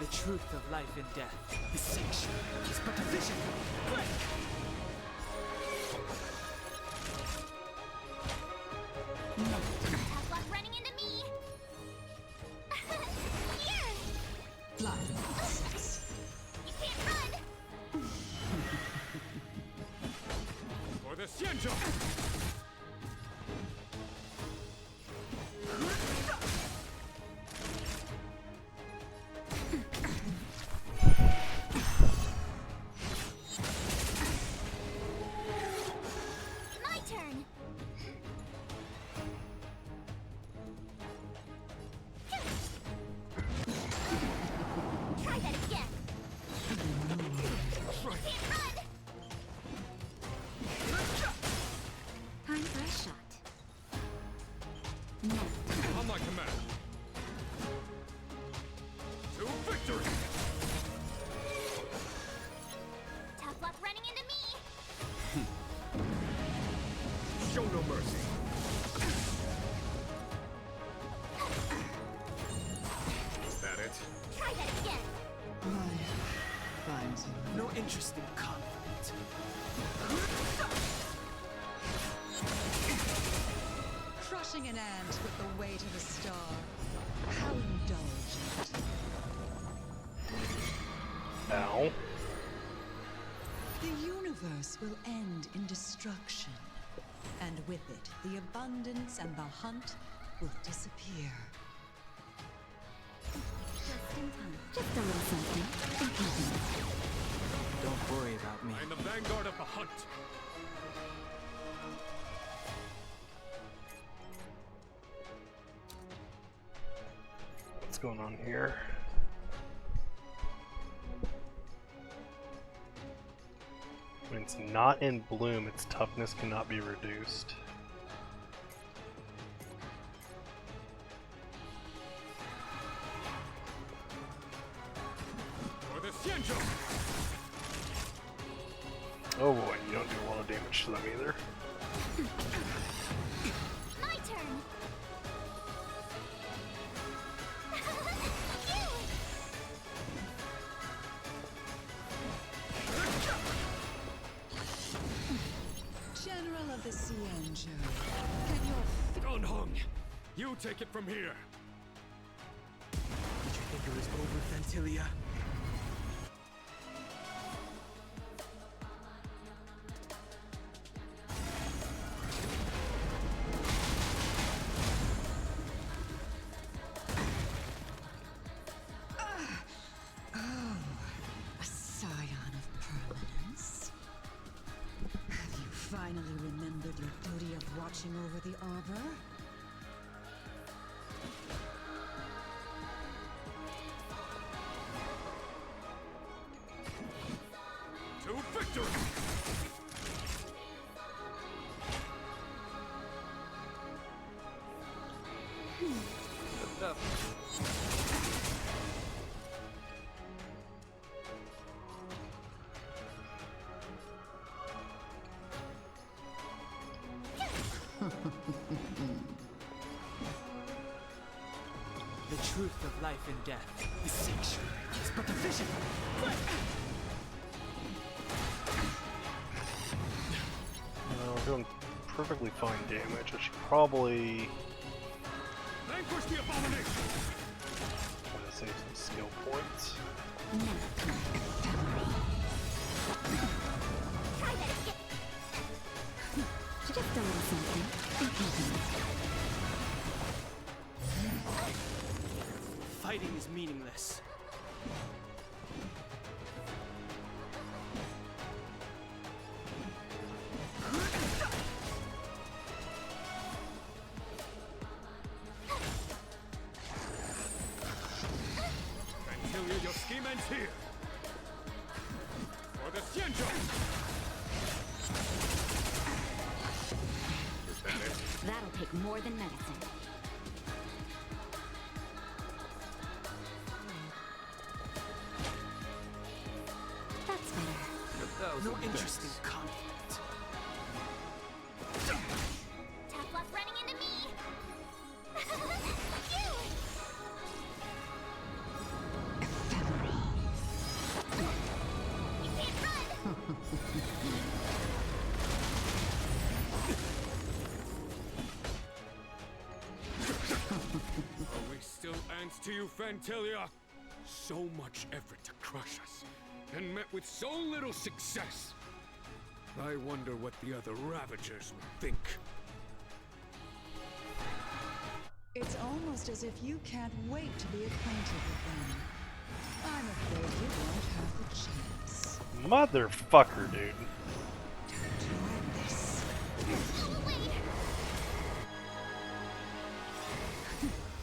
The truth of life and death, the sanctuary, is but a vision. Have luck running into me. Here. Blind access. You can't run. For the Xianzhou! My turn. Try that again. Can't run. Time for a shot. On my command. To victory! Tough luck running into me. Show no mercy. Is that it? Try that again. Life finds you. No interest in conflict. Crushing an ant with the weight of a star. How indulgent. Ow. The universe will end in destruction. And with it, the abundance and the hunt will disappear. Just in time. Just a little something. Don't worry about me. I'm the vanguard of the hunt. What's going on here? When it's not in bloom, its toughness cannot be reduced. For the Xianzhou! Oh boy, you don't do a lot of damage to them either. My turn. General of the Xianzhou, can your Gunhung, you take it from here. Did you think it was over, Fantilia? a scion of permanence? Have you finally remembered your duty of watching over the Arbor? To victory! The truth of life and death, the sanctuary, is but a vision. We're doing perfectly fine damage. I should probably Vanquish the abomination! try to save some skill points. Now. ends here. For the Xianzhou. Is that it? That'll take more than medicine. That's better. No interest in conflict. Tough luck running into me. You can't run. Are we still ants to you, Fantelia? So much effort to crush us, and met with so little success. I wonder what the other Ravagers would think. It's almost as if you can't wait to be acquainted with them. I'm afraid you won't have the chance. Motherfucker, dude.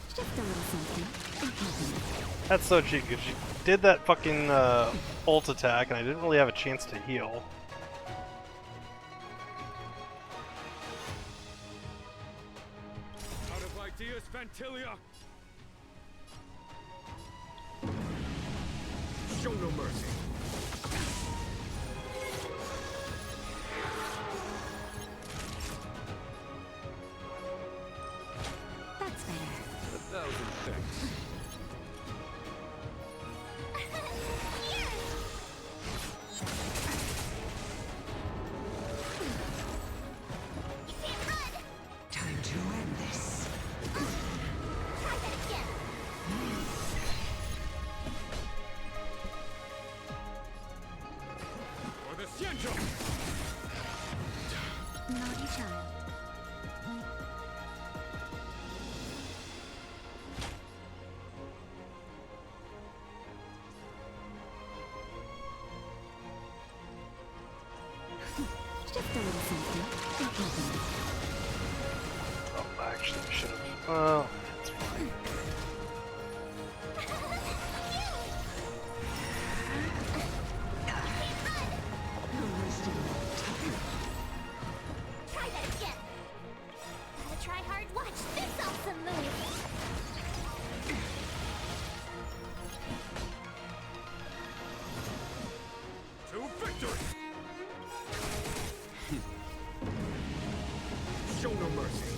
Just a little something. That's so cheap because she did that fucking ult attack and I didn't really have a chance to heal. Out of ideas, Fantelia? Show no mercy. That's better. 1,000 thanks. Time to end this. Try that again. For the Xianzhou! Naughty child. Just a little something. Oh, actually, I should have. Well, it's fine. Try that again. Gotta try hard. Watch this awesome move. To victory! Show no mercy.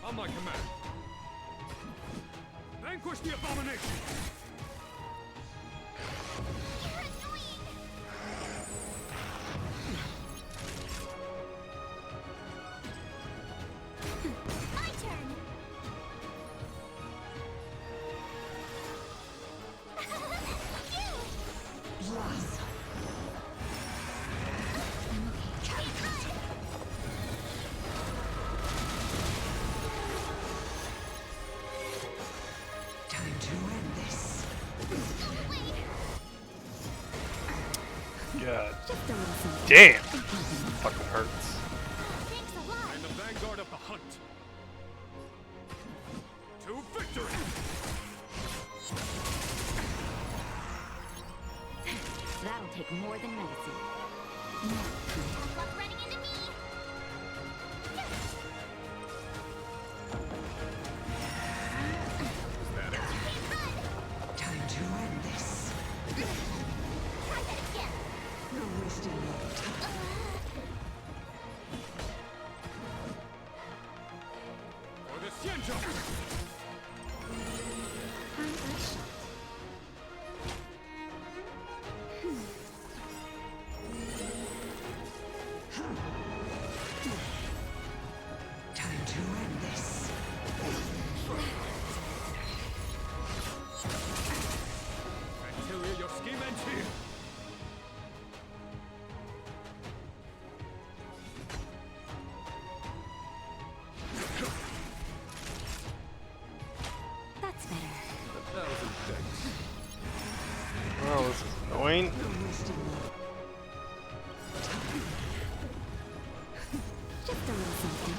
On my command. Vanquish the abomination! My turn. Blossom. Time to end this. God. Just a little something. Damn! Fucking hurts. And the vanguard of the hunt. To victory! That'll take more than medicine. Tough luck running into me. Is that it? Time to end this. Try that again. No wasting more time. For the Xianzhou! Time to end this. Fantelia, your scheme ends here! That's better. 1,000 thanks. Going. Just a little something.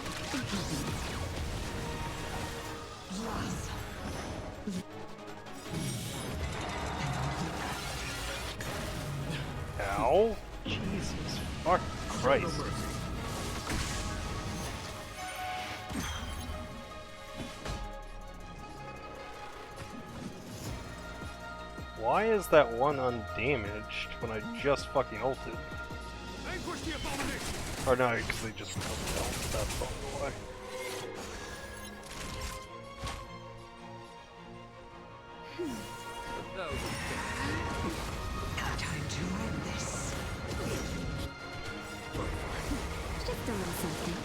Ow. Jesus fuck Christ. Why is that one undamaged when I just fucking ulted? Or no, because they just fell. That's probably why. Time to end this. Just a little something.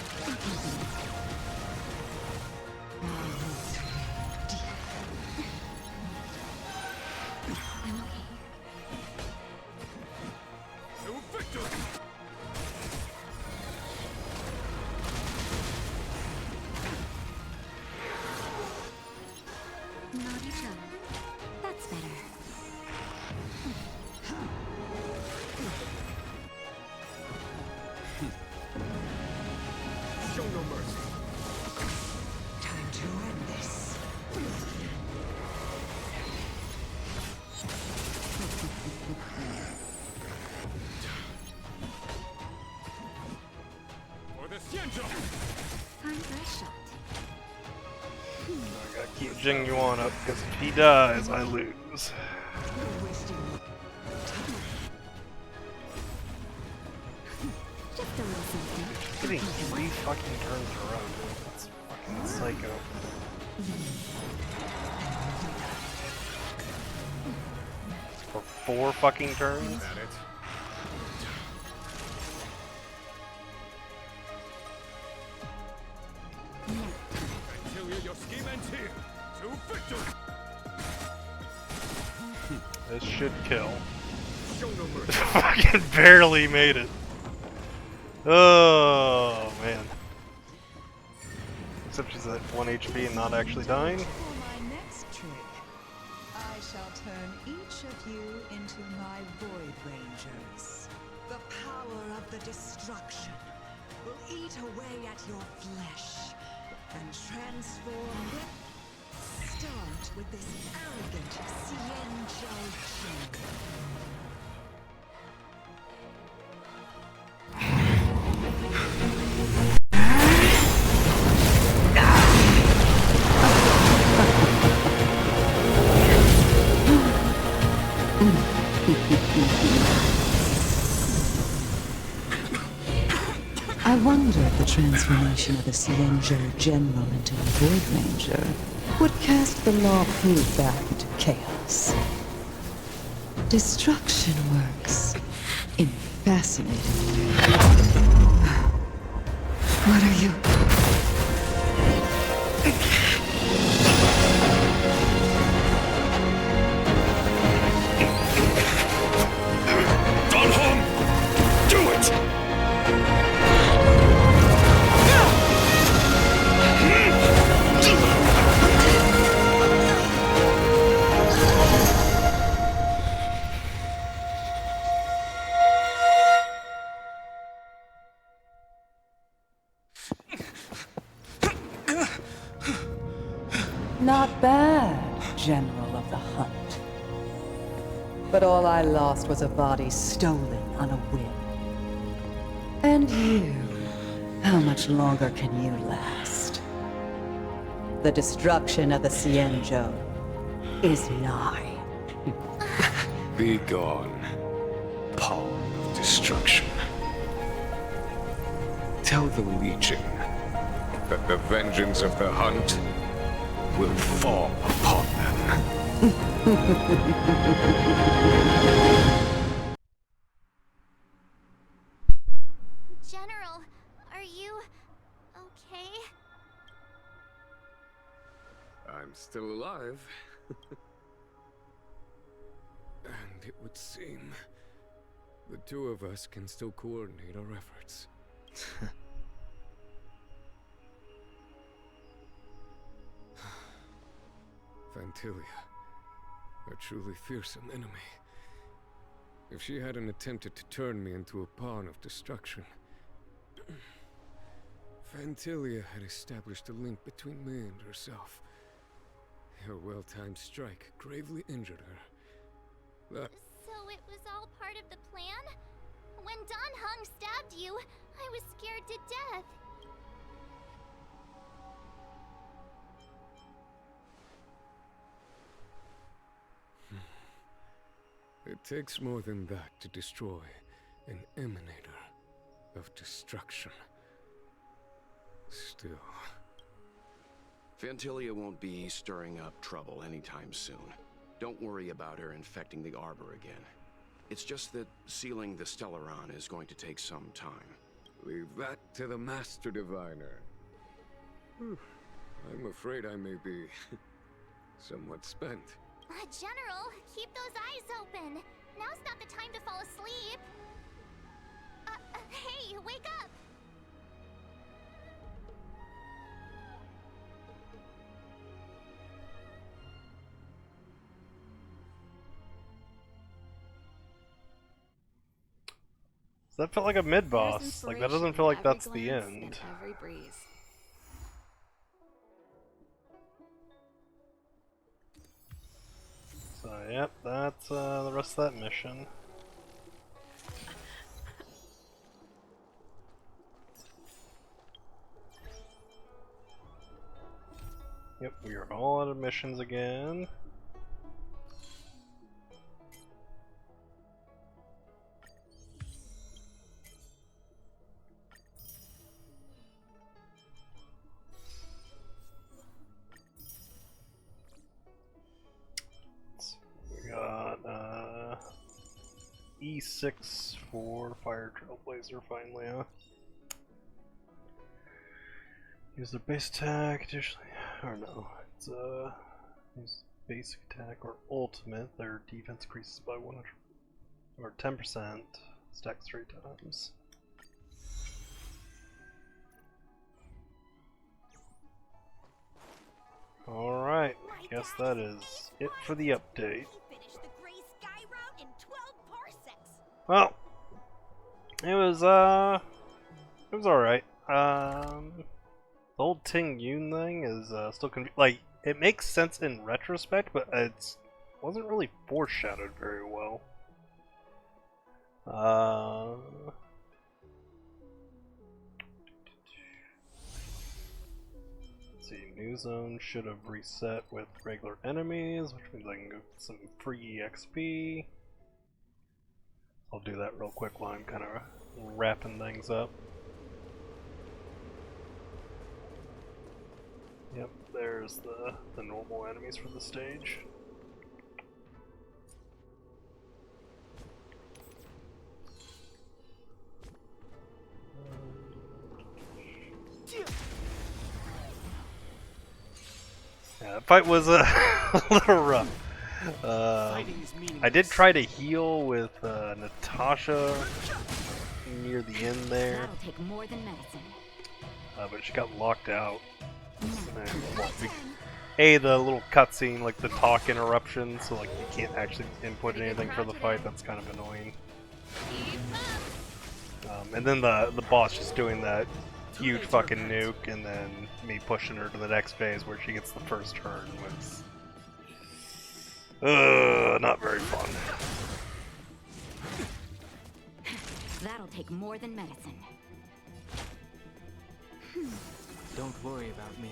Not each other. That's better. Show no mercy. Time to end this. For the Xianzhou! Time for a shot. I gotta keep Jingyuan up, because if he dies, I lose. Just a little something. She's getting 3 fucking turns in a row, dude. That's fucking psycho. For 4 fucking turns? At it. Fantilia, your scheme ends here. To victory! This should kill. Show no mercy. Fucking barely made it. Oh man. Except she's at 1 HP and not actually dying. For my next trick, I shall turn each of you into my Void Rangers. The power of the destruction will eat away at your flesh and transform it. Start with this arrogant Xianzhou Jin. I wonder if the transformation of a Xianzhou General into a Void Ranger would cast the Law Fu back into chaos. Destruction works in fascinating ways. What are you? Not bad, General of the Hunt. But all I lost was a body stolen on a whim. And you, how much longer can you last? The destruction of the Xianzhou is nigh. Be gone, pawn of destruction. Tell the Legion that the vengeance of the Hunt will fall upon them. General, are you okay? I'm still alive. And it would seem the two of us can still coordinate our efforts. Fantilia, a truly fearsome enemy. if she hadn't attempted to turn me into a pawn of destruction. Fantilia had established a link between me and herself. Her well-timed strike gravely injured her. So it was all part of the plan? When Dan Heng stabbed you, I was scared to death. It takes more than that to destroy an emanator of destruction. Still... Fantilia won't be stirring up trouble anytime soon. Don't worry about her infecting the Arbor again. It's just that sealing the Stellaron is going to take some time. Leave that to the Master Diviner. I'm afraid I may be somewhat spent. General, keep those eyes open. Now's not the time to fall asleep. Hey, wake up! So that felt like a mid-boss. Like, that doesn't feel like that's the end. Every breeze. So, yep, that's the rest of that mission. Yep, we are all out of missions again. We got E6 for Fire Trailblazer finally, huh? Use their base attack, additionally, or no, it's use basic attack or ultimate, their defense increases by 100 or 10%, stacks 3 times. Alright, guess that is it for the update. Well, it was alright. The whole Ting Yun thing is still like, it makes sense in retrospect, but it wasn't really foreshadowed very well. Let's see, new zone should have reset with regular enemies, which means I can get some free XP. I'll do that real quick while I'm kind of wrapping things up. Yep, there's the normal enemies for the stage. Yeah, that fight was a little rough. I did try to heal with Natasha near the end there. That'll take more than medicine. But she got locked out. The little cutscene, like the talk interruption, so like you can't actually input anything for the fight. That's kind of annoying. And then the boss just doing that huge fucking nuke, and then me pushing her to the next phase where she gets the first turn was not very fun. That'll take more than medicine. Don't worry about me.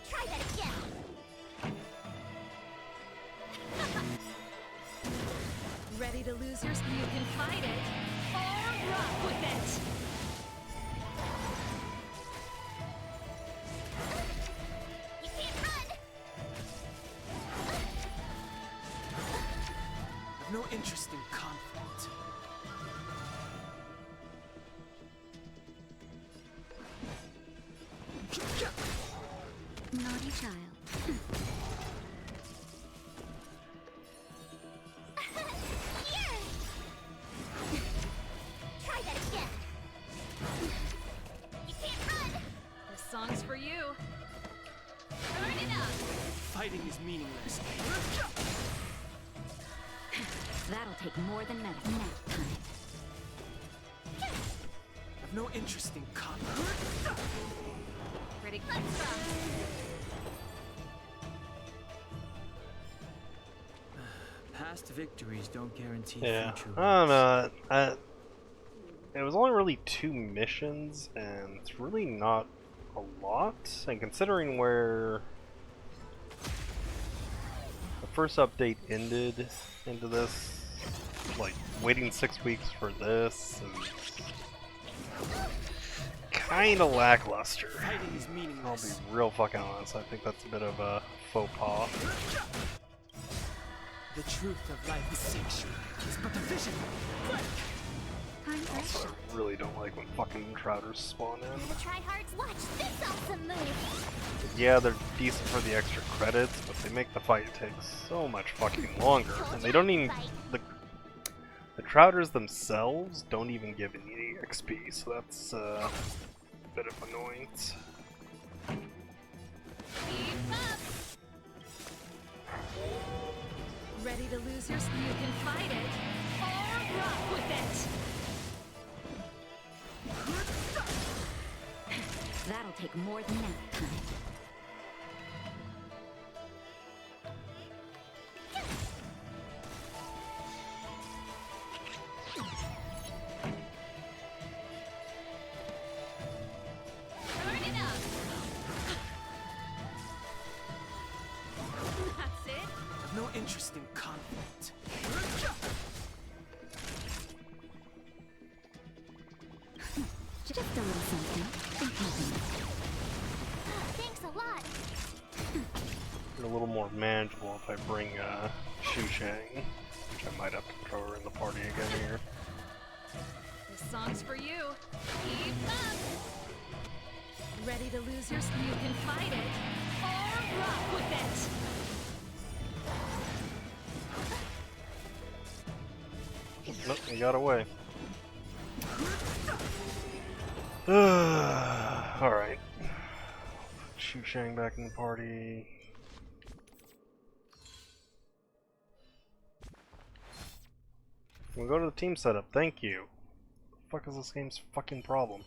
Try that again. Ready to lose your... You can fight it, or rock with it. You can't run. I've no interest in conflict. Naughty child. Here. Try that again. You can't run. This song's for you. Turn it Hiding is meaningless. That'll take more than nap time. I've no interest in combat. Pretty cutthroat. Past victories don't guarantee Yeah, future I don't know. It was only really 2 missions, and it's really not a lot. And considering where the first update ended into this, like waiting 6 weeks for this, and kind of lackluster. I'll be real fucking honest. I think that's a bit of a faux pas. The truth of life is sexual. It's but a vision. Also, I really don't like when fucking Trouters spawn in. The tryhards, watch this awesome move! Yeah, they're decent for the extra credits, but they make the fight take so much fucking longer. And they don't even... The Trouters themselves don't even give any XP, so that's a bit of annoyance. Keep up! Ready to lose your... You can fight it, or rock with it! That'll take more than nap time. Turn it up! That's it? I've no interest in conflict. Just a little something. Thanks a lot. A little more manageable if I bring Shu Shang, which I might have to throw her in the party again here. This song's for you. Keep up! Ready to lose your... You can fight it, or rock with it! Nope, he got away. Alright. Shu Shang back in the party. We'll go to the team setup, thank you. What the fuck is this game's fucking problem?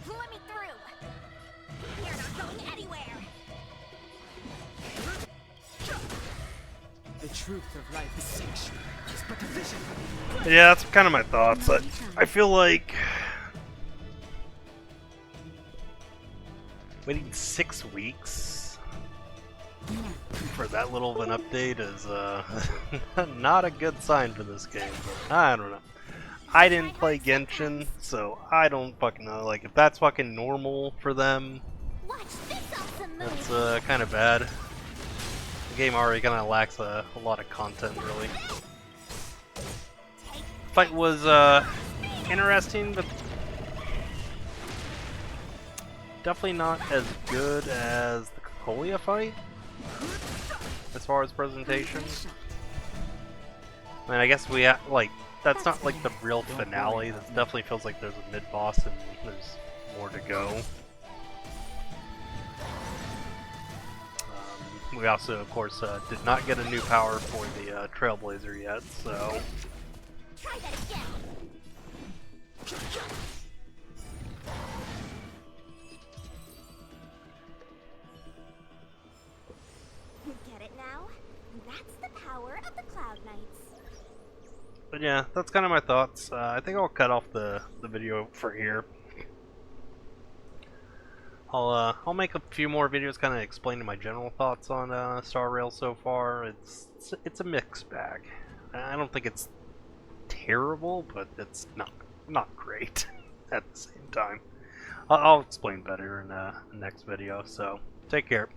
Let me through! You're not going anywhere! The truth of life is sexual. It's but a vision. Yeah, that's kind of my thoughts. I feel like waiting 6 weeks for that little of an update is not a good sign for this game. But I don't know. I didn't play Genshin, so I don't fucking know. Like, if that's fucking normal for them, that's kind of bad. The game already kind of lacks a lot of content, really. Fight was interesting, but definitely not as good as the Cocolia fight as far as presentation. I mean, I guess we have, like, that's not like the real finale. That definitely feels like there's a mid-boss and there's more to go. We also, of course, did not get a new power for the Trailblazer yet, so... Try that again! You get it now? That's the power of the Cloud Knights. But yeah, that's kind of my thoughts. I think I'll cut off the video for here. I'll make a few more videos kind of explaining my general thoughts on Star Rail so far. It's a mixed bag. I don't think it's terrible, but it's not great at the same time. I'll explain better in the next video, so take care.